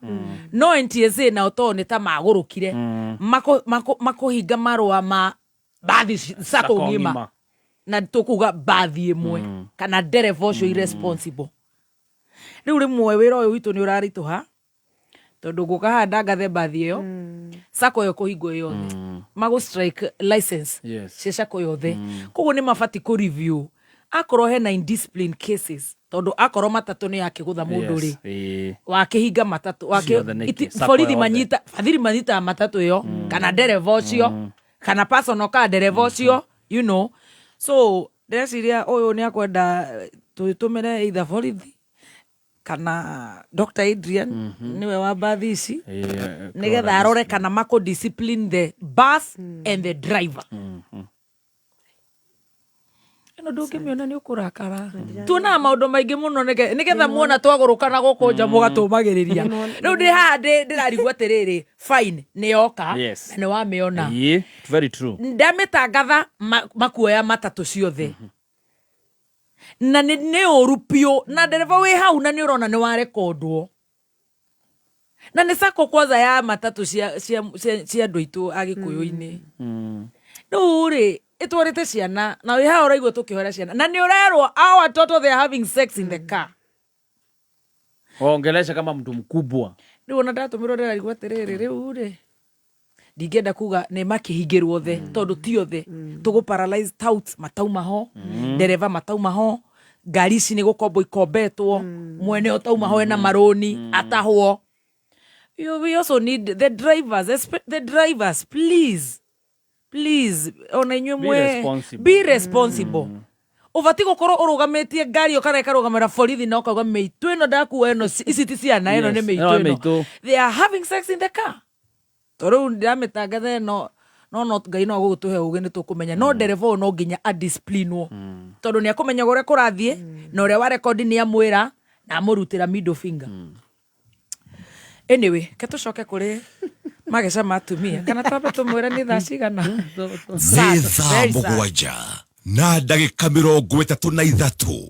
no NTSA nao to nĩ ta magũrũkire makũhinga marũa ma bathi sako ngima na tũkuga bathi ĩmwe kana ndereba ũcio irresponsible. Rĩu rĩmwe wĩra ũyũ witũ nĩ ũraritũha tondũ ngũkahanda ngathe bathi ĩyo sako ĩyo kũhingwo yothe magũ strike license cia sako yothe. Koguo nĩ mabati kũ review akorwo hena indiscipline cases tondũ akorwo matatũ nĩ yakĩgũtha mũndũ rĩ wakĩhinga matatũ borithi manyita matatũ ĩyo kana ndereba ũcio kana personal car ndereba ũcio you know. So ndĩreciria ũyũ nĩ akwenda tũtũmĩre either borithi kana Dr. Adrian niwe wa bathi ici nigetha arore kana mako discipline the bus and the driver. Eno ndũngĩmĩona nĩ ũkũrakara tuonaga maũndũ maingĩ mũno nĩgetha muona twagũrũkana gũkũ nja mũgatũmagĩrĩria. Rĩu ndĩ haha ndĩrarigwo atĩrĩrĩ fine nĩ yoka na nĩ wamĩona. Very true. Ndamĩtangatha makuoya matatũ ciothe na nĩ ũru piũ na ndereba wĩ hau na nĩ ũrona nĩ warekondwo na nĩ sako kwanza ya matatũ cia andũ aitũ agĩkũyũ-inĩ. Rĩu rĩ ĩtwarĩte ciana na wĩ hau ũraigua tũkĩhora ciana na nĩ ũrerwo our watoto they are having sex in the car. Ongelesha kama mtu mkubwa. Rĩu ona ndatũmĩrwo ndĩrarigwo atĩrĩrĩ rĩu rĩ ndingĩenda kuga nĩ makĩhingĩrwo the tondũ ti othe tũgũ paralyze touts matauma ho ndereva matauma ho ngari ici nĩ gũkombo ikombetwo mwene otauma ho ena maroni atahwo. We also need the drivers please ona inyuĩ mwe be responsible. Ubati gũkorwo ũrũgamĩtie ngari ũkana ĩkarũgamĩra borithi na ũkauga mĩitũ ĩno ndakuo ĩno ici ti ciana ĩno nĩ mĩitũ ĩno. They are having sex in the car. Toro ndamĩtangatha no Ngai no gũgũtũhe ũgĩ nĩ tũkũmenya no ndereva ũyũ no nginya adisciplinwo tondũ nĩ akũmenya ũrĩa kũrathiĩ na ũrĩa wa record nĩ amwĩra na amũrutĩra middle finger. Anyway ketũcoke kũrĩ mageca matumia kana twambe tũmwĩra nĩ thaa cigana. Nĩ thaa mũgwanja na ndagĩka 33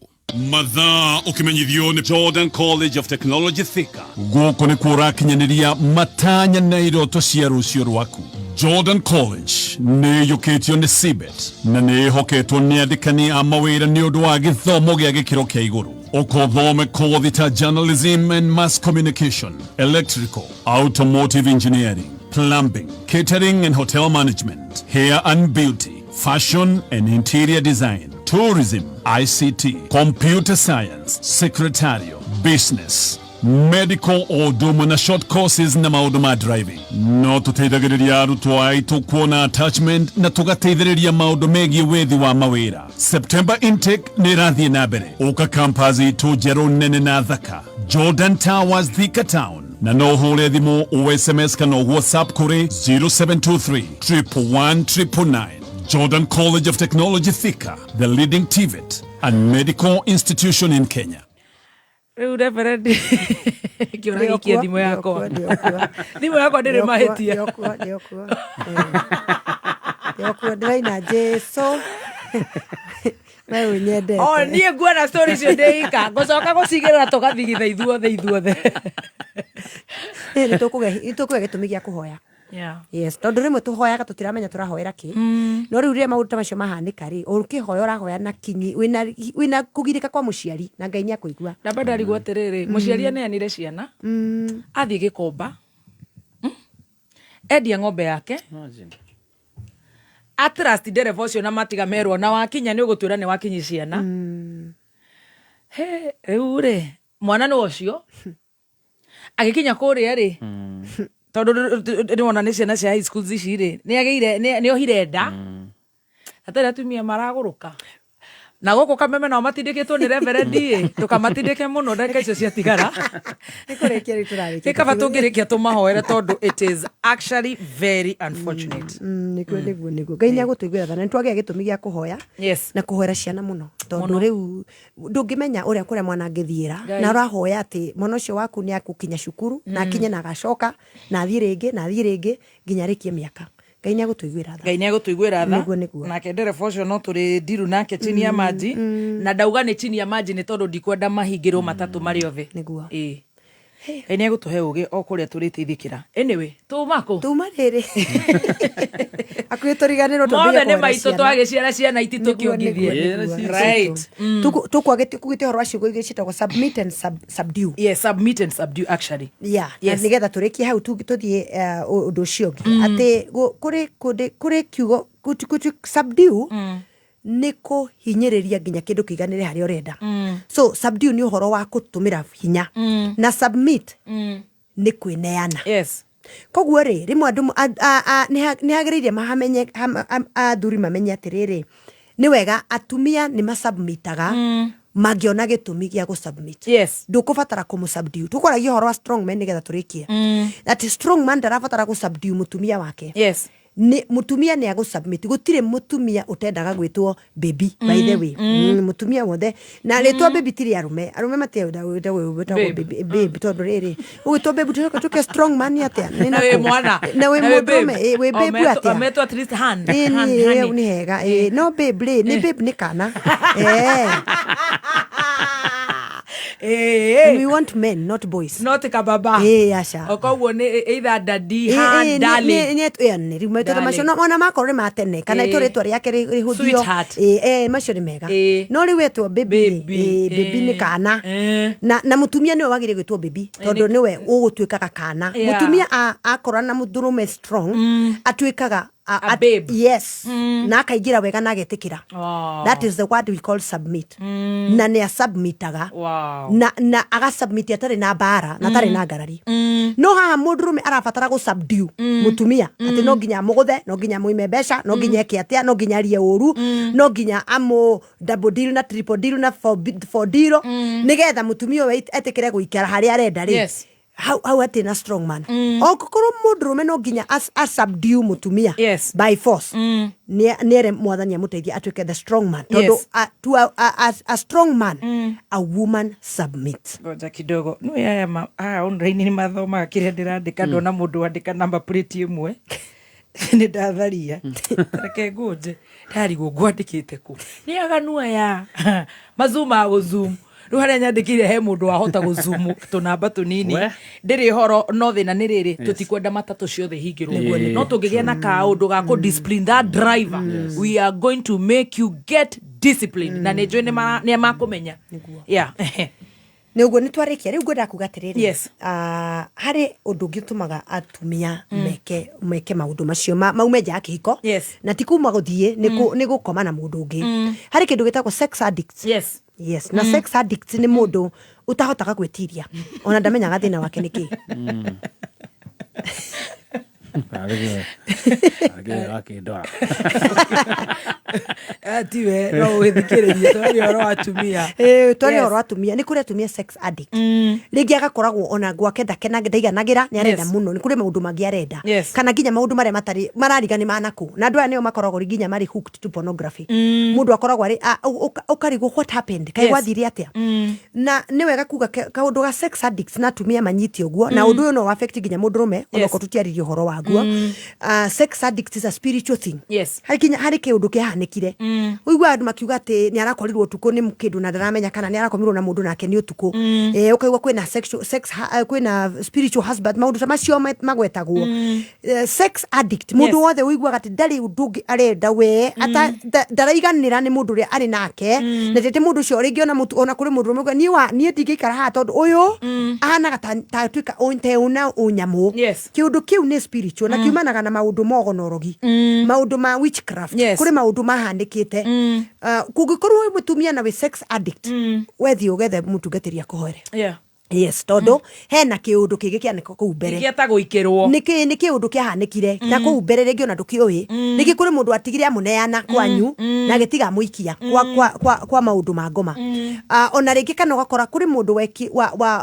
mathaa ũkĩmenyithio nĩ Jordan College of Technology Thika. Gũkũ nĩ kũrakinyanĩria matanya na iroto cia rũciũ rwaku. Jordan College nĩ yũkĩtio nĩ CBET na nĩ hoketwo nĩ andĩkani a mawĩra nĩ ũndũ wa gĩthomo gĩa gĩkĩro kĩa igũrũ. Ũkothome kothi ta journalism and mass communication, electrical, automotive engineering, plumbing, catering and hotel management, hair and beauty, fashion and interior design, tourism, ICT, computer science, secretarial, business, medical or na short courses na maũndũ ma driving. No tũteithagĩrĩria arutwo aitũ kuona attachment na tũgateithĩrĩria maũndũ megiĩ wethi wa mawĩra. September intake nĩ ĩrathiĩ na mbere. Ũka campus itũ njerũ nene na thaka, Jordan Towers Thika Town. Na no ũhũre thimũ o SMS kana WhatsApp kũrĩ 0723 111 999. Jordan College of Technology Thika, the leading TVET and medical institution in Kenya. Rĩu reverend kĩũragikia thimũ yakwa ndĩrĩ mahĩtia ndĩraina Jesu we ũnyendete niĩ nguona story icio ndĩika ngũcoka gũcigĩrĩra tũgathigitha ithuothe nĩ tũkũge gĩtũmi gĩa kũhoya. Yes, tondũ rĩmwe tũhoyaga tũtiramenya tũrahoera kĩ no rĩu rĩrĩa maũndũ ta macio mahanĩka rĩ ũkĩhoya ũrahoya na kinyi wĩna kũgirĩka kwa mũciari na Ngai nĩ akũigua. Na bado arigwo atĩrĩrĩ mũciari aneanire ciana athiĩ gĩkomba endia ng'ombe yake atrust ndereva ũcio na matiga merwo na wakinya nĩ ũgũtwĩra nĩ wakinyi ciana Riu mwana no cio agikinya kuria ri tondu ndona ni ciana cia high school ici ri ni ageire ni ohire nda atari atumia maraguruka na goko kameme no matindikitwo ni reverendi tukamatindike muno ndeka icio cia tigara nikurekia riturari kaba tungirikia tumahoere tondu it is actually very unfortunate niguo Ngai ni agutuiguira thana nitwagia gitumi gia kuhoya na kuhoera ciana muno tondu riu ndungimenya uria kuria mwana ngithiira na urahoya ati mwana ucio waku ni akukinya cukuru na akinye na agacoka na athie ringi nginya rikie miaka Ngai ni agutuiguira tha na kendere fosho no turi diru nake chini ya maji na ndauga ni chini ya maji ni tondu ndikwenda mahingirwo matatu mari othe niguo Ngai ni agutuhe ugi o kuria turiteithikira anyway tuma riri akwituriganirwo tondu mothe ni maito twagiciara ciana iti tukiongithie right tukwagete kugite horo acio goithie citagwo submit and subdue submit and subdue actually nigetha turikie hau tuthie undu ucio ati kuri kiugo subdue niko hinyiriria nginya kindu kiganire hari urenda so subdue ni uhoro wa kutumira hinya na submit ni kwineana koguo rimwe andu ni hagiriire mahamenye athuri mamenye atiriri ni wega atumia ni masubmitaga magiona gitumi gia gusubmit ndukubatara kumusubdue tukwaragia horo wa strong man nigetha turikie that strong man ndarabatara gusubdue mutumia wake ni mutumia ni agusubmit gutire mutumia utendaga gwitwo baby by the way mutumia wothe na letwa baby tiri arume mate baby tondu riri ugitwo baby tuke strong man atia na mwana na we mutume we baby atia ameto at least hand ni hega no baby ni baby ni kana we want men not boys not kababa asha okoguo ni either daddy hand darling ni rimu toto macio ona makore matene kana itoretwa riake rihuthio macio ni mega no riwetwo baby ni kana na mutumia niwe wagire gwitwo baby tondu niwe ugutuikaga kana mutumia akora na muthurume strong atuikaga a babe na akaigira wega na agetikira that is the word we call submit na ne submitaga na aga submit atari na bara na tari na garari no ha mudrume arabatara go subdue mutumia ati no ginya muguthe no ginya muime besha no ginya kiatia no ginya rie uru no ginya amo double deal na triple deal na for deal nigetha mutumia we etikire guikara hari arenda ri how atina strong man okoro mudrume no ginya as subdue mutumia by force niere mwathania muteithia atuike the strong man todo to a strong man a woman submit ngoja kidogo no yaya online ni mathoma kire ndirandika ndona mundu andika number plate imwe ni ndatharia reke nguje ndari ngwandikite ku ni aganua ya mazuma go zoom ruhare nyandikire he mundu wahota guzumu tunamba tunini ndiri horo no thina ni riri tutikwenda matatu ciothe hingirwo no tungigia na kaundu ga ku discipline that driver we are going to make you get disciplined na nejwe ni makumenya Nugo ni twarikia riu ngwenda kugatiriri hari undu ngitumaga atumia meke maundu macio maume nja kihiko na tikuma guthie ni gukoma na mundu ungi hari kindu gitagwo sex addicts na sex addicts ni mundu utahotaga gwetiria ona ndamenyaga thina wake niki atiwe no withikiririe twari horo atumia twari horo atumia ni kuri atumia sex addict ringi agakoragwo ona gwake ndaiganagira ni arenda muno ni kuri maundu mangi arenda kana nginya maundu mare matari marariga ni manaku na andu aya nio makoragwo nginya mari hooked to pornography mundu akoragwo ari ukarigo what happened kai gwathire atia na ni wega kuga kaundu ga sex addicts na atumia manyiti uguo na undu uyu no affect nginya mundu rume ona ko tutiaririe horo waguo sex addict is a spiritual thing hari kiundu kihanikire uigwa andu makiuga ati ni arakorirwo utuku ni mkindu na ndaramenya kana ni arakomirwo na mundu nake ni utuku ukaigwa kwina sex kwina spiritual husband maundu ta macio magwetagwo sex addict mundu wothe uigwa ati ndari undu arenda we ata ndaraiganira ni mundu ri ari nake na tete mundu cio ringiona mutu ona kuri mundu rumwe ni ndingikara ha tondu uyu ahana ta twika onte una unyamu kiundu kiu ni spiritual na kiumanaga na maundu mogonorogi maundu ma witchcraft kuri maundu mahandikite ugite kungikorwo mutumia na we sex addict wethi ugethe mutungatiri akuhoere yes tondo hena kiundu kigi kianiko kuu mbere kieta guikirwo niki kiundu kiahanikire na kuu mbere ringi ona ndukiui niki kuri mundu atigire amuneana kwanyu na gitiga muikia kwa maundu ma ngoma ona ringi kana gakora kuri mundu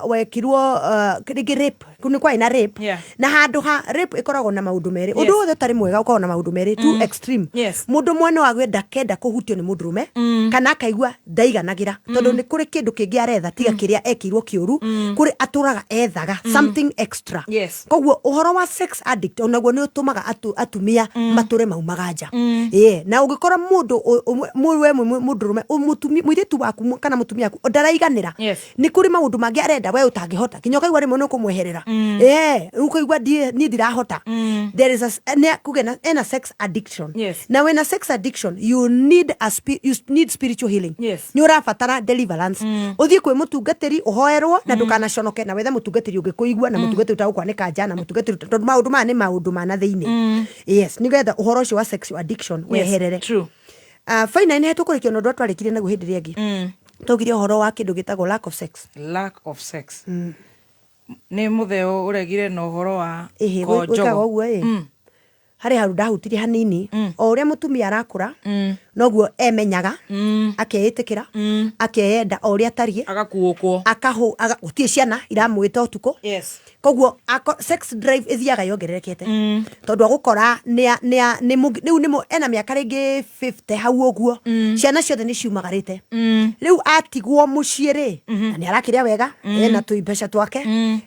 wekirwo ringi rape kuni kwa ina rape na handu ha rape ikoragwo na maundu meri undu wothe tari mwega ukoragwo na maundu meri too extreme mundu mwene wa gwenda kenda kuhutio ni mundurume kana akaigua ndaiganagira tondu ni kuri kindu kingi aretha tiga kiria ekirwo kiuru kuri aturaga ethaga something extra koguo uhoro wa sex addict onaguo ni utumaga atumia mature maumaganja na ugikora mundu mwe mundurume muiritu waku kana mutumia waku ndaraiganira ni kuri maundu mangi arenda we utangihota kinyoka igwa rimwe no kumweherera ukaigwa ni ndirahota there is a sex addiction na when a sex addiction you need spiritual healing ni urafatara deliverance uthie kwi mutungatiri uhoerwo na ndukana conoke na wethe mutungatiri ungikuigwa na mutungatiri utagukwanika nja na mutungatiri tondu maundu ma ni maundu mana thiini nigetha uhoro ucio wa sexual addiction weherere faina ni hetukurikio nondu atwarikire na guhindiria ngi tugire uhoro wa kindu gitagwo lack of sex ni mutheo uregire na uhoro wa kojogo hari haru ndahutirie hanini o uria mutumia arakura noguo emenyaga akeitikira akeyenda o uria tarie agakuukwo gutie ciana iramwita utuko koguo sex drive ithiaga yongererekete tondu agukora ni ena miaka ringi 50 hau uguo ciana ciothe ni ciumagarite riu atigwo mucii ri na ni arakiria wega ena tuibeca twake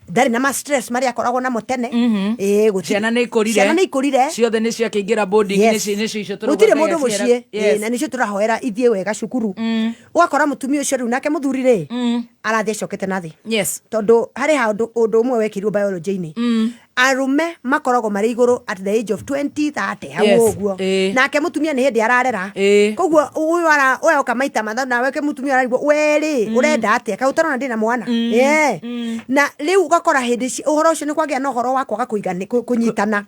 ndari na stress maria akoragwo namo tene ciana ni ikurire ciothe ni ciakiingira boarding ni cio gutire mundu mucii na nicio turahoera ithie wega cukuru ugakora mutumia ucio riu nake muthuri ri arathie cokete nathi tondu hari handu undu umwe wekirwo biology-ini arume makoragwo mari iguru at the age of 20 30 hau uguo nake mutumia ni hindi ararera koguo uyu we ukamaita matha na weke mutumia ararigwo weri urenda atia kautarona ndina mwana na riu ugakora hindi uhoro ucio ni kwagia na uhoro wa kwaga kunyitana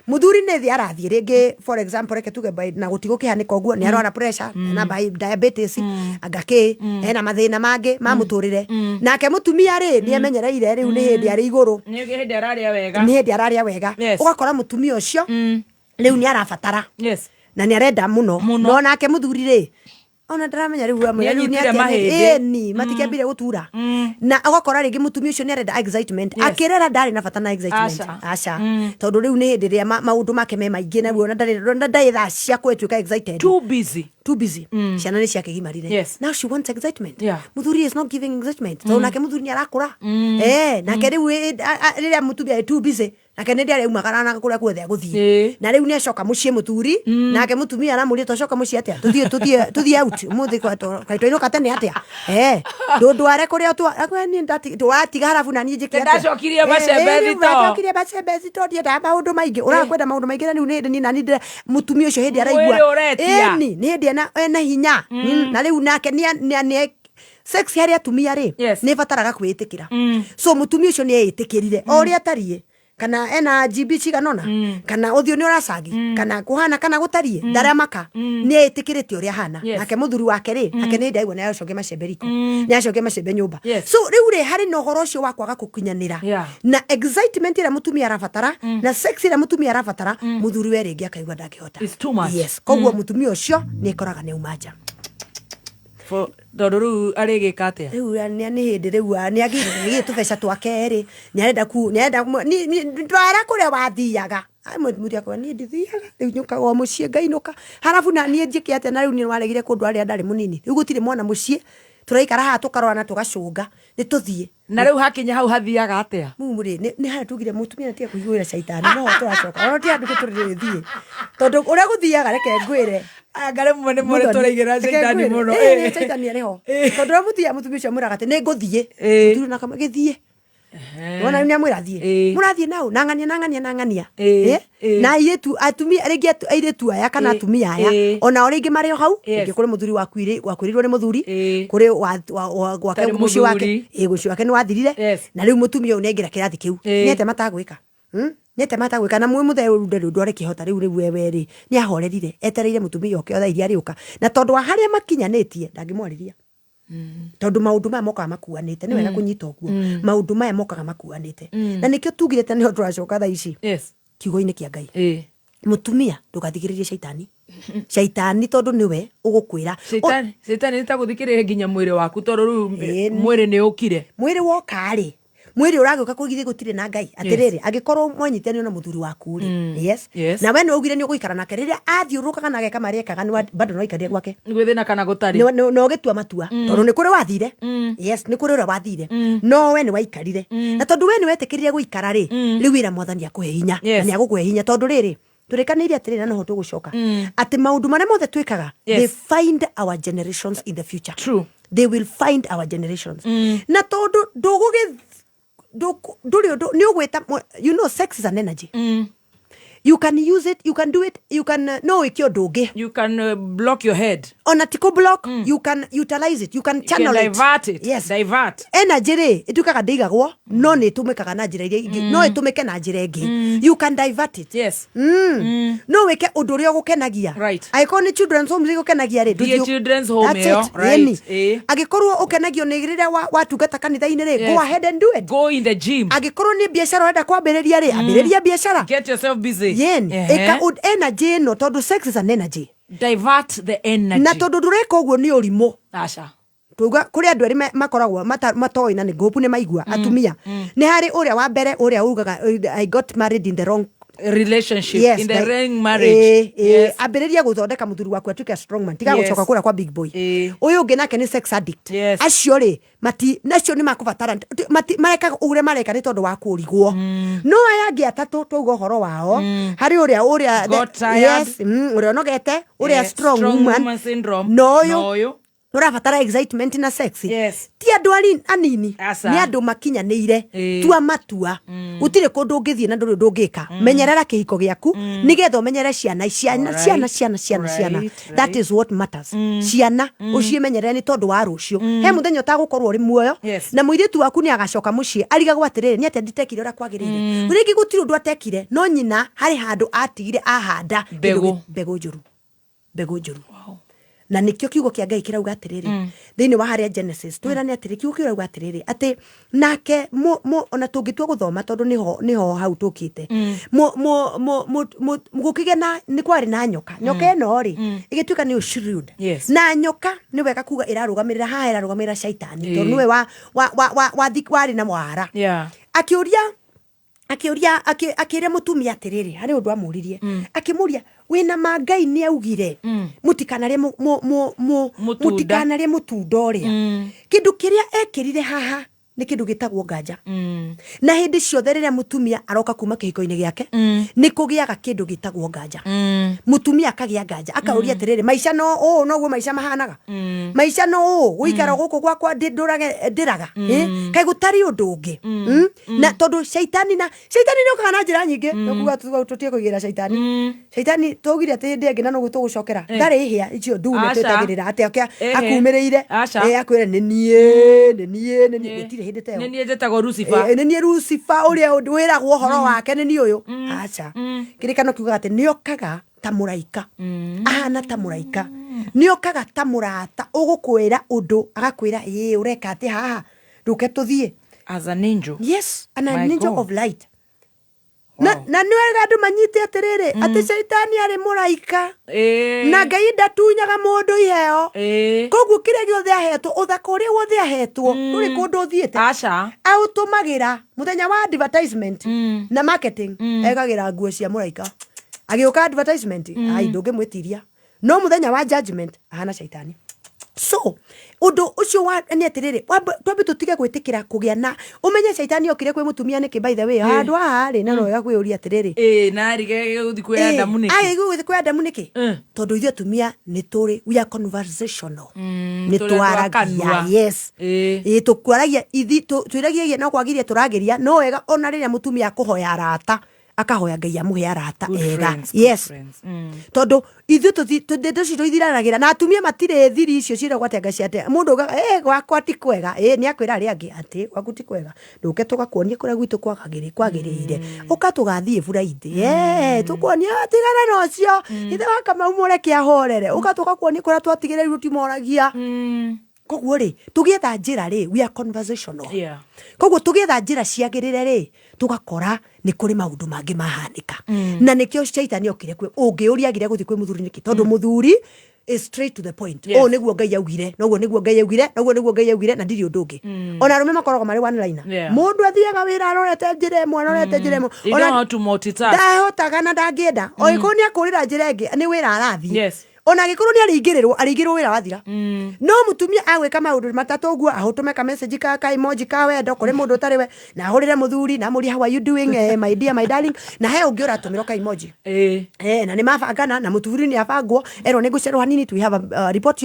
muthuri ni thi arathie ringi for example reke tuge na gutigo kihanika uguo ni arona pressure na diabetes agaki ena mathina mangi ma muturire nake mutumia ri ni amenyereire riu ni hindi ari iguru ni hindi araria wega ndi araria wega ugakora mutumia ucio riu ni arafatara na ni arenda muno no nake muthuri ri ona ndaramenya riu ni matikambire gutura na ugakora ringi mutumia ucio ni arenda excitement akirera ndari na bata na excitement aca tondu riu ni hindi ria maundu make me maingi na ona ndari tha cia kwetwika excited too busy ciana ni ciakigimarire now she wants excitement muthuri is not giving excitement tondu nake muthuri ni arakura nake riu riria mutumia too busy nake ndi ari umagara na kuria kuothe guthie na riu ni acoka mucii muthuri nake mutumia aramuria tocoka mucii atia tuthie out muthi kaito katene atia ndware kuria tu ni ndatiga harafu na njiki atia ndacokirie bacembe thito ndienda maundu maingi urakwenda maundu maingi na riu ni nani mutumia ucio hindi araigua ni hindi ena hinya na riu nake ni sex hari atumia ri ni bataraga kwitikira so mutumia ucio ni eitikirire o ria tarie kana ena GB ciganona kana uthio ni uracagi kana kuhana kana gutarie ndaramaka ni etikirite uria hana nake muthuri wake ri nake ni ndaigwa ni acoke macembe riko ni acoke macembe nyumba so riu ri hari no horo ucio wa kwaga kukunyanira na excitement ira mutumia arafatara na sex ira mutumia arafatara muthuri we ringi akaigwa ndakihota koguo mutumia ucio ni koraga ni umanja tondu riu arigika atia riu ni hindi riu ni agire tubeca twake ri ni arenda ndwara kuria wathiaga muria kwa ni ndithiaga riu nyuka o mucii ngainuka harafu na ni njike atia na riu ni waregire kundu aria ndari munini riu gutire mwana mucii turaikara haha tukarwana tugacunga ni tuthie na riu hakinya hau hathiaga atia mumuri ni hara tugire mutumia natia kuiguira shaitani no turacoka ona ti andu guturithie tondu uria guthiaga reke ngwire ngare mwene mwene turaigira shaitani muno shaitani ariho tondu muthia mutumia ucio mwiraga ati ni nguthie turu na kama githie wana ni amwira thie murathie nau nangania na yetu atumia ringi airetu aya kana atumia aya ona oringi mario hau ngi kuri muthuri wakwirirwo ni muthuri kuri gwake muci wake guci wake ni wathirire na riu mutumia unengira kirathi kiu niete matagwika Nete mata gwika na mwe muthe unde ndore kihota riu wewe ri ni ahorerire etereire mutumia oke otha iria riuka na tondu wa haria makinyanetie ndangimwariria tondu maundu maya mokaga makuanite ni wega kunyita oguo maundu maya mokaga makuanite na nikio tugirete ni turacoka tha ici kiugo-ini kia Ngai mutumia ndugathigiririe shaitani tondu niwe ugukwira shaitani nitaguthikiriria nginya mwiri waku tondu riu mwiri ni ukire mwiri woka ri mwiri uraguka kugithie gutire na Ngai atiriri agikorwo mwanyitani na muthuri waku ri na we ni ugire ni uguikara nake riria athiurukaga na ageka maria ekaga ni bado no ikaria gwake gwithina kana gutari no gitua matua tondu ni kuri wathire ni kuri ura wathire no we ni waikarire na tondu we ni wetikirire guikara ri riu wira mwathani akuhe hinya na ni agukuhe hinya tondu riri turikaniria atiriri na ho tugucoka ati maundu maria mothe twikaga they find our generations in the future. True. They will find our generations na tondu ndugugi ni ugweta you know sex is an energy. You can use it, you can do it, you can no ikio ndugi. You can block your head. On a tico block, you can utilize it, you can channel it. You can divert it. Yes. Divert. Energy ri itukaga ndigagwo no ni tumikaga na njira iria no itumike na njira ingi. You can divert it. Yes. No weke undu uria gukenagia. Right. Agikorwo ni children's home gukenagia ri. The children's home yo. Right. Agikorwo ukenagio ni riria watungata kanitha-ini ri. Go ahead and do it. Go in the gym. Agikorwo ni biashara urenda kwambiriria ri, ambiriria biashara. Get yourself busy. Yen. Eka energy no tondu sex is an energy. Divert the energy. Na tondu ndureka uguo ni urimu. Acha. Tuga kuri andu eri makoragwo matoi na ni ngopu ni maigua atumia. Ni hari uria wa mbere uria ugaga I got married in the wrong relationship. Yes, in the wrong marriage. Yes. Ambiriria guthondeka muthuri waku atuike strong man tiga gucoka kura kwa big boy. Uyu ungi nake ni sex addict. Acio ri mati nacio ni makubatara mati mareka ugure mareka ni tondu wa kurigwo. No aya ngi atatu tugo horo wao hari uria yes uria nogete uria strong woman syndrome. No yo urabatara excitement na sex. Ti andu anini ni andu makinyanĩire tua matua utire kundu ungithie na nduri ndungika menyerera kihiko giaku nigetha umenyere ciana. That is what matters. Ciana ucimenyerere ni tondu wa rucio he muthenya utagukorwo uri muoyo na muiritu waku ni agacoka mucii arigagwo atiriri ni ate nditekire ura kwagirire uringi gutire undu atekire no nyina hari handu atigire ahanda mbegu njuru. Na nikio kiugo kia Ngai kirauga atiriri thiini wa haria Genesis twirane atiriri kiugo kirauga atiriri ati nake ona tungitua guthoma tondu niho hau tukite gukige na ni kwari na nyoka eno ri igituika ni shrewd na nyoka ni wega kuga irarugamirira haha irarugamirira shaitani tondu niwe wari na mwara akiuria mutumia atiriri hari undu amuririe akimuria wina Ngai ni augire mutikanarie mutunda uria kindu kiria ekirire haha ni kindu gitagwo nganja na hindi ciothe riria mutumia aroka kuma kihiko-ini giake ni kugiaga kindu gitagwo nganja mutumia akagia nganja akauria atiriri maisha no guo maisha mahanaga maisha no guikara guku gwakwa ndiraga kai gutari undu ungi na tondu shaitani ni ukaga na njira nyingi no tutie kugira shaitani tugire ati ndingi na no gutugucokera ndari ihia icio ndune twetagirira ati akumirire akwire ni nie gutire nenie jetagwo Lucifer nenie Lucifer uria wiragwo horo wake nenie uyu acha kirikano kiuga ati niokaga ta muraika ahana ta muraika niokaga ta murata ugukwira undu agakwira ureka ati haha nduke tuthie as an angel. Yes, an angel of light. Na niwega andu manyite atiriri ati shaitani ari muraika na Ngai ndatunyaga mundu iheo koguo kiria giothe ahetwo uthaka uria wothe ahetwo nduri kundu uthiite autumagira muthenya wa advertisement na marketing egagira nguo cia muraika agiuka advertisement ai ndungimwitiria no muthenya wa judgment ahana shaitani. So undu ucio wa ni atiriri twambe tutige gwitikira kugia na umenye shaitani okire kwi mutumia niki by the way handu hari na no yakwiuria atiriri na rige guthi kwi Adamu niki guthi kwi Adamu niki tondu ithuĩ atumia ni turi we are conversational ni twaragia yes tukwaragia ithi twiragia na kwagiria turageria no wega ona riria mutumia akuhoya arata akahoya Ngai amuhe arata ega. Yes. Tondu ithu tuthindo citå ithiranagira na atumia matire thiri icio ciragwo atä anga ciate mundu gwakwa ti kwega ni akwira aria angi ati gwaku ti kwega nduke tugakuonia kuria gwitu kwagirire ukatugathie buraidi tukuonia tigana nocio ithe wakama umureke ahorere ukatugakuonia kuria twatigireirwo timoragia koguo ri tugietha njira ri we are conversational koguo tugietha njira ciagirire ri tugakora ni kuri maundu mangi mahanika na nikio shaitani okire kwe ungiuriagire guthi kwe muthuri niki tondu muthuri is straight to the point. Niguo Ngai augire noguo niguo Ngai augire noguo niguo Ngai augire na ndiri undu ungi ona rume makorogo mari one liner mundu athiaga wira arorete njire mwe arorete njire mwe ona to multitask ndahotaga na ndangienda oikoni akurira njire ngi ni wira arathi ona gikuru ni aringirwo wira wathira no mutumia agwika maundu matatu guo ahutume ka message ka emoji ka wendo kuri mundu utari we na ahurire muthuri na muri how are you doing my dear my darling na he ungi uratumiro ka emoji na ni mabangana na muthuri ni abangwo ero ni gucerwo hanini tu have a report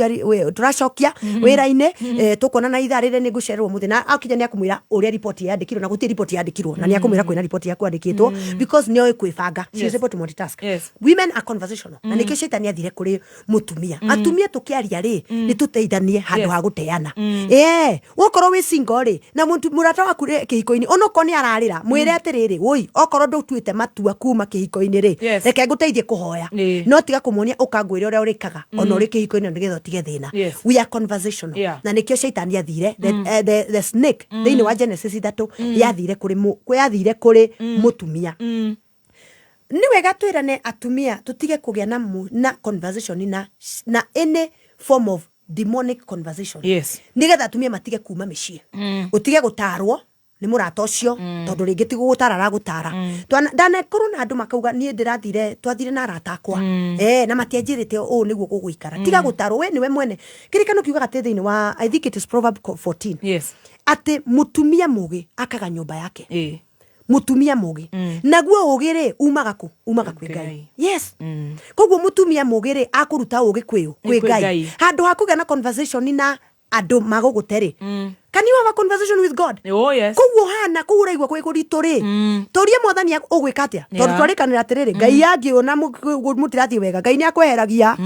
turacokia wira-ini tukona na itharire ni gucerwo muthi na akinya ni akumwira uria report yandikirwo na guti report yandikirwo na ni akumwira kwina report yaku yandikitwo because ni kwibanga she is able to multitask. Women are conversational na nikio shaitani athire kuri mutumia atumia tukiaria ri ni tuteithanie handu ha guteana wokorwo wi single ri na murata waku kihiko-ini onoko ni ararira mwire atiriri woi okorwo ndutuite matua kuma kihiko-ini ri reke nguteithie kuhoya no tiga kumuonia ukangwira uria urikaga ona uri kihiko-ini nigetha tige thina. We are conversational na nikio shaitani athire the snake thiini wa Genesis 3 yathire kuri mutumia ni wega twirane atumia tutige kugia na conversation na any form of demonic conversation nigetha atumia matige kuma micii utige gutarwo ni murata ucio tondu ringi ti gutara ra gutara ndane kuru na andu makauga nie ndirathire twathire na arata akwa na matianjirite o niguo guguikara tiga gutarwo we niwe mwene kirikano kiuga ati thiini wa I think it is Proverb 14 ati mutumia mugi akaga nyumba yake mutumia mugi naguo ugire umaga kwi Ngai. Koguo mutumia mugire akuruta ugi kwi Ngai handu hakuga na conversation na andu maguguteri can you have a conversation with God? Koguo hana kuuraigwa kwi kurituri turia mwathani ugwika atia tondu twarikanira atiriri Ngai angiona mutirathi wega Ngai ni akweheragia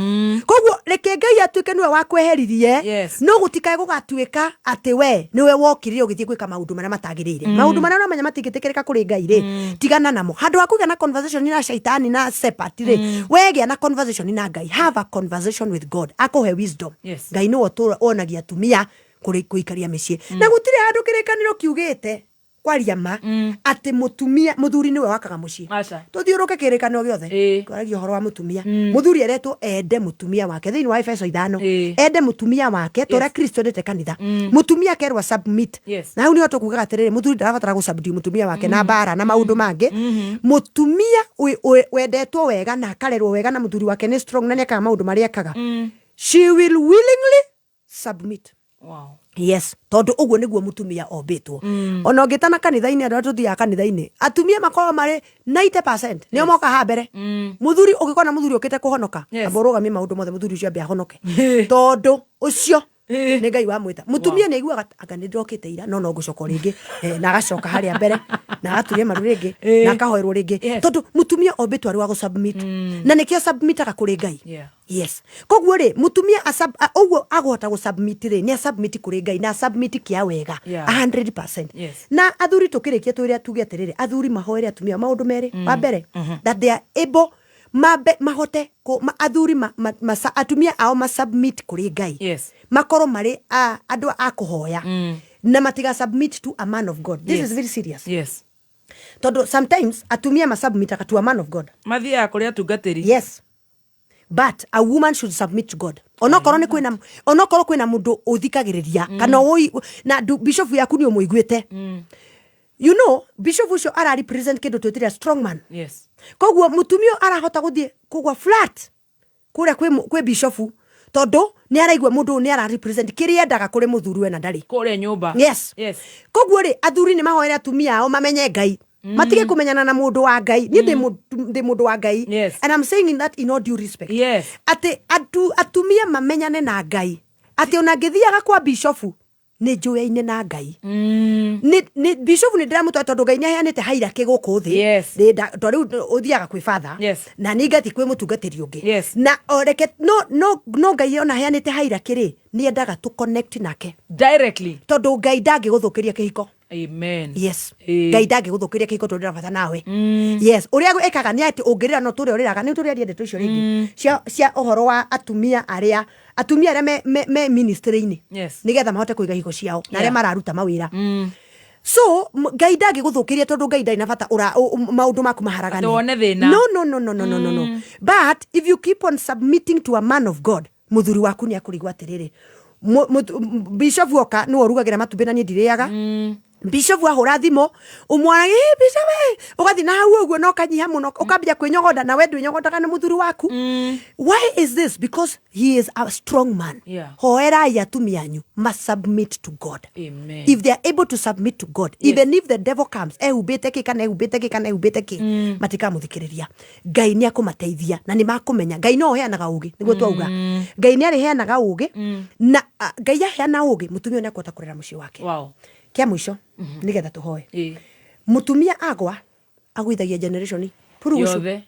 koguo reke Ngai atuike niwe wakweheririe no gutikae gugatuika ati we niwe wokirire ugithie gwika maundu maria matagirire maundu maria uramenya matingitikirika kuri Ngai ri tigana namo handu hakuga na conversation na shaitani na sepat ri wegia na conversation na Ngai have a conversation with God akuhe wisdom Ngai no onagia tumia kuri kuikaria micii na gutire handu kirikaniro kiugite kwaria ma ati muthuri niwe wakaga mucii tuthiuruke kirikaniro giothe kwaragia horo wa mutumia muthuri eretwo ende mutumia wake thiini wa Efeso 5 ende mutumia wake toria Kristo ndete kanitha mutumia kerwa submit na hau niho tukugaga atiriri muthuri ndarabatara gusubmit mutumia wake na bara na maundu mangi mutumia wendetwo wega na akarerwo wega na muthuri wake ni strong na ni akaga maundu maria ekaga she will willingly submit. Tondu uguo niguo mutumia ombitwo ona ungitana kanitha-ini andu tuthia kanitha-ini atumia makorwo mari 90% nio moka ha mbere muthuri ugikona muthuri ukite kuhonoka aborogami maundu mothe muthuri ucio ambe ahonoke tondu ucio ni Ngai wa mwita mutumia ni aiguaga anga ni ndokite ira no ngucoka ringi na agacoka haria mbere na aturie maru ringi na akahoerwo ringi tondu mutumia ombitwo ari wa gusubmit na nikio submitaga kuri Ngai. Koguo ri mutumia uguo agota gusubmit ri ni submit kuri Ngai na submit kia wega 100%. Na athuri tukirikia twiria tuge atiriri athuri mahoere atumia maundu meri wa mbere that they are able mahote athuri atumia ao submit kuri Ngai makoro mari andu akuhoya na matiga submit to a man of God. This is very serious. Tondu sometimes atumia submit to a man of God mathia kuri atungatiri but a woman should submit to God. Onokorwo kwina mundu uthikagiriria kana na bishop yaku ni umuiguite you know bishop ucio ara represent kindu twitiria strong man. Koguo mutumio arahota guthie kugwa flat kuria kwi bishop tondu ni araigwa mundu ni ara represent kiria endaga kuri muthuri we na ndari kuria nyumba. Koguo ri athuri ni mahoera atumia ao mamenye Ngai matige kumenyana na mundu wa Ngai ni ndi mundu wa Ngai and I'm saying that in all due respect ati atumia mamenyane na Ngai ati ona ngithiaga kwa bishop nä njå yaine na Ngai nä bishop nä ndä ramå tondå Ngai nä aheanä haira kä gå kå thä tondå rä u å thiaga kwä batha na nä ngathi kwä må tungatä ri å ngä na oreke no Ngai ona aheanä haira kä rä nä endaga tå connect nake directly tondå Ngai ndangä gå thå kä ria kä hiko Amen. Yes. Ngai ndangä gå thå kä ria kä hiko tondå ndä rabata nawe yes å rä a ekaga nä atä å ngä rä ra no tå rä a å rä raga nä tå rä aria ndeto icio rä ngä cia å horo wa atumia arä me ministry-inä nä getha mahote kå iga higo ciao na arä a mararuta mawä ra so Ngai ndangä gå thå kä ria tondå Ngai ndarä na bata maå ndå maku maharagane no but if you keep on submitting to a man of God må thuri waku nä akå rigwo atä rä rä bishop woka nä worugagä ra matumbä na niä ndirä aga bishop ahå thimo umwana bishop ugathi na hau uguo no kanyiha muno ukambia kwinyogonda na we ndwinyogondaga na muthuri waku why is this because he is a strong man hoera ya atumia anyu must submit to God. Amen. If they are able to submit to God even if the devil comes ehubite ki kana ehubite ki matika muthikiriria Ngai ni akumateithia na ni makumenya Ngai no heanaga ugi niguo twauga Ngai ni ari heanaga ugi na Ngai aheana ugi mutumia ni akota kurera muci wake. Wow. Kia mwisho nä getha tå hoe mutumia agwa agwithagia generation yothe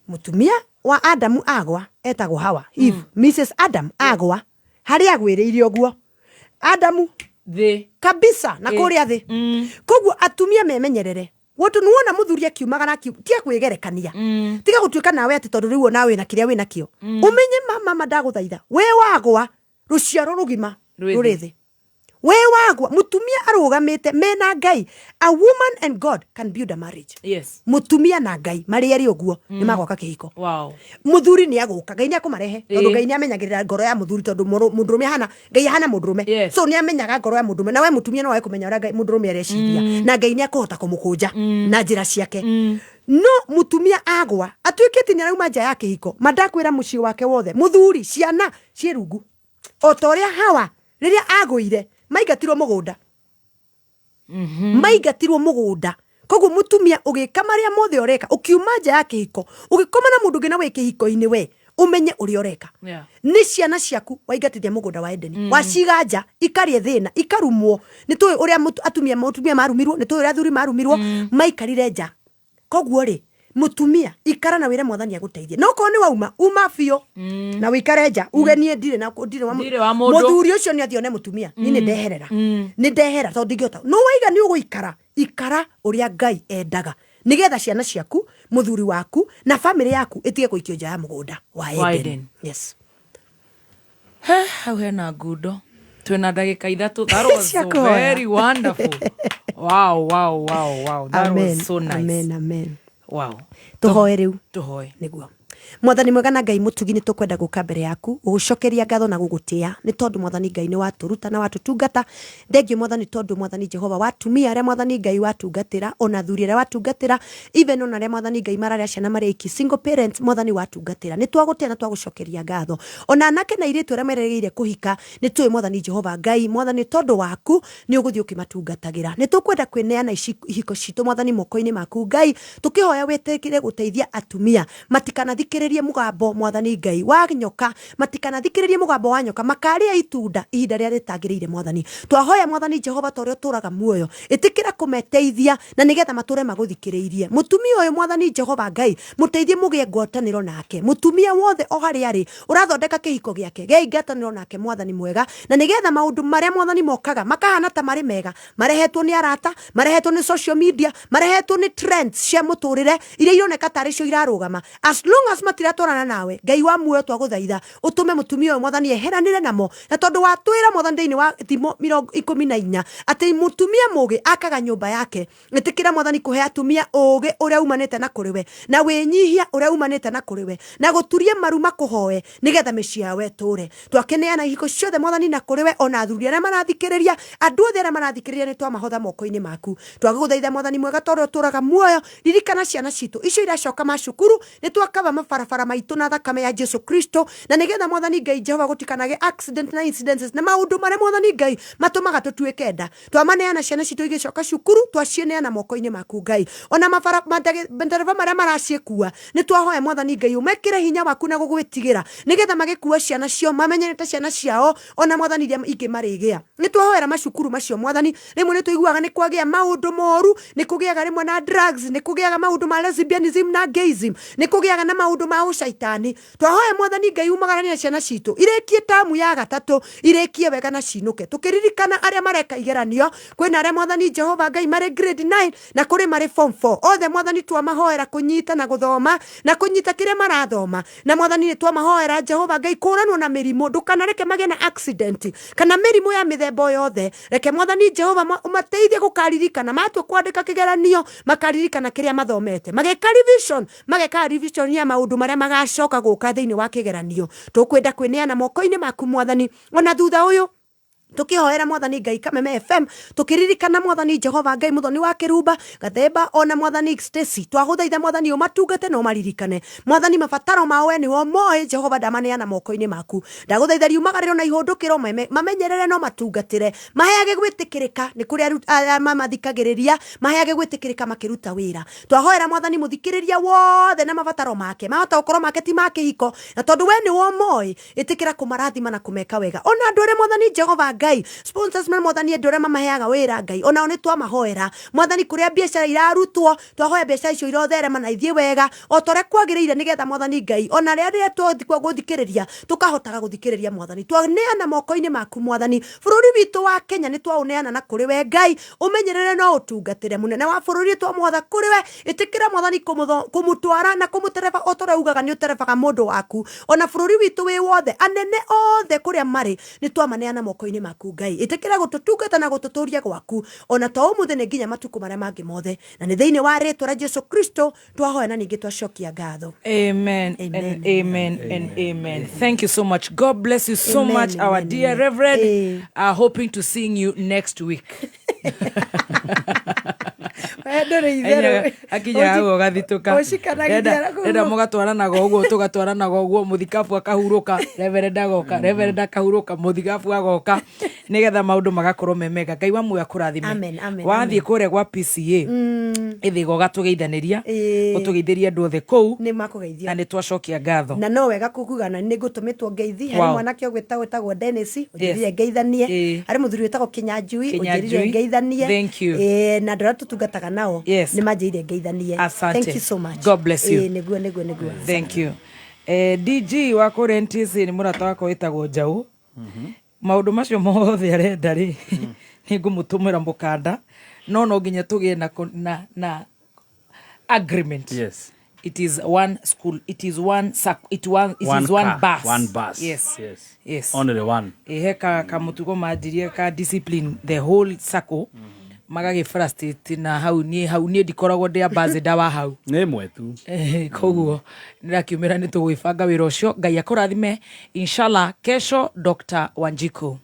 mutumia wa Adamu agwa etagwo Hawa Eve Mrs Adam agwa harä agwä rä ire å guo Adamu thä kabisa na kå rä a thä koguo atumia memenyerere wotå nuona må thuri akiumaga na tia kwä gerekania tiga gå tuä ka nawe atä tondå rä u nawe na kä rä a wä nakio å menye ndagå thaitha we wagwa rå ciaro rå gima rå rä thä we wagwa mutumia arugamite mena Ngai a woman and God can build a marriage. Yes. Mutumia na Ngai mari ari oguo ni magwaka kihiko. Wow. Muthuri ni aguka Ngai ni akumarehe tondu Ngai ni amenyagirira ngoro ya muthuri tondu mundurume hana Ngai hana mundurume so ni amenyaga ngoro ya mundurume na we mutumia no we kumenya ura mundurume areciria na Ngai ni akuhota kumukunja na njira ciake no mutumia agwa atuikite ni arauma nja ya kihiko mandakwira muci wake wothe muthuri ciana cirungu o toria Hawa riria agwire maigatirwo mugunda maigatirwo mugunda koguo mutumia ugika maria mothe oreka ukiuma nja ya kihiko ugikoma na mundu ngina we kihiko-ini we umenye uri oreka ni ciana ciaku waigatithia mugunda wa Edeni waciga nja ikarie thina ikarumwo ni tuwe uria atumia marumirwo ni tuwe uria athuri marumirwo maikarire nja koguo ri mutumia ikara na wire mwathani aguteithie no ko ni wauma biu na wikare nja uge nie ndire wa muthuri ucio ni athione mutumia ni ndeherera ni ndehera to ndingĩhota no waiga ni uguikara ikara uria Ngai endaga nigetha ciana ciaku muthuri waku na family yaku itige kuikio nja ya mugunda wa Eden. Yes. Hau hena ngundo twina ndagika ithatu. That was so very wonderful. Wow. That was so nice. Amen. Wow. Tuhoe riu. Tuhoe. Niguo. Mwathani mwega na Ngai mutugi ni tukwenda guka mbere yaku ugucokeria ngatho na gugutia ni tondu Mwathani Ngai ni waturuta na watutungata thengio Mwathani tondu Mwathani Jehova watumia aria Mwathani Ngai watungatira ona thuri aria watungatira even ona aria Mwathani Ngai mararia ciana mariki single parents Mwathani watungatira ni twagutia na twagucokeria ngatho ona anake na iritu aria meregeire kuhika ni tuwe Mwathani Jehova Ngai Mwathani tondu waku ni uguthii ukimatungatagira ni tukwenda kwineana ihiko citu Mwathani moko-ini maku Ngai tukihoya wetekire guteithia atumia matikana thikiririe mugambo Mwathani Ngai wa nyoka matikana thikiririe mugambo wa nyoka makaria itunda ihinda ria ritagiriire Mwathani twahoya Mwathani Jehova torio turaga muoyo itikira kumeteithia na nigetha mature maguthikiriirie mutumia uyu Mwathani Jehova Ngai muteithie mugie ngwataniro nake mutumia wothe o hari ari urathondeka kihiko giake gei ngwataniro nake Mwathani mwega na nigetha maundu maria Mwathani mokaga makahana ta mari mega marehetwo ni arata marehetwo ni social media marehetwo ni trends cia muturire iria ironeka tari cio irarugama as long as tiratwarana nawe Ngai wa muoyo twaguthaitha utume mutumia uyu Mwathani eheranire namo na tondu watwira Mwathani thiini wa Thimo 14 ati mutumia mugi akaga nyumba yake itikira Mwathani kuhe atumia ugi uria umanite na kuriwe na winyihia uria umanite na kuriwe na guturia maruma kuhoe nigetha micii yawe ture twakeneana ihiko ciothe Mwathani na kuriwe ona athuri aria marathikiriria andu othe aria marathikiriria ni twamahotha moko-ini maku twaguthaitha Mwathani mwega tondu turaga muoyo ririkana ciana citu icio iracoka macukuru ni twakaba mabara mabarabara maitu na thakame ya Jesu Kristo na nigetha mwathani Ngai Jehova gutikanage accident na incidences na maundu mare mwathani Ngai matumaga tutuike enda twamaneana ciana citu igicoka cukuru twacineana moko-ini maku Ngai ona mabandereva maria maraciekua ni twahoya mwathani Ngai umekire hinya waku na gugwitigira nigetha magikua ciana cio mamenyerete ciana ciao ona mwathani iria ingi marigia ni twahoera macukuru macio mwathani rimwe ni tuiguaga ni kwagia maundu moru ni kugiaga rimwe na drugs ni kugiaga maundu ma lesbianism na gayism ni kugiaga na maundu ma ucaitani twahoya mwathani Ngai umagarania ciana citu irekie tamu ya gatatu irekie wega na cinuke tukiririkana aria mareka igeranio kwina aria mwathani Jehova Ngai mare grade 9 na kuri mare form 4 othe mwathani twamahoera kunyita na guthoma na kunyita kiria marathoma na mwathani ni twamahoera Jehova Ngai kuranwo na mirimu ndukanareke mage na accident kana mirimu ya mithembo yothe reke mwathani Jehova umateithie gukaririkana matwe kwandika kigeranio makaririkana kiria mathomete mageka revision ya maundu maria magacoka guka thiini wa kigeranio tukwenda kwineana moko-ini maku mwathani ona thutha uyu tukihoera mwathani Ngai Kameme FM tukiririkana mwathani Jehova Ngai muthoni wa kirumba Gathemba ona mwathani Stacy twaguthaitha mwathani umatungate no maririkane mwathani mabataro mawe ni wo moe Jehova ndamaneana moko-ini maku ndaguthaitha riumagariro na ihundukiro mamenyerere no matungatire maheage gwitikirika ni kuri mamathikagiriria maheage gwitikirika makiruta wira twahoera mwathani muthikiriria wothe na mabataro make mahota gukorwo make ti make hiko na tondu we ni wo moe itikira kumarathima na kumeka wega ona andu aria mwathani Jehova Ngai sponsors man mwathani ndore mamaheaga wira Ngai ona oni twamahoera mwathani kuria biashara irarutwo twahoya biashara icio irotherema na ithie wega o tore kwagiriire nigetha mwathani Ngai ona ria twathikwa guthikiriria tukahotaga guthikiriria mwathani twaneana moko-ini maku mwathani bururi witu wa Kenya ni twauneana na kuri we Ngai umenyerere no utungatire munene wa bururi twamwatha kuri we itikira mwathani kumutwara na kumutereva otoraugaga ni uterevaga mundu waku ona bururi witu wi wothe anene othe kuria mari ni twamaneana moko-ini maku Ngai itikira gututungata na gututuria gwaku ona to umuthe ni nginya matuku maria mangi mothe na ni thiini wa ritwa ria Jesu Kristo twahoya na ningi twacokia ngatho. Amen and amen and amen. Thank you so much. God bless you so much, our dear Reverend. Hoping to seeing you next week. Akinya hau gathituka enda mugatwaranaga uguo tugatwaranaga uguo muthikabu akahuruka Reverend agoka Reverend akahuruka muthikabu agoka nigetha maundu magakorwo memega Ngai wa muya kurathime wathie kuria gwa PCA ithigo gatugeithaniria utugeithiria andu othe kou ni makugeithia na ni twacokia ngatho na no wega kugugana ni gutumitwo ngeithi hari mwanake ogwetagwo Dennis uthirire ngeithanie hari muthuri wetagwo Kinyanjui uthirire ngeithanie na ndora tutungataga nao ni manjire ngeithanie. Thank you so much. God bless you. Niguo thank you. DG wa Correntis ni murata wako wetagwo Njau maundu macio mothe arenda ri ni ngumutumira mukanda no nginya tugie na agreement. It is one school, it is one bus. One bus. Yes. Only one. Heka kamutugo majirie ka discipline the whole circle. Magage frustrate na hau nie ndikoragwo ndi ambassador wa hau. Ni mwetu. Koguo nirakiumira ni tugwibanga wira ucio Ngai akurathime inshallah kesho Dr. Wanjiku.